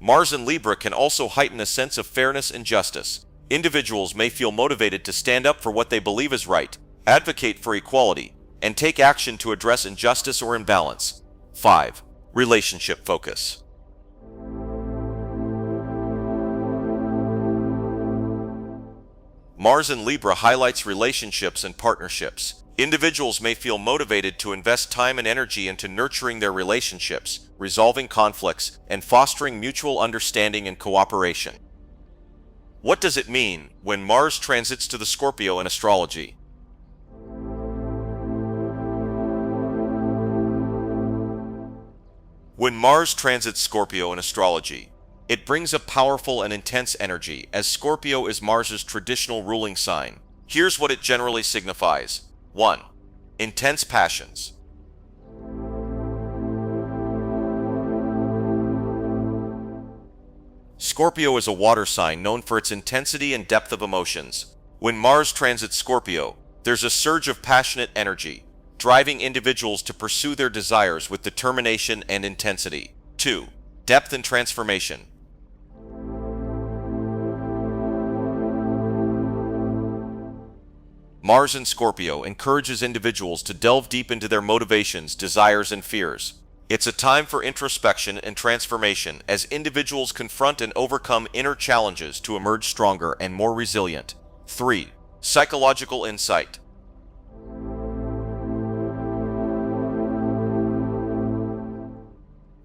Mars in Libra can also heighten a sense of fairness and justice. Individuals may feel motivated to stand up for what they believe is right, advocate for equality, and take action to address injustice or imbalance. 5. Relationship focus. Mars in Libra highlights relationships and partnerships. Individuals may feel motivated to invest time and energy into nurturing their relationships, resolving conflicts, and fostering mutual understanding and cooperation. What does it mean when Mars transits to the Scorpio in astrology? When Mars transits Scorpio in astrology, it brings a powerful and intense energy, as Scorpio is Mars's traditional ruling sign. Here's what it generally signifies. 1. Intense passions. Scorpio is a water sign known for its intensity and depth of emotions. When Mars transits Scorpio, there's a surge of passionate energy, driving individuals to pursue their desires with determination and intensity. 2. Depth and transformation. Mars in Scorpio encourages individuals to delve deep into their motivations, desires, and fears. It's a time for introspection and transformation as individuals confront and overcome inner challenges to emerge stronger and more resilient. 3. Psychological insight.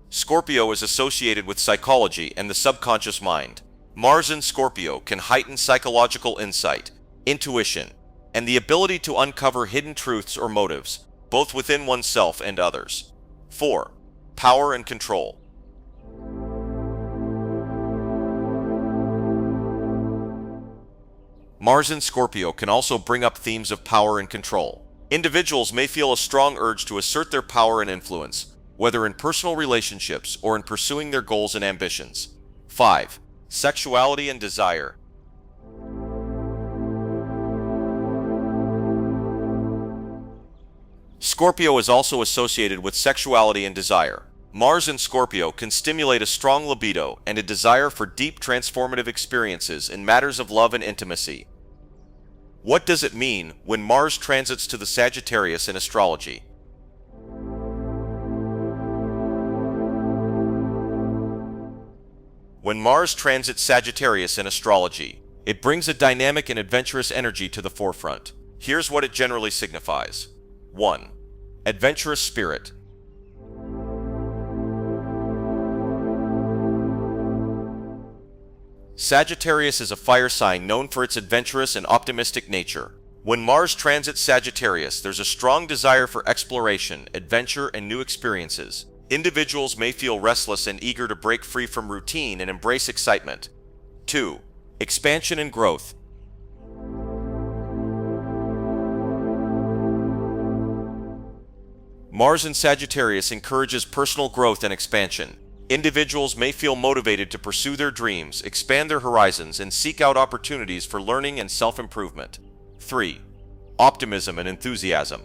Scorpio is associated with psychology and the subconscious mind. Mars in Scorpio can heighten psychological insight, intuition, and the ability to uncover hidden truths or motives, both within oneself and others. 4. Power and control. Mars in Scorpio can also bring up themes of power and control. Individuals may feel a strong urge to assert their power and influence, whether in personal relationships or in pursuing their goals and ambitions. 5. Sexuality and desire. Scorpio is also associated with sexuality and desire. Mars in Scorpio can stimulate a strong libido and a desire for deep transformative experiences in matters of love and intimacy. What does it mean when Mars transits to the Sagittarius in astrology? When Mars transits Sagittarius in astrology, it brings a dynamic and adventurous energy to the forefront. Here's what it generally signifies. 1. Adventurous spirit. Sagittarius is a fire sign known for its adventurous and optimistic nature. When Mars transits Sagittarius, there's a strong desire for exploration, adventure, and new experiences. Individuals may feel restless and eager to break free from routine and embrace excitement. 2. Expansion and growth. Mars in Sagittarius encourages personal growth and expansion. Individuals may feel motivated to pursue their dreams, expand their horizons, and seek out opportunities for learning and self-improvement. 3. Optimism and enthusiasm.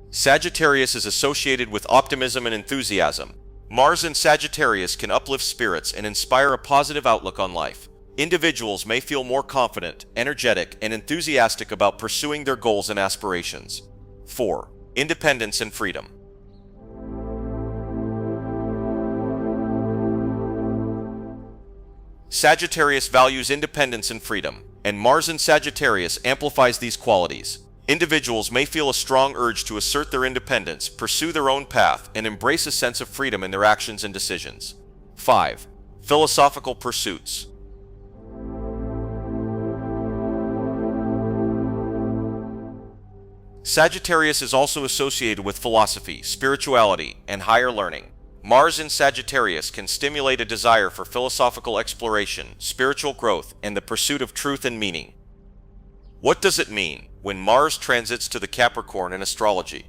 Sagittarius is associated with optimism and enthusiasm. Mars in Sagittarius can uplift spirits and inspire a positive outlook on life. Individuals may feel more confident, energetic, and enthusiastic about pursuing their goals and aspirations. 4. Independence and freedom. Sagittarius values independence and freedom, and Mars in Sagittarius amplifies these qualities. Individuals may feel a strong urge to assert their independence, pursue their own path, and embrace a sense of freedom in their actions and decisions. 5. Philosophical pursuits. Sagittarius is also associated with philosophy, spirituality, and higher learning. Mars in Sagittarius can stimulate a desire for philosophical exploration, spiritual growth, and the pursuit of truth and meaning. What does it mean when Mars transits to the Capricorn in astrology?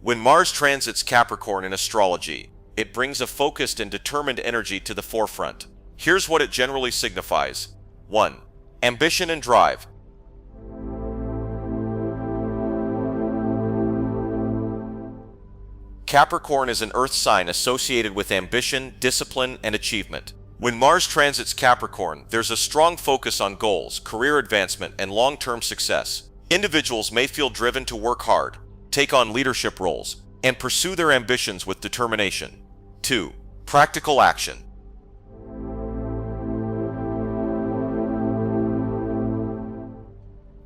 When Mars transits Capricorn in astrology, it brings a focused and determined energy to the forefront. Here's what it generally signifies. 1. Ambition and drive. Capricorn is an earth sign associated with ambition, discipline, and achievement. When Mars transits Capricorn, there's a strong focus on goals, career advancement, and long-term success. Individuals may feel driven to work hard, take on leadership roles, and pursue their ambitions with determination. 2. Practical action.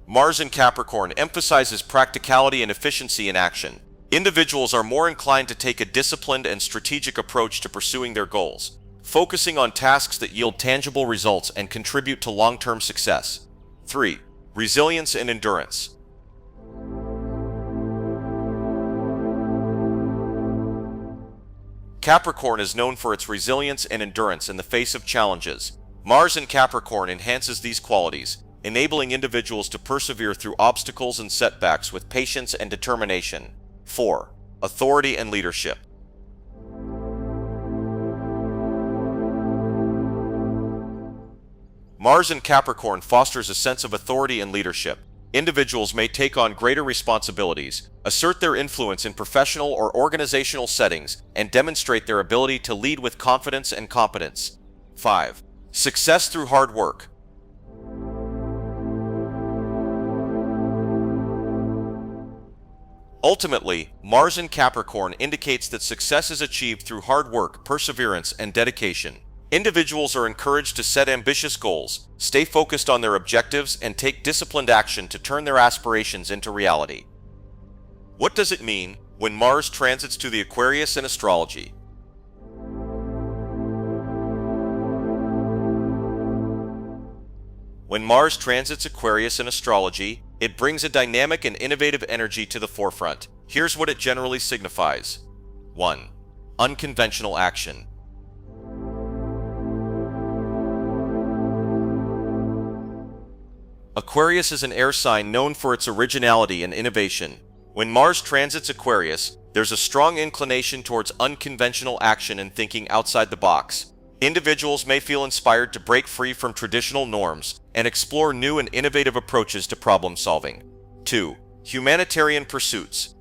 Mars in Capricorn emphasizes practicality and efficiency in action. Individuals are more inclined to take a disciplined and strategic approach to pursuing their goals, focusing on tasks that yield tangible results and contribute to long-term success. 3. Resilience and endurance. Capricorn is known for its resilience and endurance in the face of challenges. Mars in Capricorn enhances these qualities, enabling individuals to persevere through obstacles and setbacks with patience and determination. 4. Authority and leadership. Mars in Capricorn fosters a sense of authority and leadership. Individuals may take on greater responsibilities, assert their influence in professional or organizational settings, and demonstrate their ability to lead with confidence and competence. 5. Success through hard work. Ultimately, Mars in Capricorn indicates that success is achieved through hard work, perseverance, and dedication. Individuals are encouraged to set ambitious goals, stay focused on their objectives, and take disciplined action to turn their aspirations into reality. What does it mean when Mars transits to the Aquarius in astrology? When Mars transits Aquarius in astrology, it brings a dynamic and innovative energy to the forefront. Here's what it generally signifies. 1. Unconventional action. Aquarius is an air sign known for its originality and innovation. When Mars transits Aquarius, there's a strong inclination towards unconventional action and thinking outside the box. Individuals may feel inspired to break free from traditional norms and explore new and innovative approaches to problem solving. 2. Humanitarian pursuits.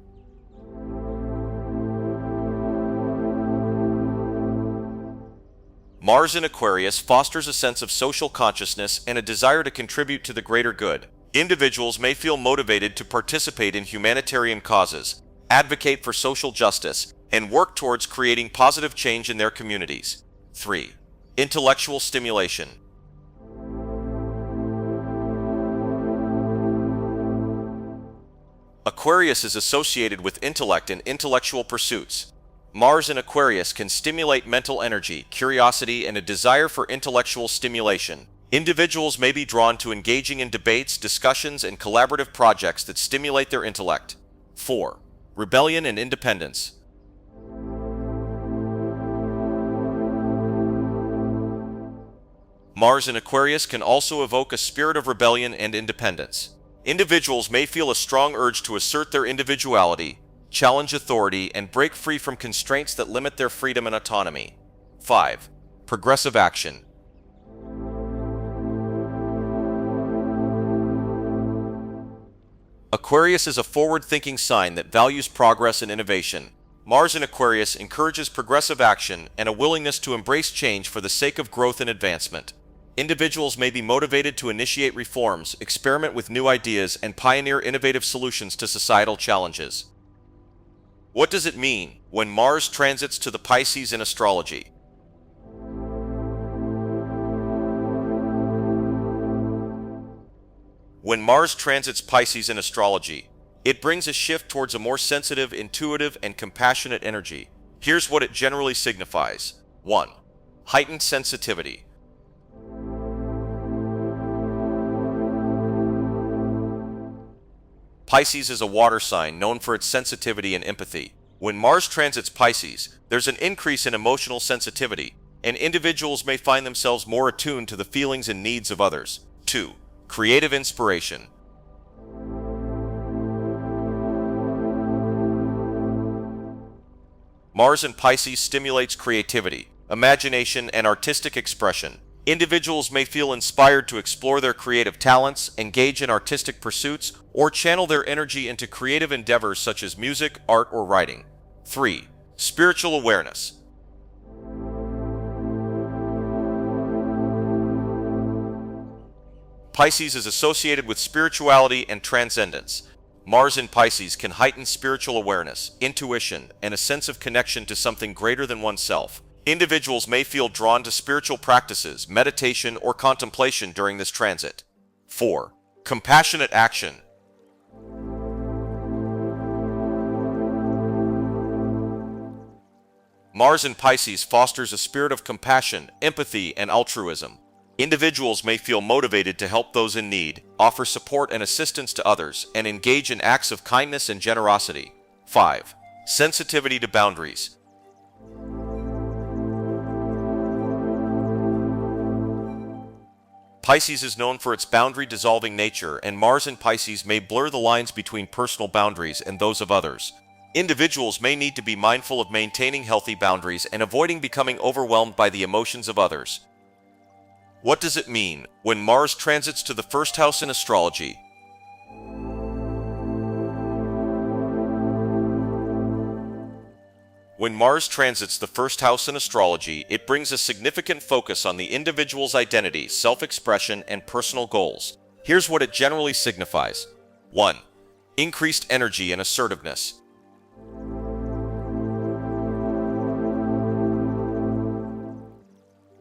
Mars in Aquarius fosters a sense of social consciousness and a desire to contribute to the greater good. Individuals may feel motivated to participate in humanitarian causes, advocate for social justice, and work towards creating positive change in their communities. 3. Intellectual stimulation. Aquarius is associated with intellect and intellectual pursuits. Mars in Aquarius can stimulate mental energy, curiosity, and a desire for intellectual stimulation. Individuals may be drawn to engaging in debates, discussions, and collaborative projects that stimulate their intellect. 4. Rebellion and independence. Mars in Aquarius can also evoke a spirit of rebellion and independence. Individuals may feel a strong urge to assert their individuality, challenge authority, and break free from constraints that limit their freedom and autonomy. 5. Progressive action. Aquarius is a forward-thinking sign that values progress and innovation. Mars in Aquarius encourages progressive action and a willingness to embrace change for the sake of growth and advancement. Individuals may be motivated to initiate reforms, experiment with new ideas, and pioneer innovative solutions to societal challenges. What does it mean when Mars transits to the Pisces in astrology? When Mars transits Pisces in astrology, It brings a shift towards a more sensitive, intuitive, and compassionate energy. Here's what it generally signifies. 1. Heightened sensitivity. Pisces is a water sign known for its sensitivity and empathy. When Mars transits Pisces, there's an increase in emotional sensitivity, and individuals may find themselves more attuned to the feelings and needs of others. 2. Creative inspiration. Mars in Pisces stimulates creativity, imagination, and artistic expression. Individuals may feel inspired to explore their creative talents, engage in artistic pursuits, or channel their energy into creative endeavors such as music, art, or writing. 3. Spiritual awareness. Pisces is associated with spirituality and transcendence. Mars in Pisces can heighten spiritual awareness, intuition, and a sense of connection to something greater than oneself. Individuals may feel drawn to spiritual practices, meditation, or contemplation during this transit. 4. Compassionate action. Mars in Pisces fosters a spirit of compassion, empathy, and altruism. Individuals may feel motivated to help those in need, offer support and assistance to others, and engage in acts of kindness and generosity. 5. Sensitivity to boundaries. Pisces is known for its boundary-dissolving nature, and Mars in Pisces may blur the lines between personal boundaries and those of others. Individuals may need to be mindful of maintaining healthy boundaries and avoiding becoming overwhelmed by the emotions of others. What does it mean when Mars transits to the first house in astrology? When Mars transits the first house in astrology, it brings a significant focus on the individual's identity, self-expression, and personal goals. Here's what it generally signifies. 1. Increased energy and assertiveness.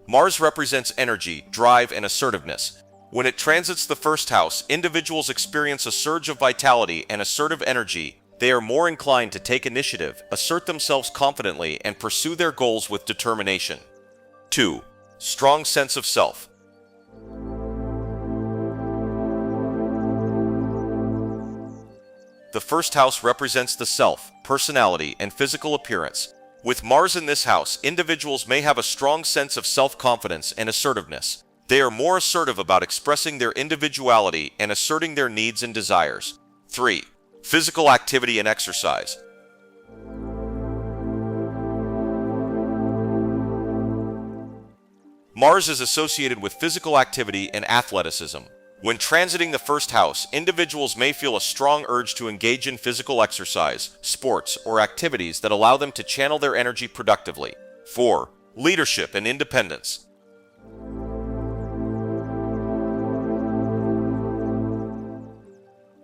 Mars represents energy, drive, and assertiveness. When it transits the first house, individuals experience a surge of vitality and assertive energy. They are more inclined to take initiative, assert themselves confidently, and pursue their goals with determination. 2. Strong sense of self. The first house represents the self, personality, and physical appearance. With Mars in this house, individuals may have a strong sense of self-confidence and assertiveness. They are more assertive about expressing their individuality and asserting their needs and desires. 3. Physical activity and exercise. Mars is associated with physical activity and athleticism. When transiting the first house, individuals may feel a strong urge to engage in physical exercise, sports, or activities that allow them to channel their energy productively. 4. Leadership and independence.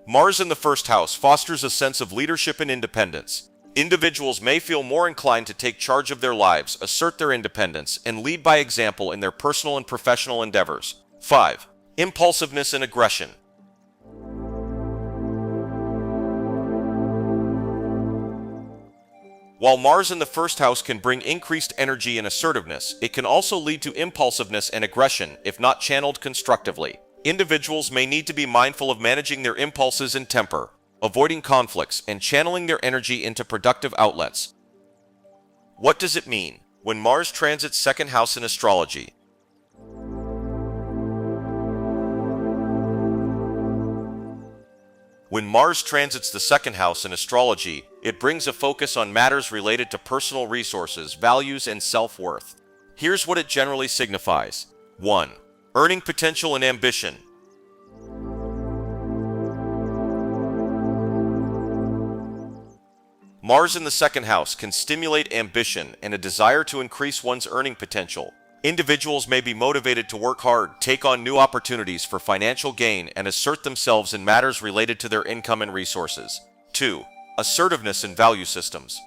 Mars in the first house fosters a sense of leadership and independence. Individuals may feel more inclined to take charge of their lives, assert their independence, and lead by example in their personal and professional endeavors. 5. Impulsiveness and aggression. While Mars in the first house can bring increased energy and assertiveness, it can also lead to impulsiveness and aggression if not channeled constructively. Individuals may need to be mindful of managing their impulses and temper, avoiding conflicts, and channeling their energy into productive outlets. What does it mean when Mars transits second house in astrology? When Mars transits the second house in astrology, it brings a focus on matters related to personal resources, values, and self-worth. Here's what it generally signifies. 1. Earning potential and ambition. Mars in the second house can stimulate ambition and a desire to increase one's earning potential. Individuals may be motivated to work hard, take on new opportunities for financial gain, and assert themselves in matters related to their income and resources. 2. Assertiveness and value systems.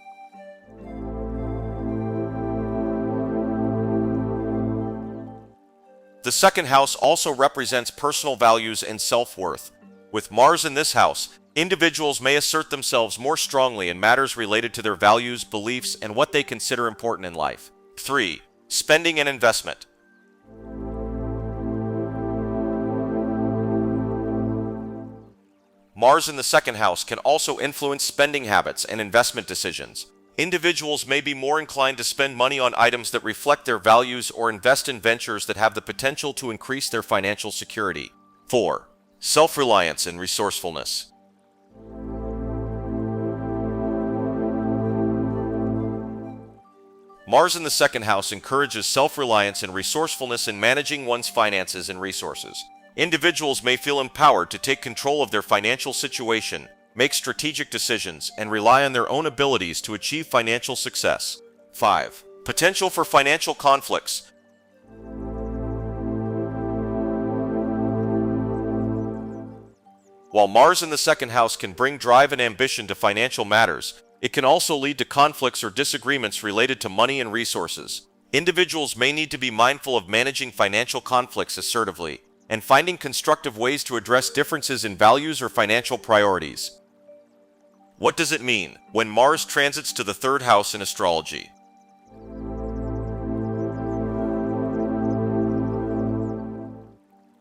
The second house also represents personal values and self-worth. With Mars in this house, Individuals may assert themselves more strongly in matters related to their values, beliefs, and what they consider important in life. 3. Spending and investment. Mars in the second house can also influence spending habits and investment decisions. Individuals may be more inclined to spend money on items that reflect their values or invest in ventures that have the potential to increase their financial security. 4. Self-reliance and resourcefulness. Mars in the second house encourages self-reliance and resourcefulness in managing one's finances and resources. Individuals may feel empowered to take control of their financial situation, make strategic decisions, and rely on their own abilities to achieve financial success. 5. Potential for financial conflicts. While Mars in the second house can bring drive and ambition to financial matters, it can also lead to conflicts or disagreements related to money and resources. Individuals may need to be mindful of managing financial conflicts assertively and finding constructive ways to address differences in values or financial priorities. What does it mean when Mars transits to the third house in astrology?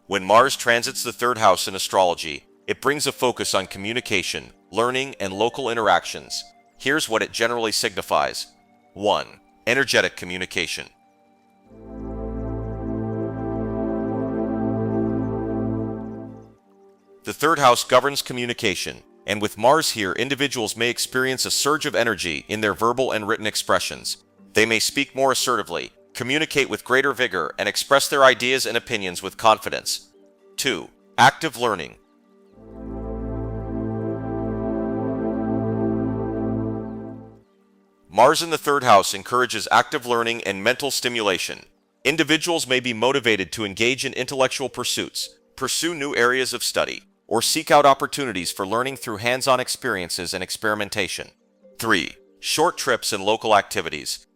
When Mars transits the third house in astrology, it brings a focus on communication, learning, and local interactions. Here's what it generally signifies. 1. Energetic communication. The third house governs communication, and with Mars here, individuals may experience a surge of energy in their verbal and written expressions. They may speak more assertively, communicate with greater vigor, and express their ideas and opinions with confidence. 2. Active learning. Mars in the third house encourages active learning and mental stimulation. Individuals may be motivated to engage in intellectual pursuits, pursue new areas of study, or seek out opportunities for learning through hands-on experiences and experimentation. 3. Short trips and local activities.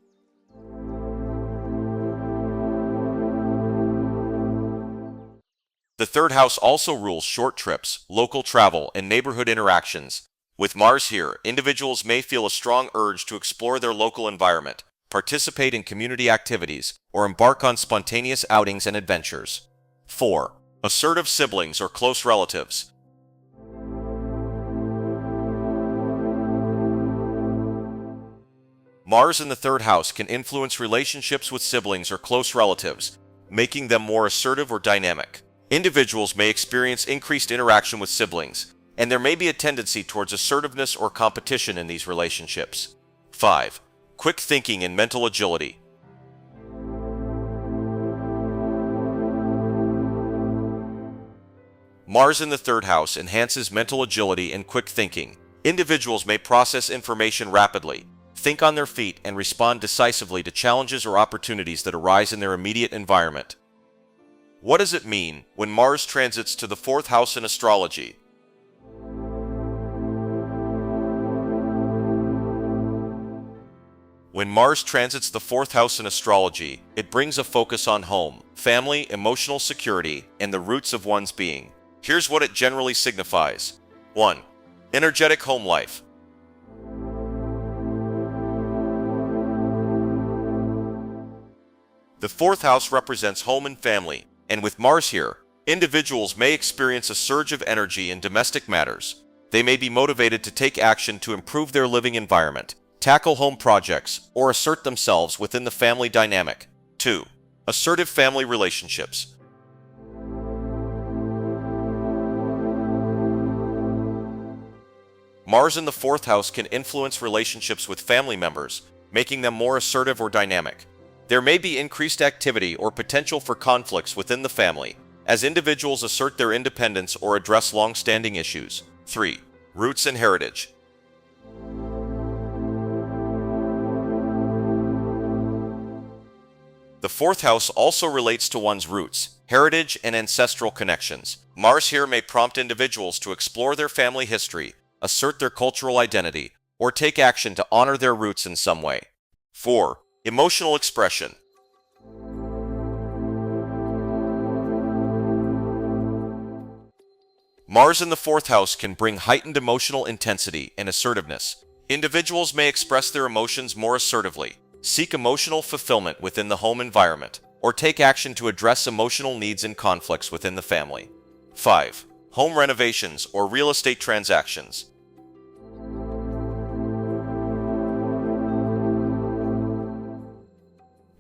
The third house also rules short trips, local travel, and neighborhood interactions. With Mars here, individuals may feel a strong urge to explore their local environment, participate in community activities, or embark on spontaneous outings and adventures. 4. Assertive siblings or close relatives. Mars in the third house can influence relationships with siblings or close relatives, making them more assertive or dynamic. Individuals may experience increased interaction with siblings, and there may be a tendency towards assertiveness or competition in these relationships. 5. Quick thinking and mental agility. Mars in the third house enhances mental agility and quick thinking. Individuals may process information rapidly, think on their feet, and respond decisively to challenges or opportunities that arise in their immediate environment. What does it mean when Mars transits to the fourth house in astrology? When Mars transits the fourth house in astrology, it brings a focus on home, family, emotional security, and the roots of one's being. Here's what it generally signifies. 1. Energetic home life. The fourth house represents home and family, and with Mars here, individuals may experience a surge of energy in domestic matters. They may be motivated to take action to improve their living environment, tackle home projects, or assert themselves within the family dynamic. 2. Assertive family relationships. Mars in the fourth house can influence relationships with family members, making them more assertive or dynamic. There may be increased activity or potential for conflicts within the family, as individuals assert their independence or address long-standing issues. 3. Roots and heritage. The fourth house also relates to one's roots, heritage, and ancestral connections. Mars here may prompt individuals to explore their family history, assert their cultural identity, or take action to honor their roots in some way. 4. Emotional expression. Mars in the 4th house can bring heightened emotional intensity and assertiveness. Individuals may express their emotions more assertively, seek emotional fulfillment within the home environment, or take action to address emotional needs and conflicts within the family. 5. Home renovations or real estate transactions.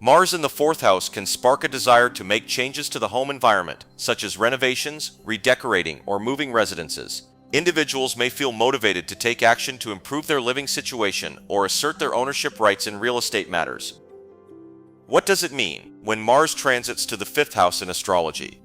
Mars in the 4th house can spark a desire to make changes to the home environment, such as renovations, redecorating, or moving residences. Individuals may feel motivated to take action to improve their living situation or assert their ownership rights in real estate matters. What does it mean when Mars transits to the 5th house in astrology?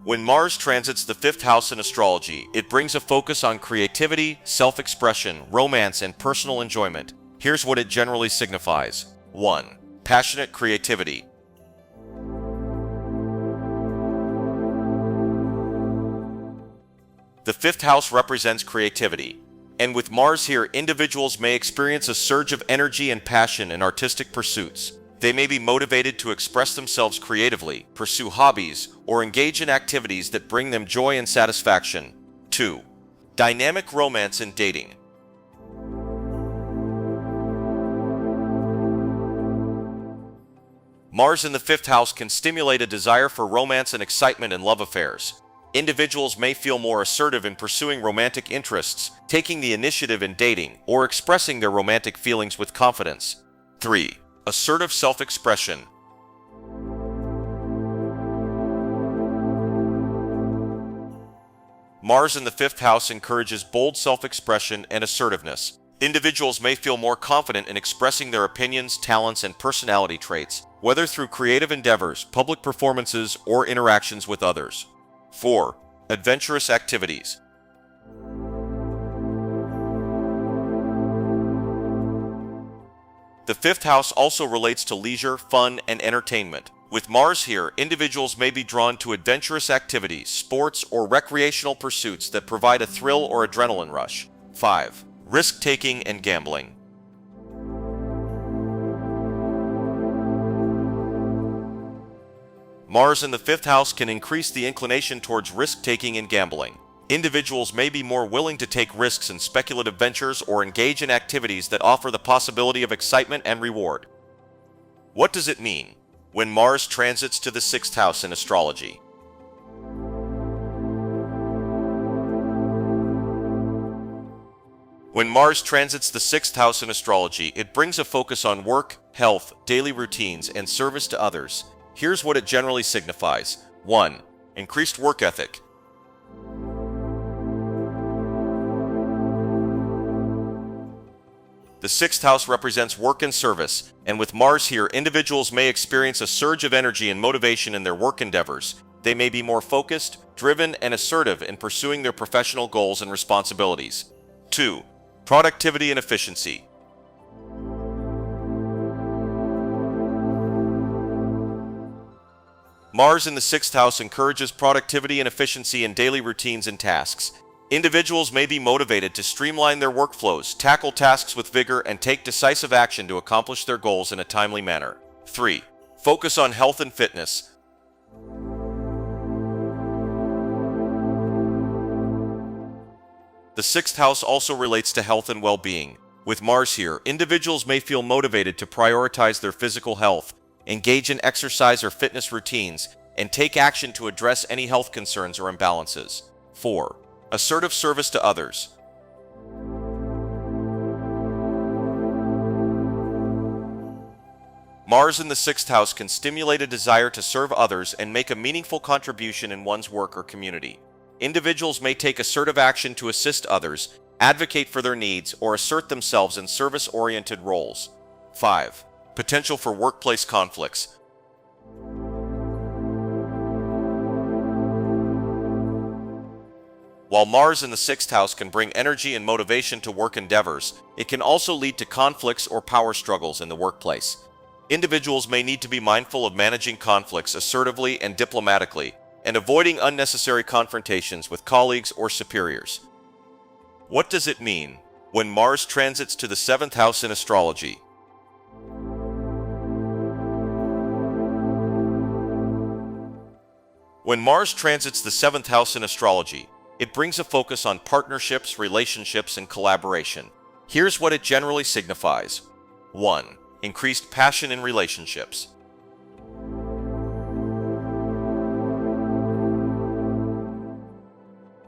When Mars transits the 5th house in astrology, it brings a focus on creativity, self-expression, romance, and personal enjoyment. Here's what it generally signifies. 1. Passionate creativity. The 5th house represents creativity, and with Mars here, individuals may experience a surge of energy and passion in artistic pursuits. They may be motivated to express themselves creatively, pursue hobbies, or engage in activities that bring them joy and satisfaction. 2. Dynamic romance and dating. Mars in the 5th house can stimulate a desire for romance and excitement in love affairs. Individuals may feel more assertive in pursuing romantic interests, taking the initiative in dating, or expressing their romantic feelings with confidence. 3. Assertive self-expression. Mars in the 5th house encourages bold self-expression and assertiveness. Individuals may feel more confident in expressing their opinions, talents, and personality traits, whether through creative endeavors, public performances, or interactions with others. 4. Adventurous activities. The 5th house also relates to leisure, fun, and entertainment. With Mars here, individuals may be drawn to adventurous activities, sports, or recreational pursuits that provide a thrill or adrenaline rush. 5. Risk-taking and gambling. Mars in the 5th house can increase the inclination towards risk-taking and gambling. Individuals may be more willing to take risks in speculative ventures or engage in activities that offer the possibility of excitement and reward. What does it mean when Mars transits to the 6th house in astrology? When Mars transits the 6th house in astrology, it brings a focus on work, health, daily routines, and service to others. Here's what it generally signifies. 1. Increased work ethic. The 6th house represents work and service, and with Mars here, individuals may experience a surge of energy and motivation in their work endeavors. They may be more focused, driven, and assertive in pursuing their professional goals and responsibilities. 2. Productivity and efficiency. Mars in the 6th house encourages productivity and efficiency in daily routines and tasks. Individuals may be motivated to streamline their workflows, tackle tasks with vigor, and take decisive action to accomplish their goals in a timely manner. 3. Focus on health and fitness. The 6th house also relates to health and well-being. With Mars here, individuals may feel motivated to prioritize their physical health, engage in exercise or fitness routines, and take action to address any health concerns or imbalances. 4. Assertive service to others. Mars in the 6th house can stimulate a desire to serve others and make a meaningful contribution in one's work or community. Individuals may take assertive action to assist others, advocate for their needs, or assert themselves in service-oriented roles. 5. Potential for workplace conflicts. While Mars in the 6th house can bring energy and motivation to work endeavors, it can also lead to conflicts or power struggles in the workplace. Individuals may need to be mindful of managing conflicts assertively and diplomatically, and avoiding unnecessary confrontations with colleagues or superiors. What does it mean when Mars transits to the 7th house in astrology? When Mars transits the 7th house in astrology, it brings a focus on partnerships, relationships, and collaboration. Here's what it generally signifies. 1. Increased passion in relationships.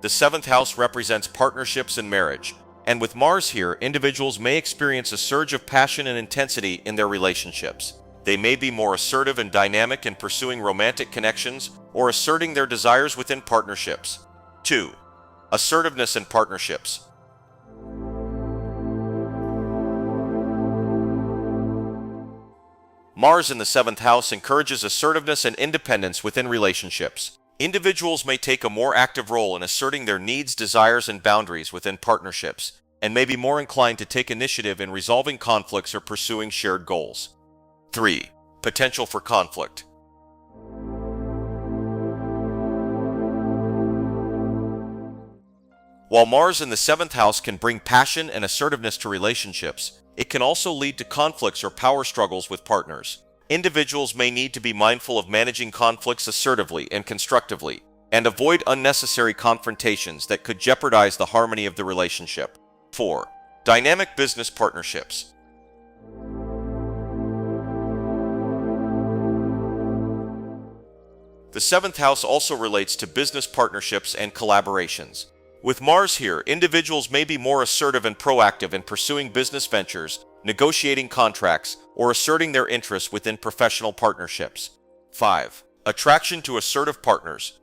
The 7th house represents partnerships and marriage, and with Mars here, individuals may experience a surge of passion and intensity in their relationships. They may be more assertive and dynamic in pursuing romantic connections or asserting their desires within partnerships. 2. Assertiveness in partnerships. Mars in the 7th house encourages assertiveness and independence within relationships. Individuals may take a more active role in asserting their needs, desires, and boundaries within partnerships, and may be more inclined to take initiative in resolving conflicts or pursuing shared goals. 3. Potential for conflict. While Mars in the 7th house can bring passion and assertiveness to relationships, it can also lead to conflicts or power struggles with partners. Individuals may need to be mindful of managing conflicts assertively and constructively, and avoid unnecessary confrontations that could jeopardize the harmony of the relationship. 4. Dynamic business partnerships. The 7th house also relates to business partnerships and collaborations. With Mars here, individuals may be more assertive and proactive in pursuing business ventures, negotiating contracts, or asserting their interests within professional partnerships. 5. Attraction to assertive partners.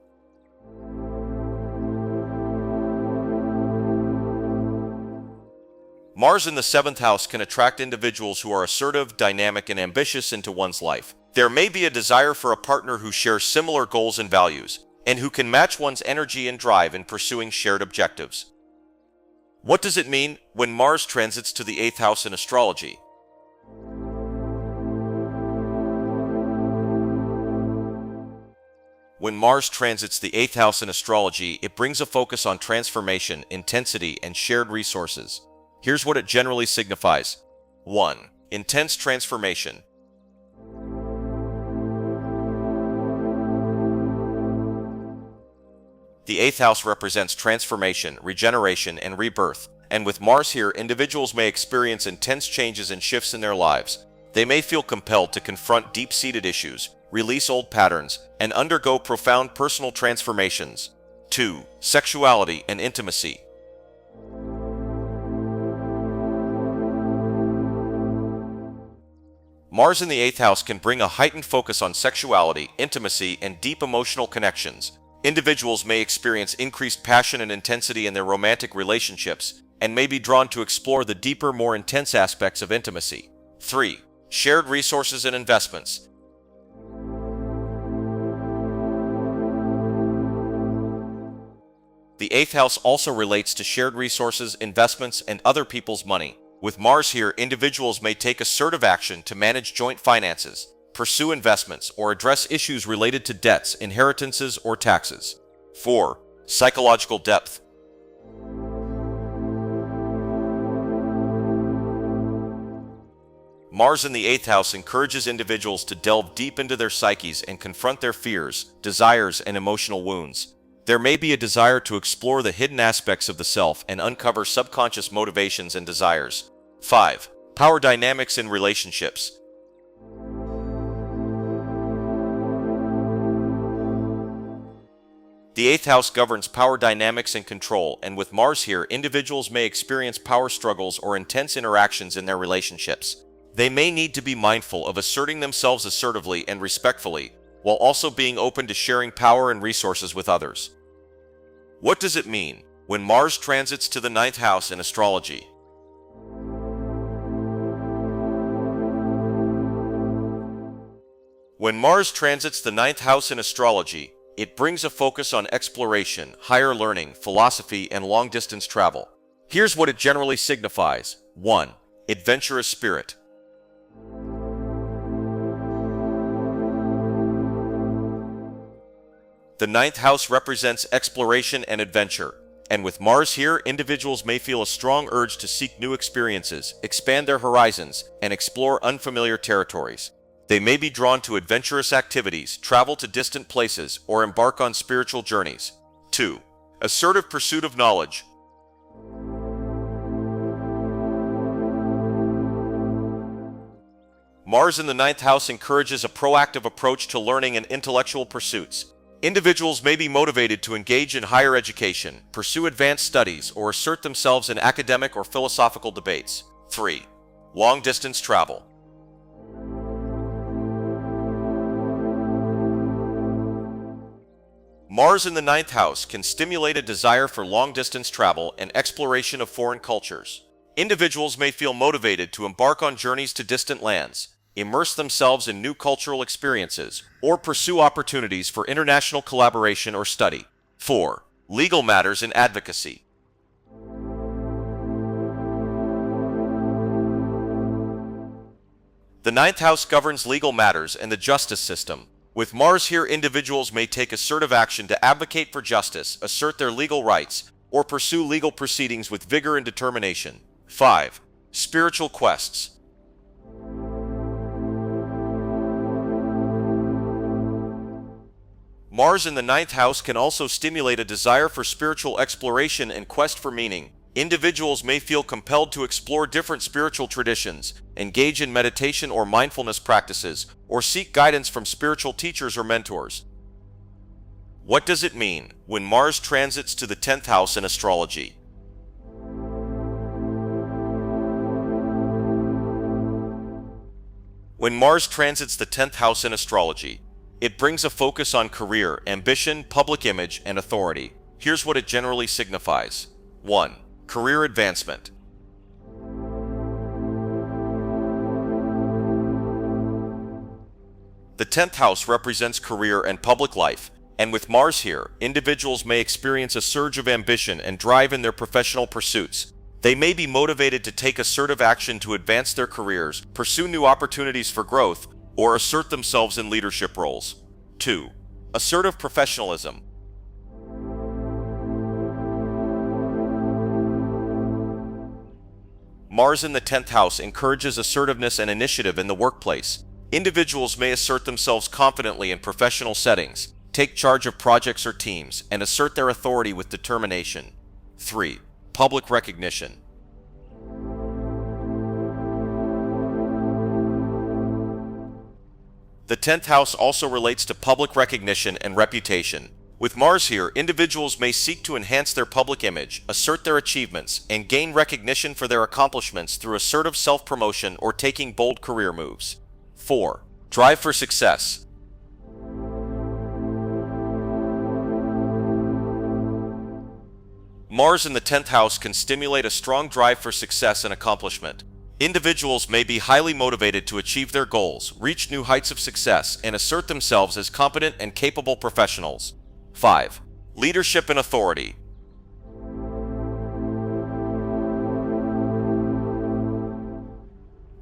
Mars in the 7th house can attract individuals who are assertive, dynamic, and ambitious into one's life. There may be a desire for a partner who shares similar goals and values, and who can match one's energy and drive in pursuing shared objectives. What does it mean when Mars transits to the 8th house in astrology? When Mars transits the 8th house in astrology, it brings a focus on transformation, intensity, and shared resources. Here's what it generally signifies. 1. Intense transformation. The 8th house represents transformation, regeneration, and rebirth, and with Mars here, individuals may experience intense changes and shifts in their lives. They may feel compelled to confront deep-seated issues, release old patterns, and undergo profound personal transformations. 2. Sexuality and intimacy. Mars in the 8th house can bring a heightened focus on sexuality, intimacy, and deep emotional connections. Individuals may experience increased passion and intensity in their romantic relationships, and may be drawn to explore the deeper, more intense aspects of intimacy. 3. Shared resources and investments. The 8th house also relates to shared resources, investments, and other people's money. With Mars here, individuals may take assertive action to manage joint finances, pursue investments, or address issues related to debts, inheritances, or taxes. 4. Psychological depth. Mars in the 8th house encourages individuals to delve deep into their psyches and confront their fears, desires, and emotional wounds. There may be a desire to explore the hidden aspects of the self and uncover subconscious motivations and desires. 5. Power dynamics in relationships. The 8th house governs power dynamics and control, and with Mars here, individuals may experience power struggles or intense interactions in their relationships. They may need to be mindful of asserting themselves assertively and respectfully, while also being open to sharing power and resources with others. What does it mean when Mars transits to the 9th house in astrology? When Mars transits the 9th house in astrology, it brings a focus on exploration, higher learning, philosophy, and long-distance travel. Here's what it generally signifies. 1. Adventurous spirit. The 9th house represents exploration and adventure, and with Mars here, individuals may feel a strong urge to seek new experiences, expand their horizons, and explore unfamiliar territories. They may be drawn to adventurous activities, travel to distant places, or embark on spiritual journeys. 2. Assertive pursuit of knowledge. Mars in the 9th house encourages a proactive approach to learning and intellectual pursuits. Individuals may be motivated to engage in higher education, pursue advanced studies, or assert themselves in academic or philosophical debates. 3. Long-distance travel. Mars in the 9th house can stimulate a desire for long-distance travel and exploration of foreign cultures. Individuals may feel motivated to embark on journeys to distant lands, immerse themselves in new cultural experiences, or pursue opportunities for international collaboration or study. 4. Legal matters and advocacy. The 9th house governs legal matters and the justice system. With Mars here, individuals may take assertive action to advocate for justice, assert their legal rights, or pursue legal proceedings with vigor and determination. 5. Spiritual quests. Mars in the 9th house can also stimulate a desire for spiritual exploration and quest for meaning. Individuals may feel compelled to explore different spiritual traditions, engage in meditation or mindfulness practices, or seek guidance from spiritual teachers or mentors. What does it mean when Mars transits to the 10th house in astrology? When Mars transits the 10th house in astrology, it brings a focus on career, ambition, public image, and authority. Here's what it generally signifies. 1. Career advancement. The 10th house represents career and public life, and with Mars here, individuals may experience a surge of ambition and drive in their professional pursuits. They may be motivated to take assertive action to advance their careers, pursue new opportunities for growth, or assert themselves in leadership roles. 2. Assertive professionalism. Mars in the 10th house encourages assertiveness and initiative in the workplace. Individuals may assert themselves confidently in professional settings, take charge of projects or teams, and assert their authority with determination. 3. Public recognition. The 10th house also relates to public recognition and reputation. With Mars here, individuals may seek to enhance their public image, assert their achievements, and gain recognition for their accomplishments through assertive self-promotion or taking bold career moves. 4. Drive for success. Mars in the 10th house can stimulate a strong drive for success and accomplishment. Individuals may be highly motivated to achieve their goals, reach new heights of success, and assert themselves as competent and capable professionals. 5. Leadership and authority.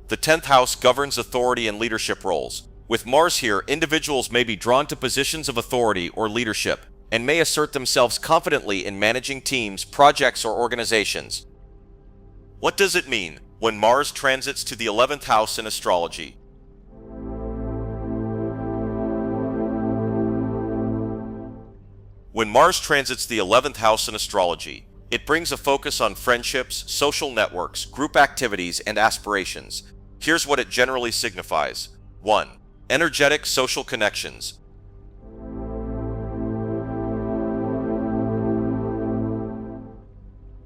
The 10th house governs authority and leadership roles. With Mars here, individuals may be drawn to positions of authority or leadership, and may assert themselves confidently in managing teams, projects, or organizations. What does it mean when Mars transits to the 11th house in astrology? When Mars transits the 11th house in astrology, it brings a focus on friendships, social networks, group activities, and aspirations. Here's what it generally signifies. 1. Energetic social connections.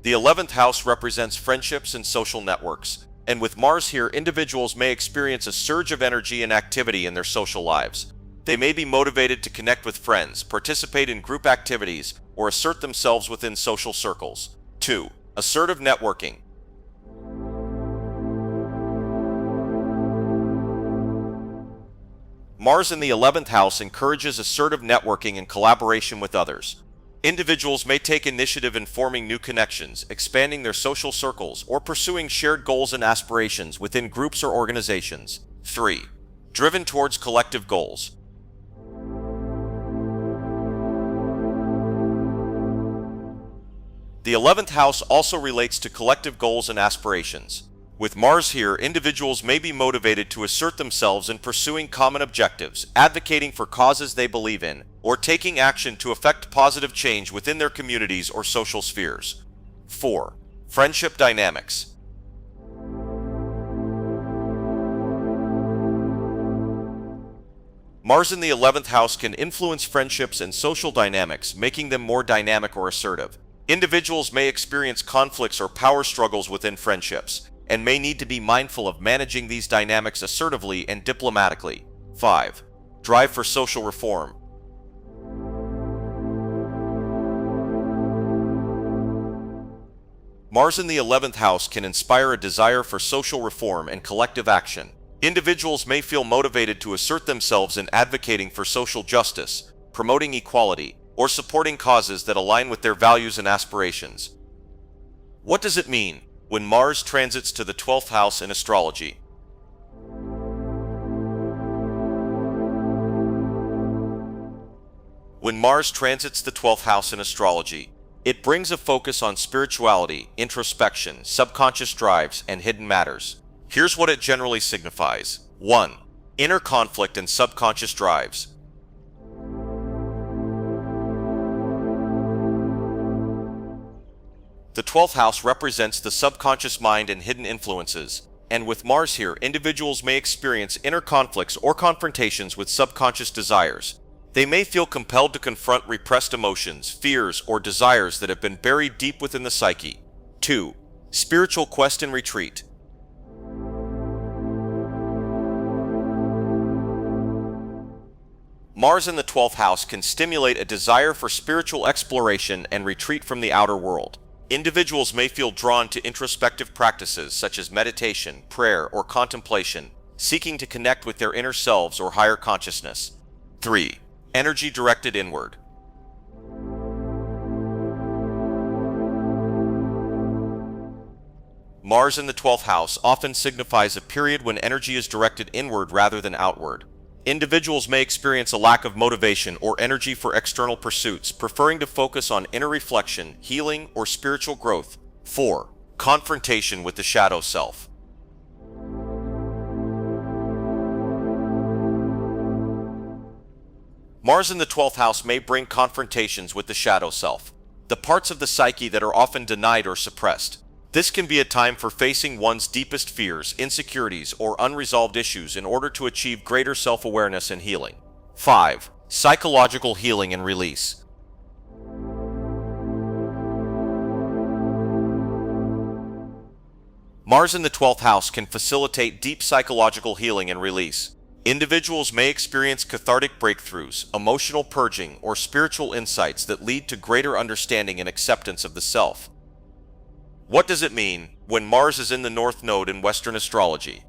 The 11th house represents friendships and social networks, and with Mars here, individuals may experience a surge of energy and activity in their social lives. They may be motivated to connect with friends, participate in group activities, or assert themselves within social circles. 2. Assertive networking. Mars in the 11th house encourages assertive networking and collaboration with others. Individuals may take initiative in forming new connections, expanding their social circles, or pursuing shared goals and aspirations within groups or organizations. 3. Driven towards collective goals. The 11th house also relates to collective goals and aspirations. With Mars here, individuals may be motivated to assert themselves in pursuing common objectives, advocating for causes they believe in, or taking action to effect positive change within their communities or social spheres. 4. Friendship dynamics. Mars in the 11th house can influence friendships and social dynamics, making them more dynamic or assertive. Individuals may experience conflicts or power struggles within friendships, and may need to be mindful of managing these dynamics assertively and diplomatically. 5. Drive for social reform. Mars in the 11th house can inspire a desire for social reform and collective action. Individuals may feel motivated to assert themselves in advocating for social justice, promoting equality, or supporting causes that align with their values and aspirations. What does it mean when Mars transits to the 12th house in astrology? When Mars transits the 12th house in astrology, it brings a focus on spirituality, introspection, subconscious drives, and hidden matters. Here's what it generally signifies. 1. Inner conflict and subconscious drives. The 12th house represents the subconscious mind and hidden influences, and with Mars here, individuals may experience inner conflicts or confrontations with subconscious desires. They may feel compelled to confront repressed emotions, fears, or desires that have been buried deep within the psyche. 2. Spiritual quest and retreat. Mars in the 12th house can stimulate a desire for spiritual exploration and retreat from the outer world. Individuals may feel drawn to introspective practices such as meditation, prayer, or contemplation, seeking to connect with their inner selves or higher consciousness. 3. Energy directed inward. Mars in the 12th house often signifies a period when energy is directed inward rather than outward. Individuals may experience a lack of motivation or energy for external pursuits, preferring to focus on inner reflection, healing, or spiritual growth. 4. Confrontation with the shadow self. Mars in the 12th house may bring confrontations with the shadow self, the parts of the psyche that are often denied or suppressed. This can be a time for facing one's deepest fears, insecurities, or unresolved issues in order to achieve greater self-awareness and healing. 5. Psychological healing and release. Mars in the 12th house can facilitate deep psychological healing and release. Individuals may experience cathartic breakthroughs, emotional purging, or spiritual insights that lead to greater understanding and acceptance of the self. What does it mean when Mars is in the North Node in Western astrology?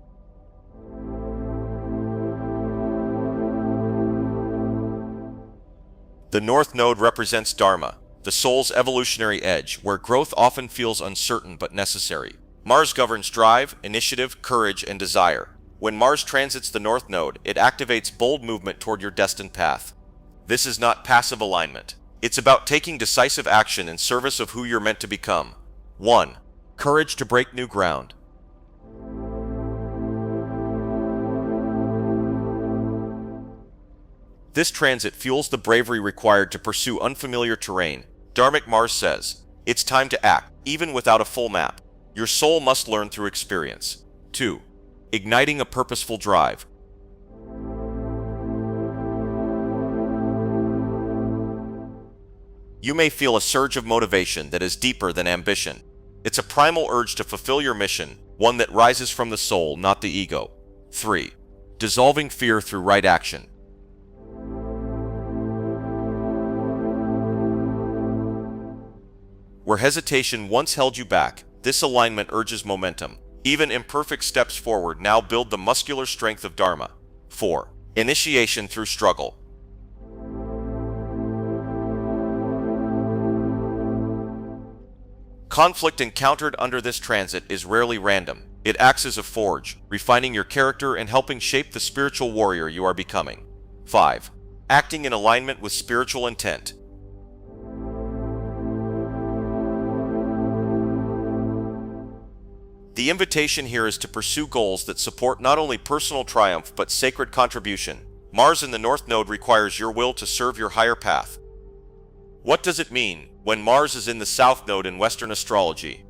The North Node represents Dharma, the soul's evolutionary edge, where growth often feels uncertain but necessary. Mars governs drive, initiative, courage, and desire. When Mars transits the North Node, it activates bold movement toward your destined path. This is not passive alignment. It's about taking decisive action in service of who you're meant to become. 1. Courage to break new ground. This transit fuels the bravery required to pursue unfamiliar terrain. Dharmic Mars says, it's time to act, even without a full map. Your soul must learn through experience. 2. Igniting a purposeful drive. You may feel a surge of motivation that is deeper than ambition. It's a primal urge to fulfill your mission, one that rises from the soul, not the ego. 3. Dissolving fear through right action. Where hesitation once held you back, this alignment urges momentum. Even imperfect steps forward now build the muscular strength of Dharma. 4. Initiation through struggle. Conflict encountered under this transit is rarely random. It acts as a forge, refining your character and helping shape the spiritual warrior you are becoming. 5. Acting in alignment with spiritual intent. The invitation here is to pursue goals that support not only personal triumph but sacred contribution. Mars in the North Node requires your will to serve your higher path. What does it mean when Mars is in the South Node in Western astrology?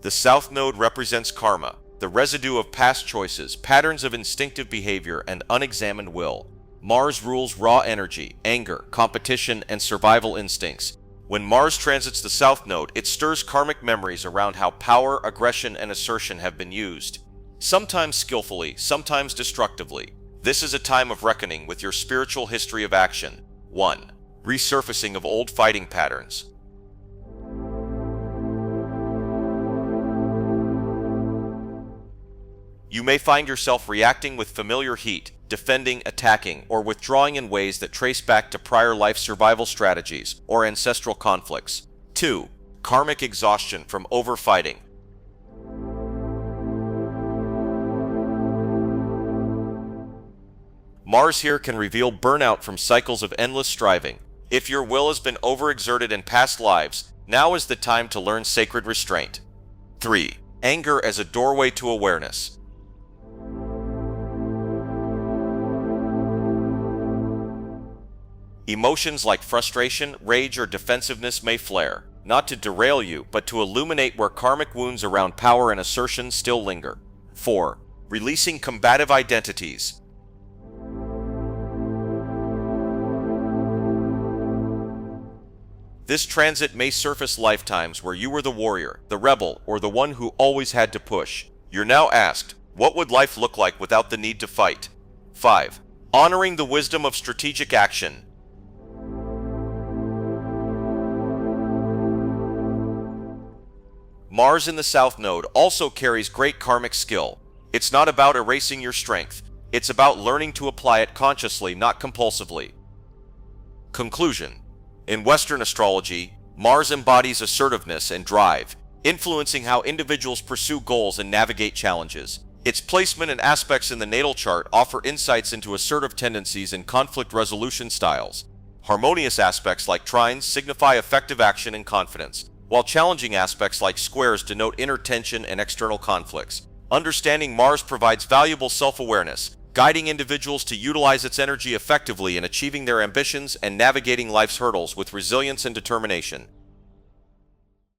The South Node represents karma, the residue of past choices, patterns of instinctive behavior, and unexamined will. Mars rules raw energy, anger, competition, and survival instincts. When Mars transits the South Node, it stirs karmic memories around how power, aggression, and assertion have been used. Sometimes skillfully, sometimes destructively. This is a time of reckoning with your spiritual history of action. 1. Resurfacing of old fighting patterns. You may find yourself reacting with familiar heat, defending, attacking, or withdrawing in ways that trace back to prior life survival strategies or ancestral conflicts. 2. Karmic exhaustion from overfighting. Mars here can reveal burnout from cycles of endless striving. If your will has been overexerted in past lives, now is the time to learn sacred restraint. 3. Anger as a doorway to awareness. Emotions like frustration, rage, or defensiveness may flare, not to derail you, but to illuminate where karmic wounds around power and assertion still linger. 4. Releasing combative identities. This transit may surface lifetimes where you were the warrior, the rebel, or the one who always had to push. You're now asked, what would life look like without the need to fight? 5. Honoring the wisdom of strategic action. Mars in the South Node also carries great karmic skill. It's not about erasing your strength. It's about learning to apply it consciously, not compulsively. Conclusion. In Western astrology, Mars embodies assertiveness and drive, influencing how individuals pursue goals and navigate challenges. Its placement and aspects in the natal chart offer insights into assertive tendencies and conflict resolution styles. Harmonious aspects like trines signify effective action and confidence, while challenging aspects like squares denote inner tension and external conflicts. Understanding Mars provides valuable self-awareness, guiding individuals to utilize its energy effectively in achieving their ambitions and navigating life's hurdles with resilience and determination.